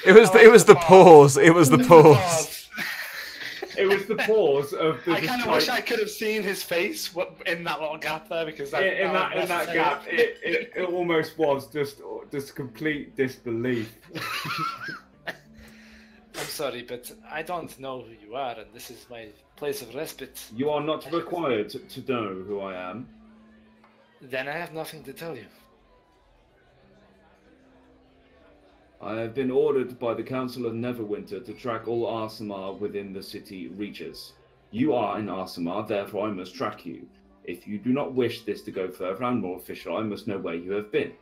It was the pause. It was the pause. It was the pause of the. I kind of wish I could have seen his face in that little gap there, because in that gap, it almost was just complete disbelief. I'm sorry, but I don't know who you are, and this is my place of respite. You are not required to know who I am. Then I have nothing to tell you. I have been ordered by the Council of Neverwinter to track all Arsamar within the city reaches. You are in Arsamar, therefore I must track you. If you do not wish this to go further and more official, I must know where you have been.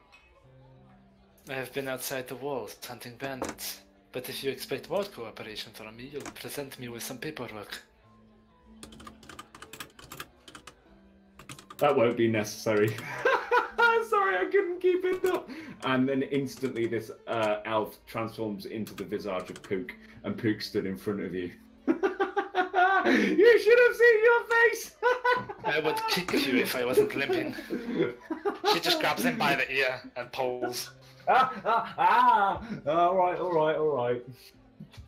I have been outside the walls hunting bandits, but if you expect more cooperation from me, you'll present me with some paperwork. That won't be necessary. Sorry, I couldn't keep it up. And then instantly this elf transforms into the visage of Pook, and Pook stood in front of you. You should have seen your face! I would kick you if I wasn't limping. She just grabs him by the ear and pulls. All right.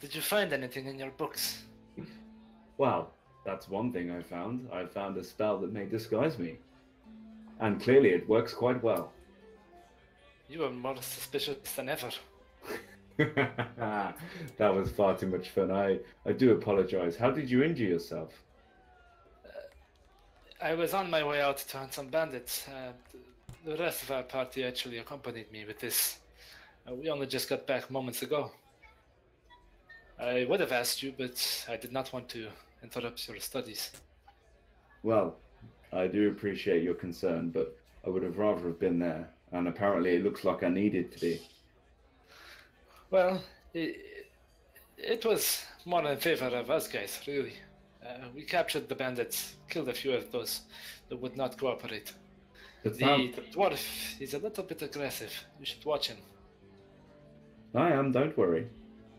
Did you find anything in your books? Well, that's one thing I found. I found a spell that may disguise me. And clearly it works quite well. You are more suspicious than ever. That was far too much fun. I do apologize. How did you injure yourself? I was on my way out to hunt some bandits. The rest of our party actually accompanied me with this. We only just got back moments ago. I would have asked you, but I did not want to interrupt your studies. Well, I do appreciate your concern, but I would have rather have been there. And apparently it looks like I needed to be. Well, it was more in favor of us guys, really. We captured the bandits, killed a few of those that would not cooperate. The dwarf is a little bit aggressive. You should watch him. I am, don't worry.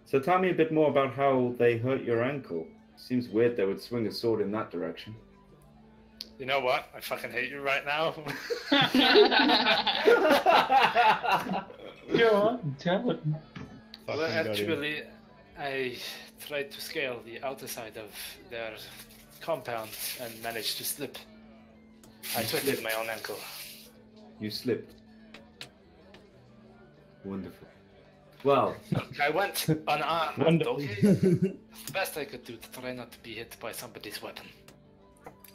So tell me a bit more about how they hurt your ankle. Seems weird they would swing a sword in that direction. You know what? I fucking hate you right now. Go on, tell it. Well, actually, I tried to scale the outer side of their compound and managed to slip. I twisted my own ankle. You slipped. Wonderful. Well, Look, I went unarmed, okay? The best I could do to try not to be hit by somebody's weapon.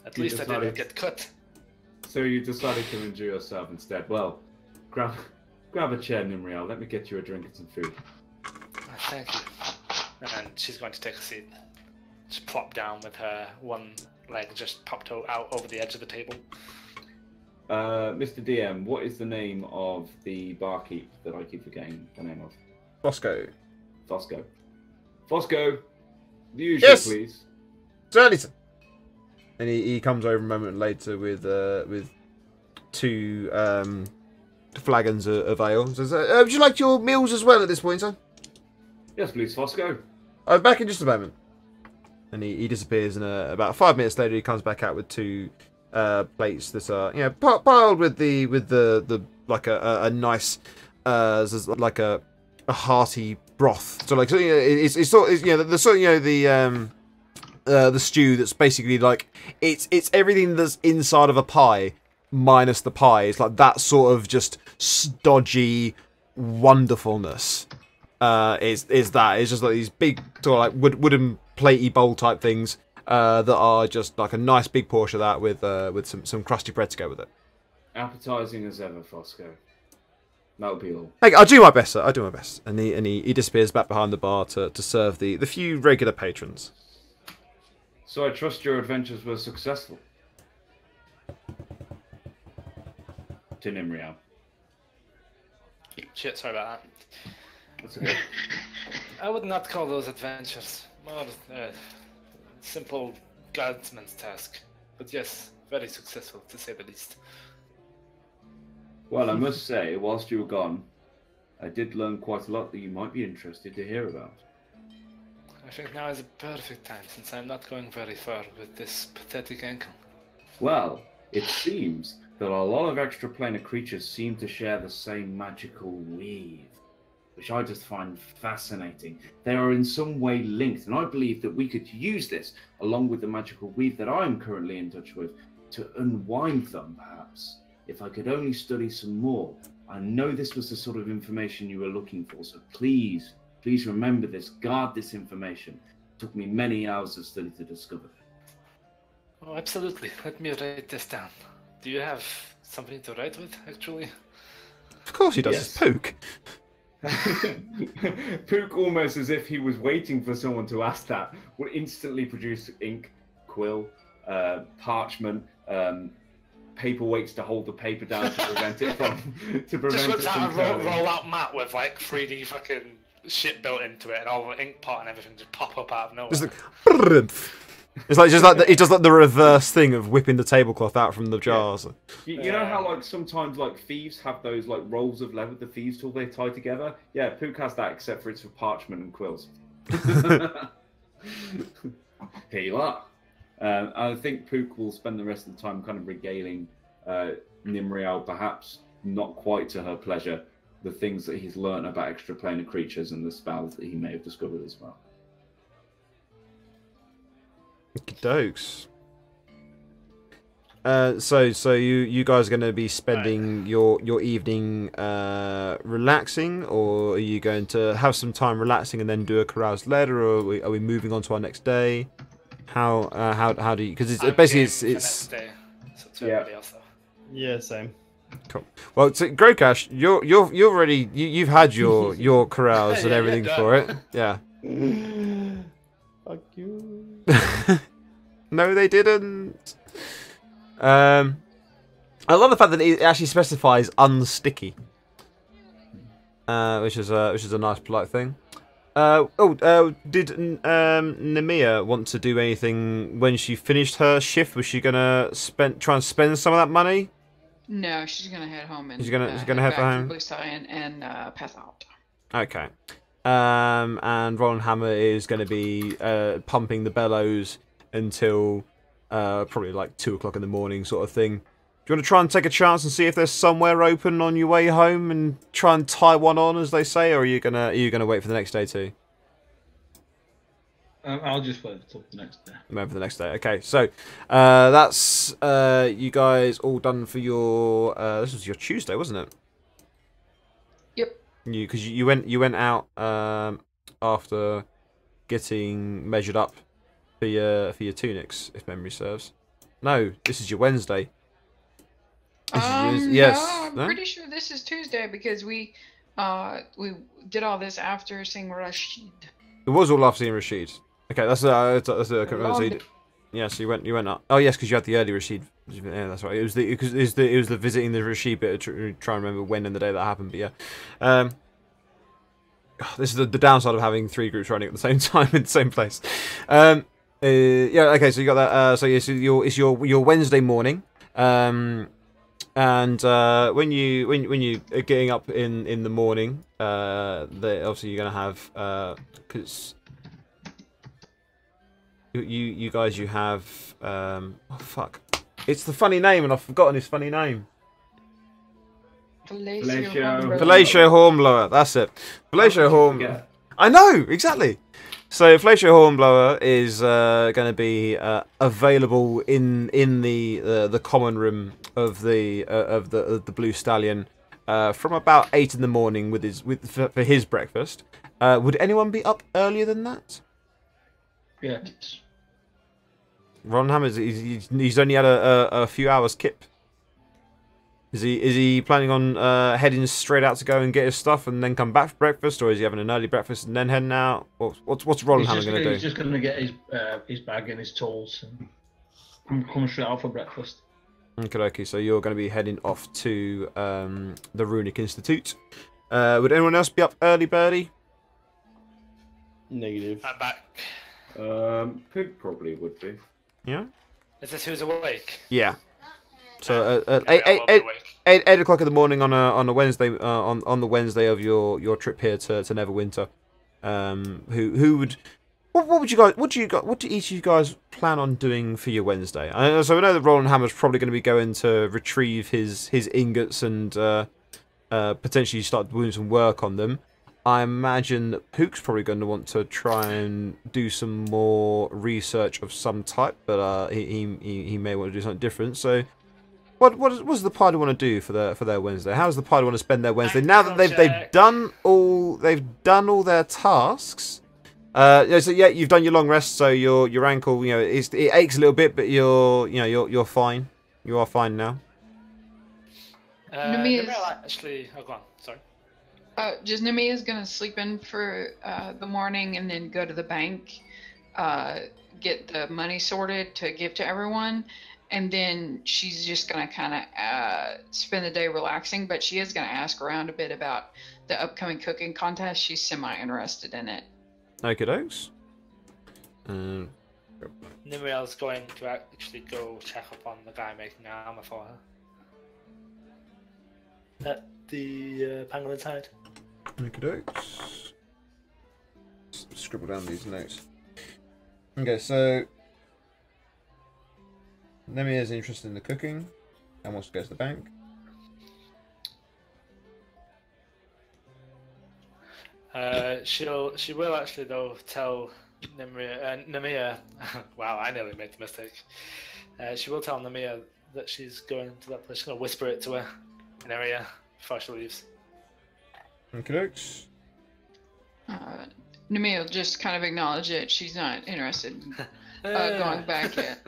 At You least I decided- didn't get cut. so you decided to injure yourself instead. Well, grab a chair, Nimriel. Let me get you a drink and some food. Thank you. And she's going to take a seat. Just plop down with her one leg just popped out over the edge of the table. Mr. DM, what is the name of the barkeep that I keep forgetting the name of? Bosco. Fosco. Fosco, the usual, Yes! please. Surlyton. And he comes over a moment later with two flagons of ale. Says, would you like your meals as well at this point, sir? Yes, please, Fosco. I'm back in just a moment. And he disappears, and about 5 minutes later he comes back out with two plates that are piled with the like a nice like a hearty broth. So like it's sort of, the stew that's basically like it's everything that's inside of a pie minus the pie. It's like that sort of just stodgy wonderfulness. Is that it's just like these big sort of like wooden platey bowl type things that are just like a nice big portion of that with some crusty bread to go with it. Appetizing as ever, Fosco. That'll be all. Hey, I'll do my best, sir. I'll do my best. And he disappears back behind the bar to serve the few regular patrons. So I trust your adventures were successful. To Nimriel. Shit, sorry about that. That's okay. I would not call those adventures. More simple guardsman's task. But yes, very successful to say the least. Well, I must say, whilst you were gone, I did learn quite a lot that you might be interested to hear about. I think now is a perfect time since I'm not going very far with this pathetic ankle. Well, it seems that a lot of extraplanar creatures seem to share the same magical weave, which I just find fascinating. They are in some way linked, and I believe that we could use this, along with the magical weave that I'm currently in touch with, to unwind them, perhaps. If I could only study some more. I know this was the sort of information you were looking for, so please remember this, guard this information. It took me many hours of study to discover it. Oh, absolutely. Let me write this down. Do you have something to write with, actually? Of course he does. Yes. It's Pook. Pook, almost as if he was waiting for someone to ask that, would instantly produce ink, quill, parchment, paperweights to hold the paper down to prevent it from Just looks out a turning. roll-out mat with like 3D fucking shit built into it, and all the ink pot and everything just pop up out of nowhere. It's like he does like the reverse thing of whipping the tablecloth out from the jars. You know how like sometimes like thieves have those like rolls of leather, the thieves tool they tie together? Yeah, Pook has that, except for it's for parchment and quills. Here you are. I think Pook will spend the rest of the time kind of regaling Nimriel, perhaps not quite to her pleasure, the things that he's learned about extraplanar creatures and the spells that he may have discovered as well. Dokes. So you guys are going to be spending your evening relaxing, or are you going to have some time relaxing and then do a carouse later, or are we moving on to our next day? How do you? Because it's basically it's next day, so Yeah. everybody else, though. Yeah, same. cool. Well, so Grokash, you're already you've had your carouse and Yeah, everything done. for it. Yeah. Fuck you. No, they didn't. I love the fact that it actually specifies unsticky, which is a nice polite thing. Did Nemia want to do anything when she finished her shift? Was she gonna try and spend some of that money? No, she's gonna head home and She's gonna head for back to home? Blue Sky and pass out. Okay. And Roland Hammer is going to be pumping the bellows until probably like 2 o'clock in the morning, sort of thing. Do you want to try and take a chance and see if there's somewhere open on your way home and try and tie one on, as they say, or are you gonna wait for the next day too? I'll just wait until the next day. Wait for the next day. Okay, so that's you guys all done for your. This was your Tuesday, wasn't it? Yep. Because you went out after getting measured up for your tunics, if memory serves. No, this is your Wednesday. This is yes. No, I'm No? pretty sure this is Tuesday because we did all this after seeing Rashid. It was all after seeing Rashid. Okay, that's the Long- yeah. So you went up. Oh yes, because you had the early Rashid. Yeah, that's right. It was the visiting the Rashid bit. Try and remember when and the day that happened. But yeah, this is the downside of having 3 groups running at the same time in the same place. Yeah. Okay. So you got that. So yeah. So it's your Wednesday morning. And when you are getting up in the morning, obviously you're gonna have because you guys have oh fuck, it's the funny name and I've forgotten his funny name. Fellatio Hornblower. That's it. Fellatio Hornblower. I know exactly. So Fellatio Hornblower is going to be available in the common room of the Blue Stallion from about 8 in the morning for his breakfast. Would anyone be up earlier than that? Yes. Ron Hammers, he's only had a few hours kip. Is he planning on heading straight out to go and get his stuff and then come back for breakfast, or is he having an early breakfast and then heading out? What's Roland Hammer going to do? He's just going to get his bag and his tools and come straight out for breakfast. Okay, so you're going to be heading off to the Runic Institute. Would anyone else be up early, birdie? Negative. I'm back. Pig probably would be. Yeah. Is this who's awake? Yeah. So at Okay, I will be awake. 8 o'clock in the morning on a Wednesday on the Wednesday of your trip here to Neverwinter. Who would what do each of you guys plan on doing for your Wednesday? So we know that Roland Hammer's probably going to be going to retrieve his ingots and potentially start doing some work on them. I imagine that Pook's probably going to want to try and do some more research of some type, but he may want to do something different. So, what does the party want to do for their Wednesday? How does the party want to spend their Wednesday now that they've done all their tasks? So yeah, you've done your long rest, so your ankle, it aches a little bit, but you're fine. You are fine now. Namia's- Actually, oh, go on. Sorry. Just Namia's gonna sleep in for the morning and then go to the bank, get the money sorted to give to everyone, and then she's just gonna kind of spend the day relaxing. But she is gonna ask around a bit about the upcoming cooking contest. She's semi-interested in it. Okay, dokes. Nimriel's going to actually go check up on the guy making armor for her. At the Pangolin's hide. Okay, dokes. Scribble down these notes. Okay, so Nemi is interested in the cooking and wants to go to the bank. She will actually though tell Namia. Wow, I nearly made the mistake. She will tell Namia that she's going to that place. She's gonna whisper it to her in her ear before she leaves. Okay. Namia will just kind of acknowledge it. She's not interested in going back yet.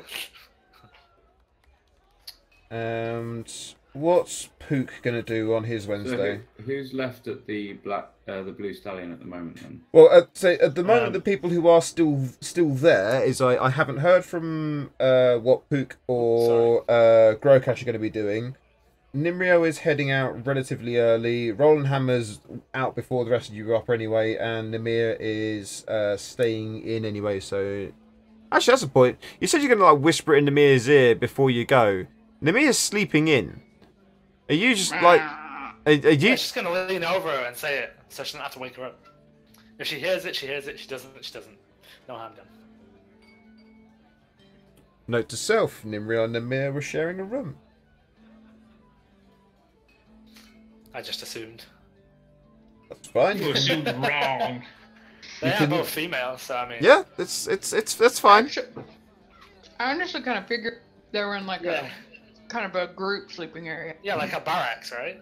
And what's Pook gonna do on his Wednesday? So who's left at the Blue Stallion at the moment then? Well, so at the moment, the people who are still there is I haven't heard from what Pook or Grokash are going to be doing. Nimrio is heading out relatively early. Roland Hammer's out before the rest of you are up anyway, and Namir is staying in anyway. So actually, that's the point. You said you're going to like whisper it in Namir's ear before you go. Namir's sleeping in. Are you just like? Are you? I'm just gonna lean over her and say it, so she doesn't have to wake her up. If she hears it, she hears it. She doesn't, she doesn't. No harm done. Note to self: Nimrio and Namir were sharing a room. I just assumed. That's fine. You assumed wrong. They are both female, so I mean. Yeah, that's fine. I honestly kind of figured they were in like Yeah. a kind of a group sleeping area. Yeah, like a barracks, right?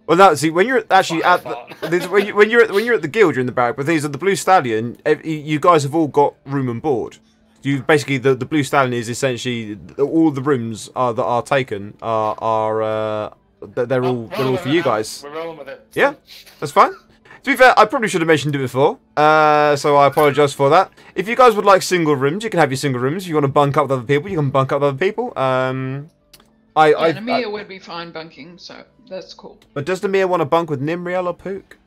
Well, no. See, when you're actually Fine, at when you're at the guild, you're in the barrack. But these are the Blue Stallion. You guys have all got room and board. You basically the Blue Stallion is essentially all the rooms that are taken are they're all for you guys. We're rolling with it. Yeah, that's fine. To be fair, I probably should have mentioned it before, so I apologise for that. If you guys would like single rooms, you can have your single rooms. If you want to bunk up with other people, you can bunk up with other people. Namia would be fine bunking, so that's cool. But does Namia want to bunk with Nimriel or Pook?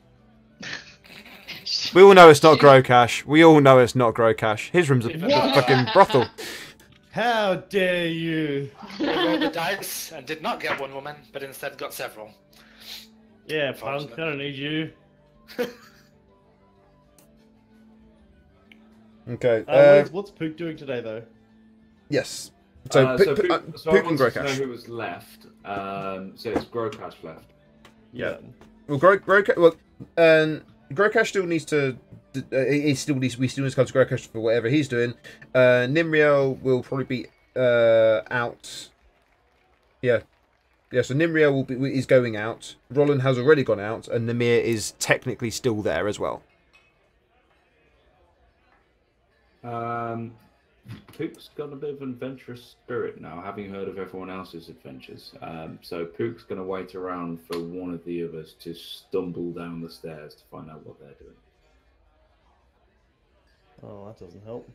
We all know it's not Grokash. We all know it's not Grokash. His room's a fucking brothel. How dare you? We rolled the dice and did not get one woman, but instead got several. Yeah, punk, I don't need you. Okay. What's Pook doing today, though? Yes. So, Pook I and wanted to know Grokash. who was left. So it's Grokash left. Yeah. Well, Grokash still needs to. We still need to come to Grokash for whatever he's doing. Nimriel will probably be out. Yeah. Yeah, so Nimriel is going out. Roland has already gone out, and Namir is technically still there as well. Pook's got a bit of an adventurous spirit now, having heard of everyone else's adventures. So Pook's going to wait around for one of the others to stumble down the stairs to find out what they're doing. Oh, that doesn't help.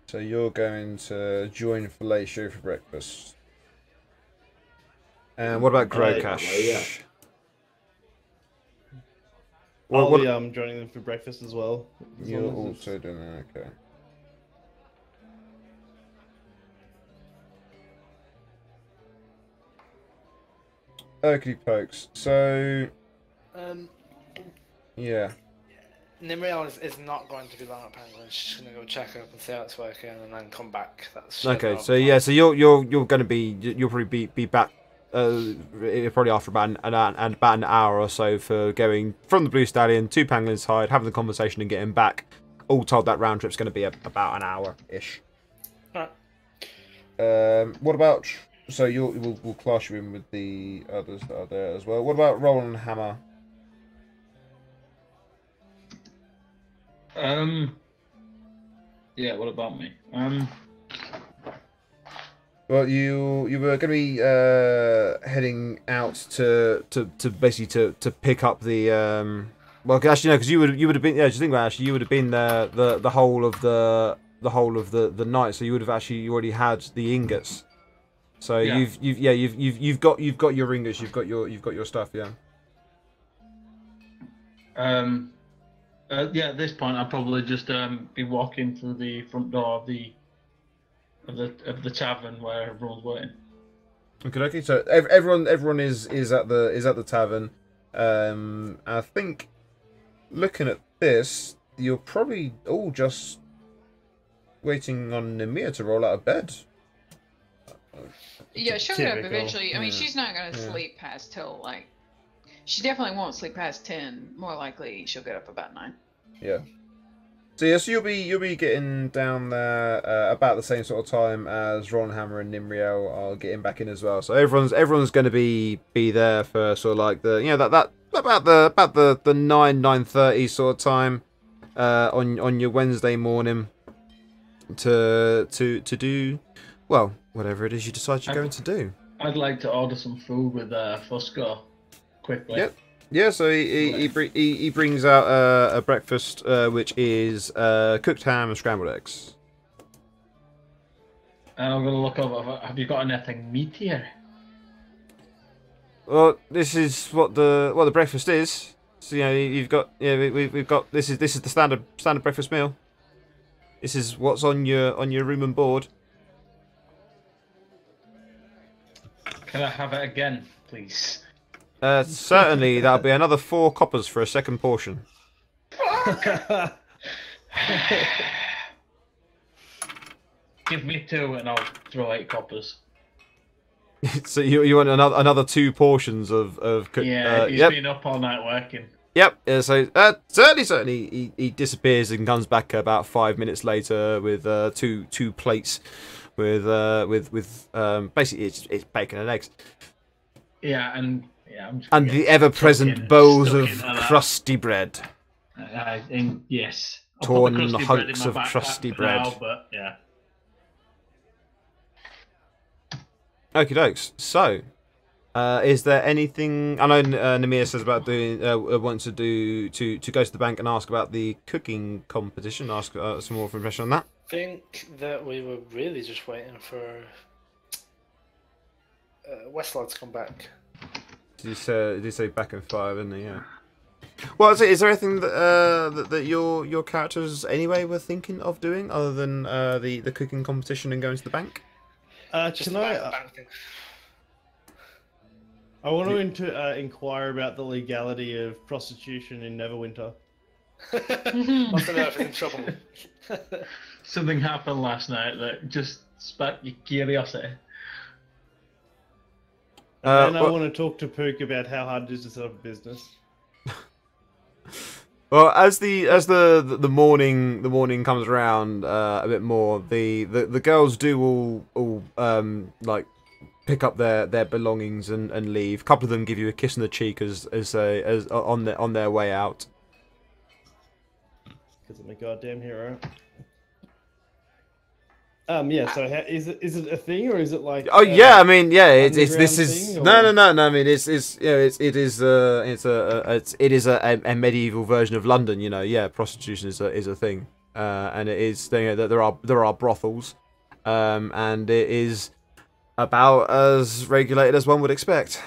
So you're going to join Fellatio for breakfast. And what about Grokash? Yeah. I'll be joining them for breakfast as well. You're also doing that, okay. Okie pokes. So yeah. Nimriel is not going to be long at Penguin. She's going to go check up and see how it's working, and then come back. That's okay. So yeah. So you're going to be you'll probably be back. Probably after about an hour or so for going from the Blue Stallion to Pangolins Hide, having the conversation and getting back. All told, that round trip's going to be about an hour ish. Alright. What about? So we'll class you in with the others that are there as well. What about Roland Hammer? Yeah. What about me? Well, you were going to be heading out to basically to pick up the well, actually no, because you would have been just think about it, actually you would have been there the whole of the night, so you would have you already had the ingots. So Yeah. you've got your ingots, you've got your stuff, yeah. Yeah. At this point, I'll probably just be walking through the front door of the tavern where everyone's waiting. Okay. So everyone is at the tavern. I think looking at this, you're probably all just waiting on Namir to roll out of bed. Yeah, she'll get up Typical. eventually. I mean, Yeah. she's not gonna Yeah. sleep past till like She definitely won't sleep past 10. More likely, she'll get up about 9. Yeah. So yeah, so you'll be getting down there about the same sort of time as Ron Hammer and Nimriel are getting back in as well. So everyone's going to be there for sort of like the that about the 9:30 sort of time on your Wednesday morning to do well whatever it is you decide you're going to do. I'd like to order some food with Fusco quickly. Yep. Yeah, so he brings out a breakfast which is cooked ham and scrambled eggs. And I'm gonna look over. Have you got anything meatier? Well, this is what the breakfast is. So you've got we've got this is the standard breakfast meal. This is what's on your room and board. Can I have it again, please? Certainly, that'll be another 4 coppers for a second portion. Give me 2 and I'll throw 8 coppers. So you want another 2 portions of cooked? Yeah, he's been up all night working. Yep. So certainly he disappears and comes back about 5 minutes later with two plates with basically it's bacon and eggs. Yeah, and the ever-present bowls of crusty bread. Yes. Torn hunks of crusty bread. Now, but yeah. Okie dokes. So, is there anything? I know Namir says about doing wants to go to the bank and ask about the cooking competition. Ask some more information on that. I think that we were really just waiting for Westlaw to come back. Did you say back in 5? Isn't he? Yeah. Well, is there anything that your characters anyway were thinking of doing other than the cooking competition and going to the bank? Just Can I want to inquire about the legality of prostitution in Neverwinter. Must have been in trouble. Something happened last night that just sparked your curiosity. And I want to talk to Pook about how hard it is to set up a business. Well, as the morning comes around a bit more, the girls do all like pick up their belongings and leave. A couple of them give you a kiss on the cheek as on their way out. Because I'm a goddamn hero. Yeah. So is it a thing or is it like? Oh yeah, I mean yeah, it is no. I mean it is a medieval version of London. Yeah, prostitution is a thing, and it is that there are brothels, and it is about as regulated as one would expect.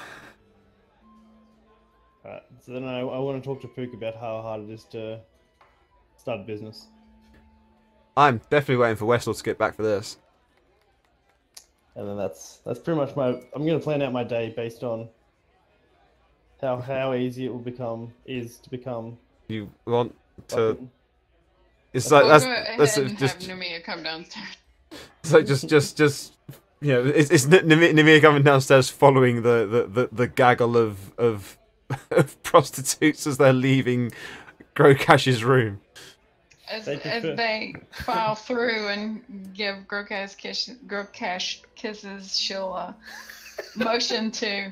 Right. So then I want to talk to Pook about how hard it is to start a business. I'm definitely waiting for Westlaw to get back for this. And then that's pretty much I'm going to plan out my day based on how easy it will become. You want to? Fucking... It's like We'll that's go ahead and just have Numia come downstairs. it's like just it's Namir coming downstairs following the gaggle of prostitutes as they're leaving Grokash's room. As they file through and give Grokash kisses, she'll motion to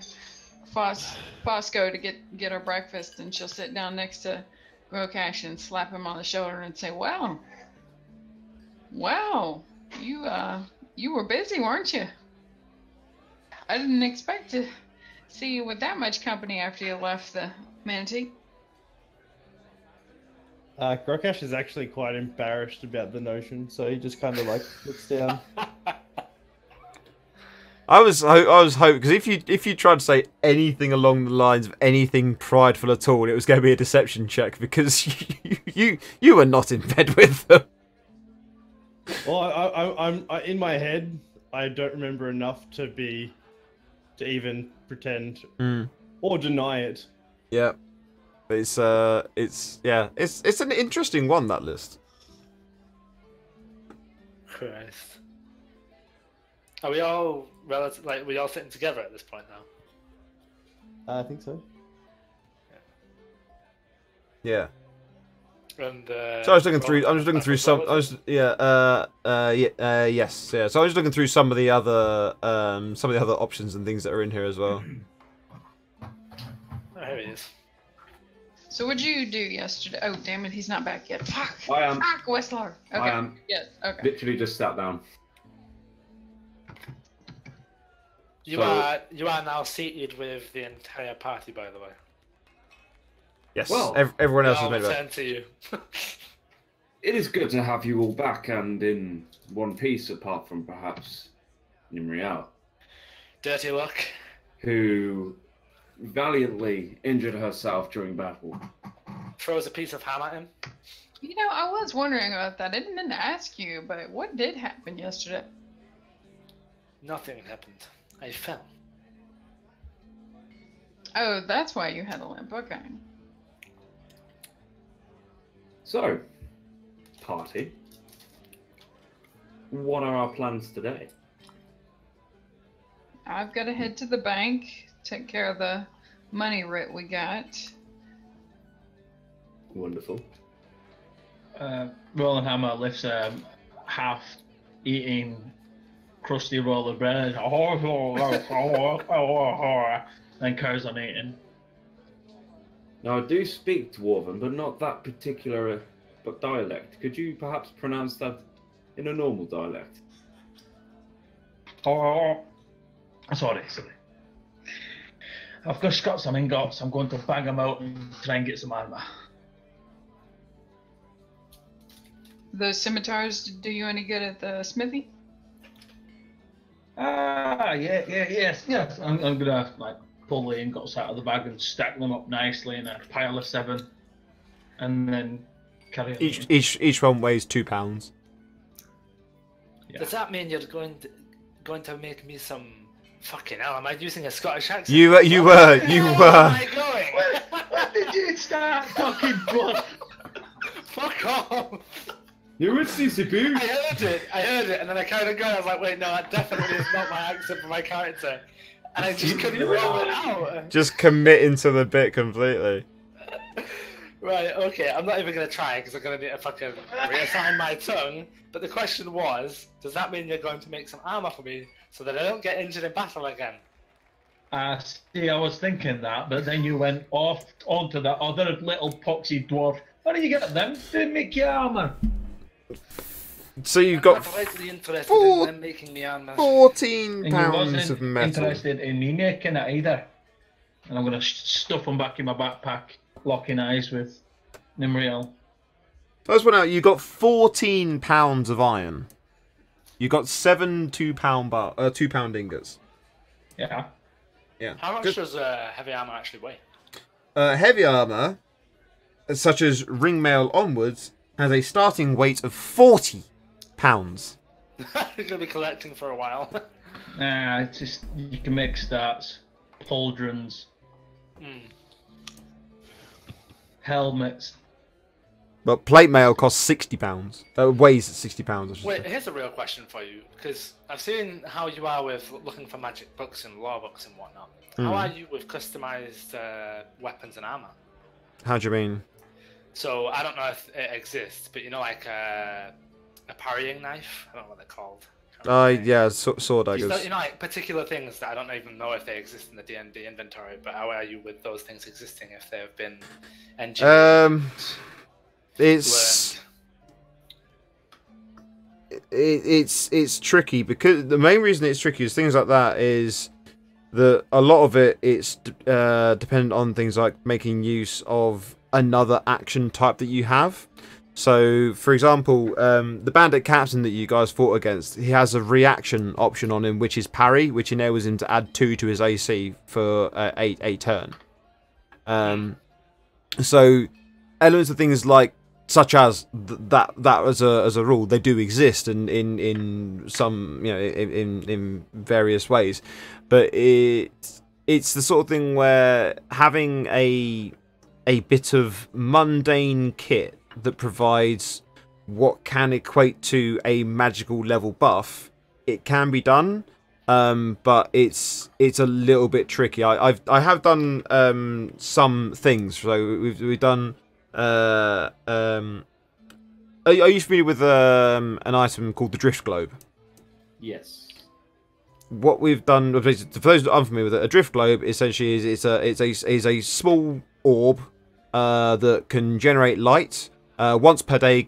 Fosco to get her breakfast, and she'll sit down next to Grokash and slap him on the shoulder and say, "Wow, you were busy, weren't you? I didn't expect to see you with that much company after you left the Manatee." Grokash is actually quite embarrassed about the notion, so he just kind of like looks down. I was hoping because if you tried to say anything along the lines of anything prideful at all, it was going to be a deception check because you were not in bed with them. Well, I'm in my head. I don't remember enough to even pretend or deny it. Yeah. It's an interesting one, that list. Christ. Are we all we all sitting together at this point now? I think so. Yeah. And So I was looking through. I'm just looking through some. I was yes. Yeah. So I was looking through some of the other options and things that are in here as well. Oh, here he is. So what'd you do yesterday? Oh, damn it, he's not back yet. Fuck. I am. Fuck, Westlar. Okay. I am. Yes. Okay. Literally just sat down. You are now seated with the entire party, by the way. Yes. Well, everyone else I'll has made return to you. It is good to have you all back and in one piece, apart from perhaps Nimriel, Dirty luck. who valiantly injured herself during battle. Throws a piece of ham at him. You know, I was wondering about that. I didn't mean to ask you, but what did happen yesterday? Nothing happened. I fell. Oh, that's why you had a limp. Okay. So, party, what are our plans today? I've got to head to the bank, take care of the money writ we got. Wonderful. Roland Hammer lifts a half-eating crusty roll of bread and carries on eating. Now, I do speak Dwarven, but not that particular dialect. Could you perhaps pronounce that in a normal dialect? Sorry. I've just got some ingots. I'm going to bang them out and try and get some armor. The scimitars do you any good at the smithy? Yes. I'm gonna pull the ingots out of the bag and stack them up nicely in a pile of 7, and then carry on. Each one weighs 2 pounds. Yeah. Does that mean you're going to make me some fucking hell? Am I using a Scottish accent? You were. Where am I going? When did you start talking blood? Fuck off! You would see Cebu. I heard it, and then I kind of I was like, wait, no, that definitely is not my accent for my character. And I just couldn't roll it out. Just committing to the bit completely. Right, okay, I'm not even going to try because I'm going to need to fucking reassign my tongue. But the question was, does that mean you're going to make some armor for me so that I don't get injured in battle again? See, I was thinking that, but then you went off onto the other little poxy dwarf. What do you get them to make your armor? So you've got I'm not rightly interested in them making me armor. 14 And you pounds wasn't of metal. interested in me making it either. And I'm going to stuff them back in my backpack, locking eyes with Nimriel. First one out, you got 14 pounds of iron. You got 7 £2 ingots. Yeah. Yeah. How much Good. does heavy armor actually weigh? Heavy armor, such as ringmail onwards, has a starting weight of 40 pounds. You're going to be collecting for a while. Nah, it's just, you can make stats, pauldrons, helmets. But plate mail costs £60. Weighs £60, I should Wait, say. here's a real question for you, because I've seen how you are with looking for magic books and lore books and whatnot. How are you with customized weapons and armor? How do you mean? So, I don't know if it exists, but you know, like a parrying knife? I don't know what they're called. Yeah, sword You daggers. know, like particular things that I don't even know if they exist in the D&D inventory, but how are you with those things existing if they have been engineered? It's tricky because the main reason it's tricky is things like that is that a lot of it's dependent on things like making use of another action type that you have. So, for example, the bandit captain that you guys fought against, he has a reaction option on him, which is parry, which enables him to add 2 to his AC for a turn. So, elements of things like such as that as a rule, they do exist in some, you know, in various ways, but it's the sort of thing where having a bit of mundane kit that provides what can equate to a magical level buff, it can be done, but it's a little bit tricky. I have done some things. So we've done Are you familiar with an item called the Drift Globe? Yes. What we've done, for those that aren't familiar with it, a drift globe essentially is a small orb that can generate light. Once per day,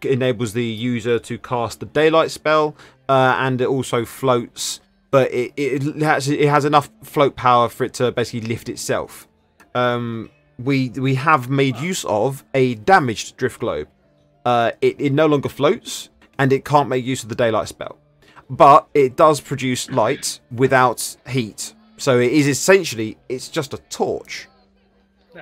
enables the user to cast the daylight spell, and it also floats. But it has enough float power for it to basically lift itself. We have made use of a damaged drift globe. It no longer floats, and it can't make use of the daylight spell. But it does produce light without heat. So it is essentially, it's just a torch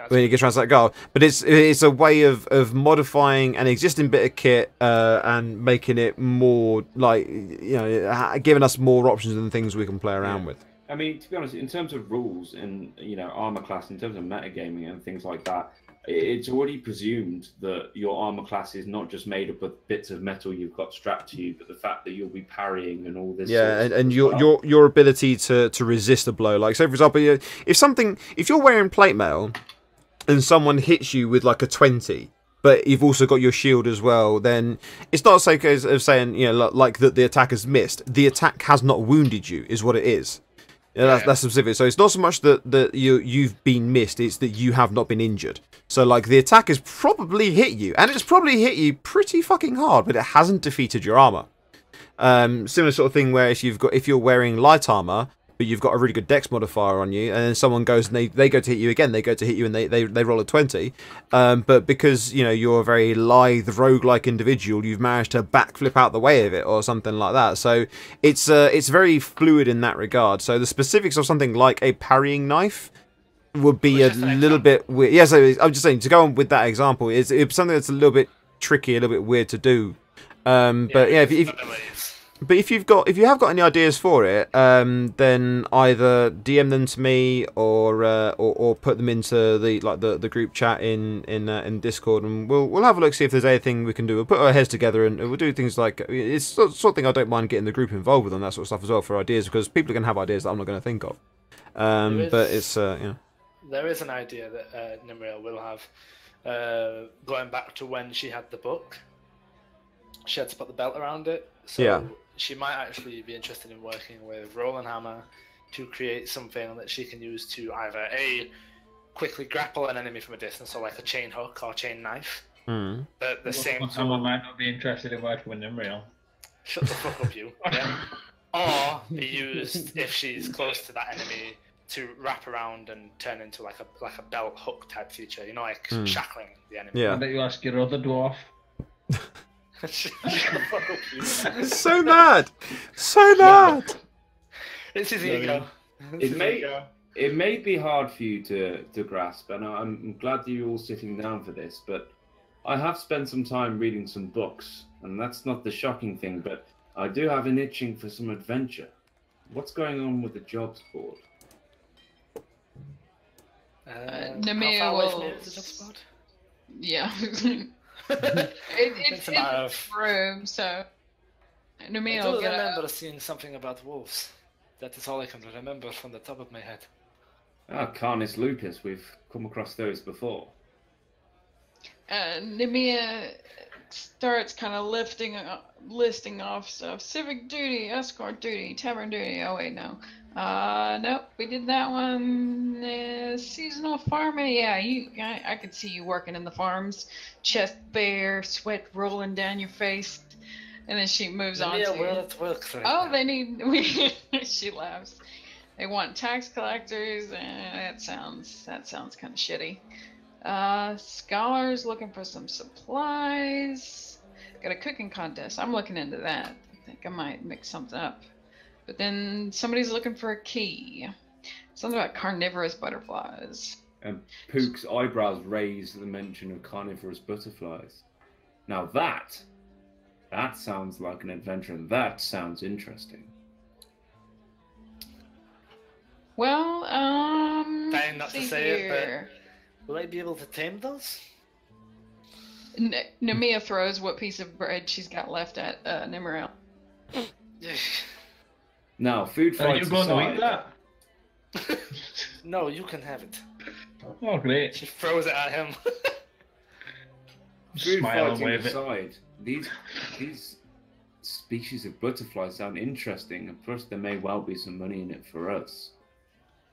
when it gets around that goal. But it's a way of modifying an existing bit of kit and making it more, like, you know, giving us more options and things we can play around with. I mean, to be honest, in terms of rules and, you know, armor class, in terms of metagaming and things like that, it's already presumed that your armor class is not just made up of bits of metal you've got strapped to you, but the fact that you'll be parrying and all this. Yeah, and your ability to resist a blow. Like, so for example, if you're wearing plate mail and someone hits you with like a 20, but you've also got your shield as well, then it's not so case of saying, you know, like that the attack has missed. The attack has not wounded you, is what it is. Yeah, that's specific. So it's not so much that you've been missed; it's that you have not been injured. So like the attack has probably hit you, and it's probably hit you pretty fucking hard, but it hasn't defeated your armor. Similar sort of thing where if you're wearing light armor, but you've got a really good dex modifier on you, and then someone goes and they go to hit you again, they go to hit you and they roll a 20, but because, you know, you're a very lithe roguelike individual, you've managed to backflip out the way of it or something like that. So it's very fluid in that regard. So the specifics of something like a parrying knife would be a little bit weird. Yeah, so I'm just saying, to go on with that example, it's something that's a little bit tricky, a little bit weird to do. But yeah, if you have got any ideas for it, then either DM them to me or put them into the group chat in Discord, and we'll have a look, see if there's anything we can do. We'll put our heads together and we'll do things like, it's sort of thing I don't mind getting the group involved with on that sort of stuff as well for ideas, because people are going to have ideas that I'm not going to think of. But it's there is an idea that Nimril will have, going back to when she had the book. She had to put the belt around it, so she might actually be interested in working with Roland Hammer to create something that she can use to either quickly grapple an enemy from a distance, so like a chain hook or chain knife. But the same tool might not be interested in working with Nimril. Shut the fuck up, you. Yeah. Or be used if she's close to that enemy to wrap around and turn into like a belt hook type feature, you know, like shackling the enemy. Yeah. I bet you ask your other dwarf. So mad! So mad! It's his ego. It may be hard for you to grasp, and I'm glad that you're all sitting down for this, but I have spent some time reading some books, and that's not the shocking thing, but I do have an itching for some adventure. What's going on with the jobs board? Nemea will... Yeah. It's in the room, so Nemea will get remember seeing something about wolves. That is all I can remember from the top of my head. Canis lupus, we've come across those before. Nemea starts kind of listing off stuff. Civic duty, escort duty, tavern duty. Oh wait, no. Nope, we did that one. Seasonal farming. Yeah, I could see you working in the farms. Chest bare, sweat rolling down your face. And then she moves on to... We're at work right now. They need... She laughs. They want tax collectors. That sounds kind of shitty. Scholars looking for some supplies. Got a cooking contest. I'm looking into that. I think I might mix something up. But then somebody's looking for a key. Something about carnivorous butterflies. And Pook's eyebrows raised at the mention of carnivorous butterflies. Now that sounds like an adventure, and that sounds interesting. Well, trying not to say it, but will I be able to tame those? Nemea throws what piece of bread she's got left at Nimril. Now, food fights aside... Are you going to eat that? No, you can have it. Oh, great. She throws it at him. Food Smile and fighting wave it. aside, these species of butterflies sound interesting, and plus there may well be some money in it for us.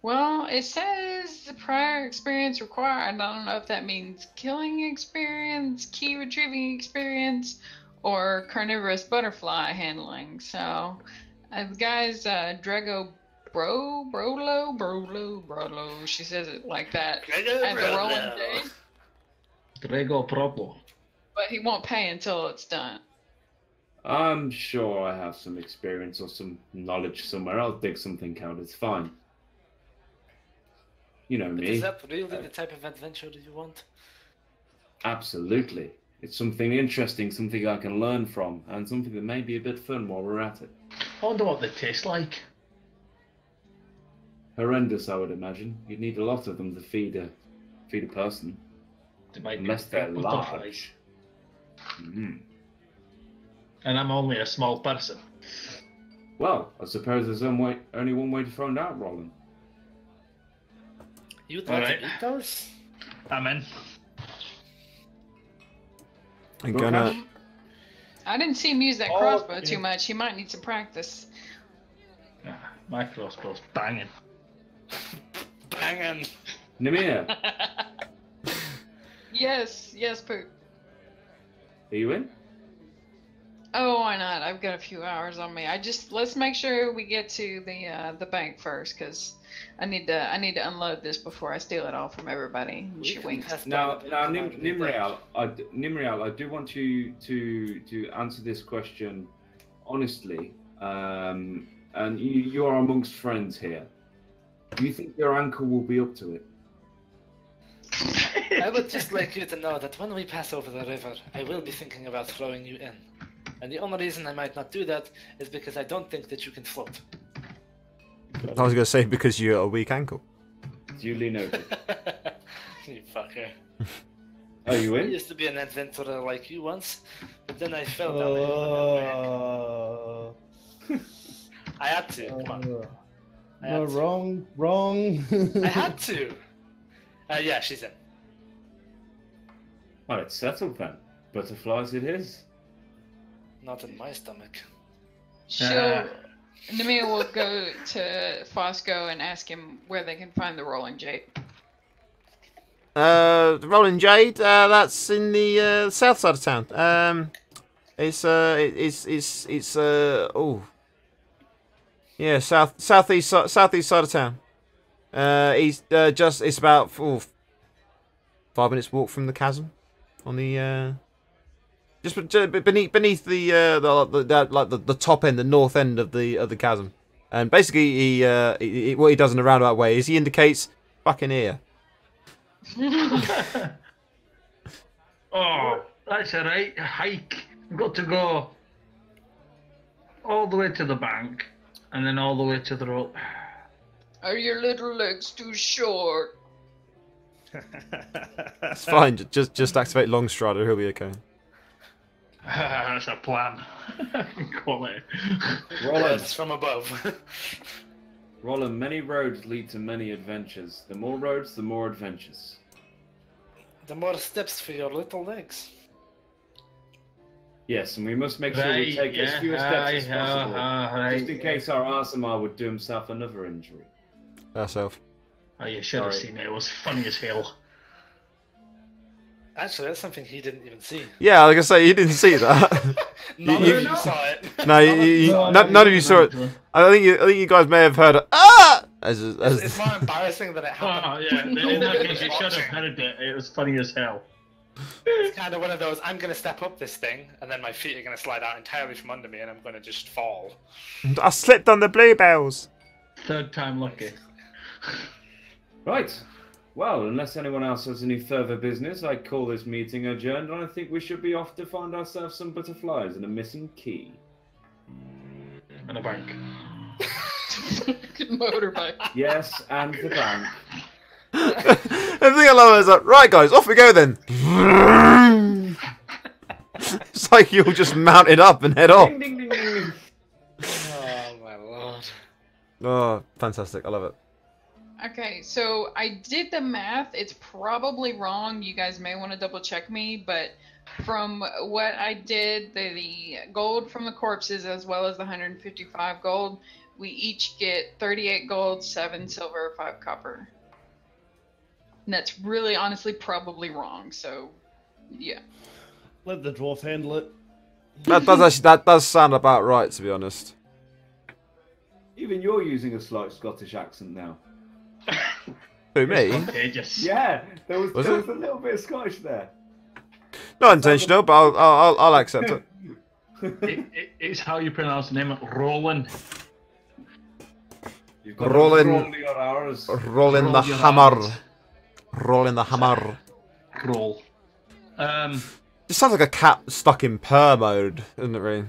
Well, it says the prior experience required. I don't know if that means killing experience, key retrieving experience, or carnivorous butterfly handling. So, the guy's Drago Brolo. She says it like that. And the rolling day. Grego Propo. But he won't pay until it's done. I'm sure I have some experience or some knowledge somewhere. I'll dig something out. It's fine. You know But me. is that really the type of adventure that you want? Absolutely. It's something interesting, something I can learn from, and something that may be a bit fun while we're at it. I wonder what they taste like. Horrendous, I would imagine. You'd need a lot of them to feed a person, They might unless be they're big butterflies. large. Mm. And I'm only a small person. Well, I suppose there's only one way to find out, Roland. You'd like Alright. to eat those? I'm in. I'm gonna. I didn't see him use that crossbow too much. He might need some practice. My crossbow's banging. Banging! Nemia, Yes, Pook. are you in? Oh, why not? I've got a few hours on me. Let's make sure we get to the bank first, because I need to unload this before I steal it all from everybody. We She can winks. test Now, out the Nimriel, I do want you to answer this question honestly, and you are amongst friends here. Do you think your uncle will be up to it? I would just like you to know that when we pass over the river, I will be thinking about throwing you in. And the only reason I might not do that is because I don't think that you can float. I was gonna say because you're a weak ankle. Duly noted. You fucker. Are you I in? used to be an adventurer like you once, but then I fell down the hill. I had to. Come on. I had No, to. wrong. I had to. Yeah, she's in. Well, it's settled then. Butterflies it is. Not in my stomach. Namia will go to Fosco and ask him where they can find the rolling jade. The Rolling Jade. That's in the south side of town. It's yeah, southeast side of town. It's about 5 minutes walk from the chasm, on the just beneath the top end, the north end of the chasm. And basically, he what he does in a roundabout way is he indicates fucking here. Oh, that's a right hike. We've got to go all the way to the bank and then all the way to the road. Are your little legs too short? It's fine. Just activate Longstrider. He'll be okay. That's a plan. Call it. Roland, It's from above. Roland, many roads lead to many adventures. The more roads, the more adventures. The more steps for your little legs. Yes, and we must make sure we take as few steps as possible, just in case our Arsamar would do himself another injury. Herself. Oh, you should have Sorry. seen it. It was funny as hell. Actually, that's something he didn't even see. Yeah, like I say, you didn't see that. None You- of you saw it. No, none of you saw it. I think you guys may have heard It's more embarrassing that it happened. Oh, yeah. In that case, you should have heard it. It was funny as hell. It's kind of one of those, I'm going to step up this thing, and then my feet are going to slide out entirely from under me, and I'm going to just fall. I slipped on the bluebells. Third time lucky. Right. Well, unless anyone else has any further business, I call this meeting adjourned, and I think we should be off to find ourselves some butterflies and a missing key. In a bank. Motorbike. Yes, and the bank. The thing I love is like, right guys, off we go then. It's like you'll just mount it up and head off. Ding, ding, ding, ding. Oh, my lord. Oh, fantastic. I love it. Okay, so I did the math. It's probably wrong. You guys may want to double check me, but from what I did, the gold from the corpses as well as the 155 gold, we each get 38 gold, 7 silver, 5 copper. And that's really honestly probably wrong, so yeah. Let the dwarf handle it. That does sound about right, to be honest. Even you're using a slight Scottish accent now. Who, me? Contagious. Yeah, there was it? a little bit of Scottish there. Not intentional, but I'll accept it. It's how you pronounce the name. Roland. You've got Rolling- to roll your R's. Rolling the Roll your hammer. eyes. Rolling the hammer. Roll. This sounds like a cat stuck in purr mode, doesn't it, really?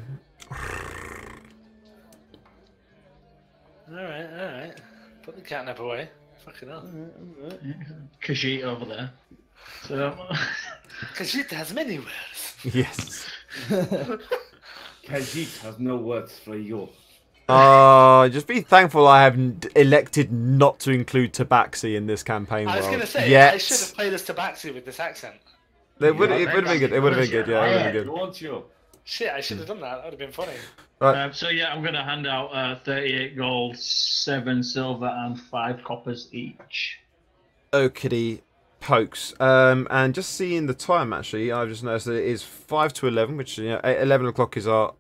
Alright. Put the catnip away. Fucking hell. Khajiit over there. So, Because it has many words. Yes. Khajiit has no words for you. Just be thankful I have elected not to include Tabaxi in this campaign I was world. going to say, Yet. I should have played as Tabaxi with this accent. It would have been good. It would have been good. Yeah, it would have been good. Won't you? Shit, I should have done that. That would have been funny. Right. so yeah, I'm going to hand out 38 gold, 7 silver, and 5 coppers each. Okity pokes. And just seeing the time, actually, I've just noticed that it is 5 to 11, which 11 o'clock is our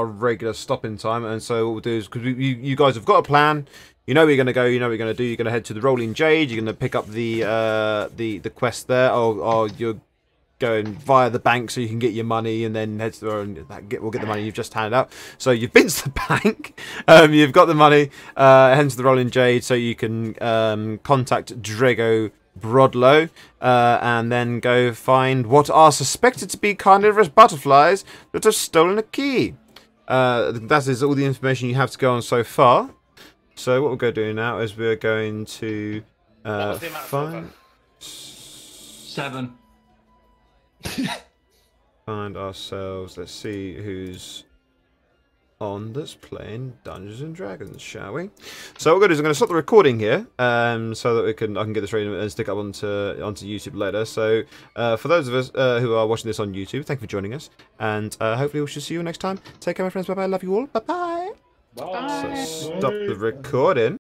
regular stopping time. And so what we'll do is, because you guys have got a plan, you know where you're going to go, you know what you're going to do. You're going to head to the Rolling Jade. You're going to pick up the quest there, or you're going via the bank so you can get your money, and then head to the and we'll get the money you've just handed out. So you've been to the bank, you've got the money, head to the Rolling Jade so you can contact Drago Brodlow, and then go find what are suspected to be carnivorous butterflies that have stolen a key. That is all the information you have to go on so far. So what we're going to do now is we're going to What was the amount of silver? find 7. find ourselves. Let's see who's on that's playing Dungeons and Dragons, shall we? So what we're going to do is I'm going to stop the recording here, so that I can get this ready and stick up onto YouTube later. So for those of us who are watching this on YouTube, thank you for joining us, and hopefully we shall see you next time. Take care, my friends. Bye bye. Love you all. Bye bye. Bye. So stop the recording.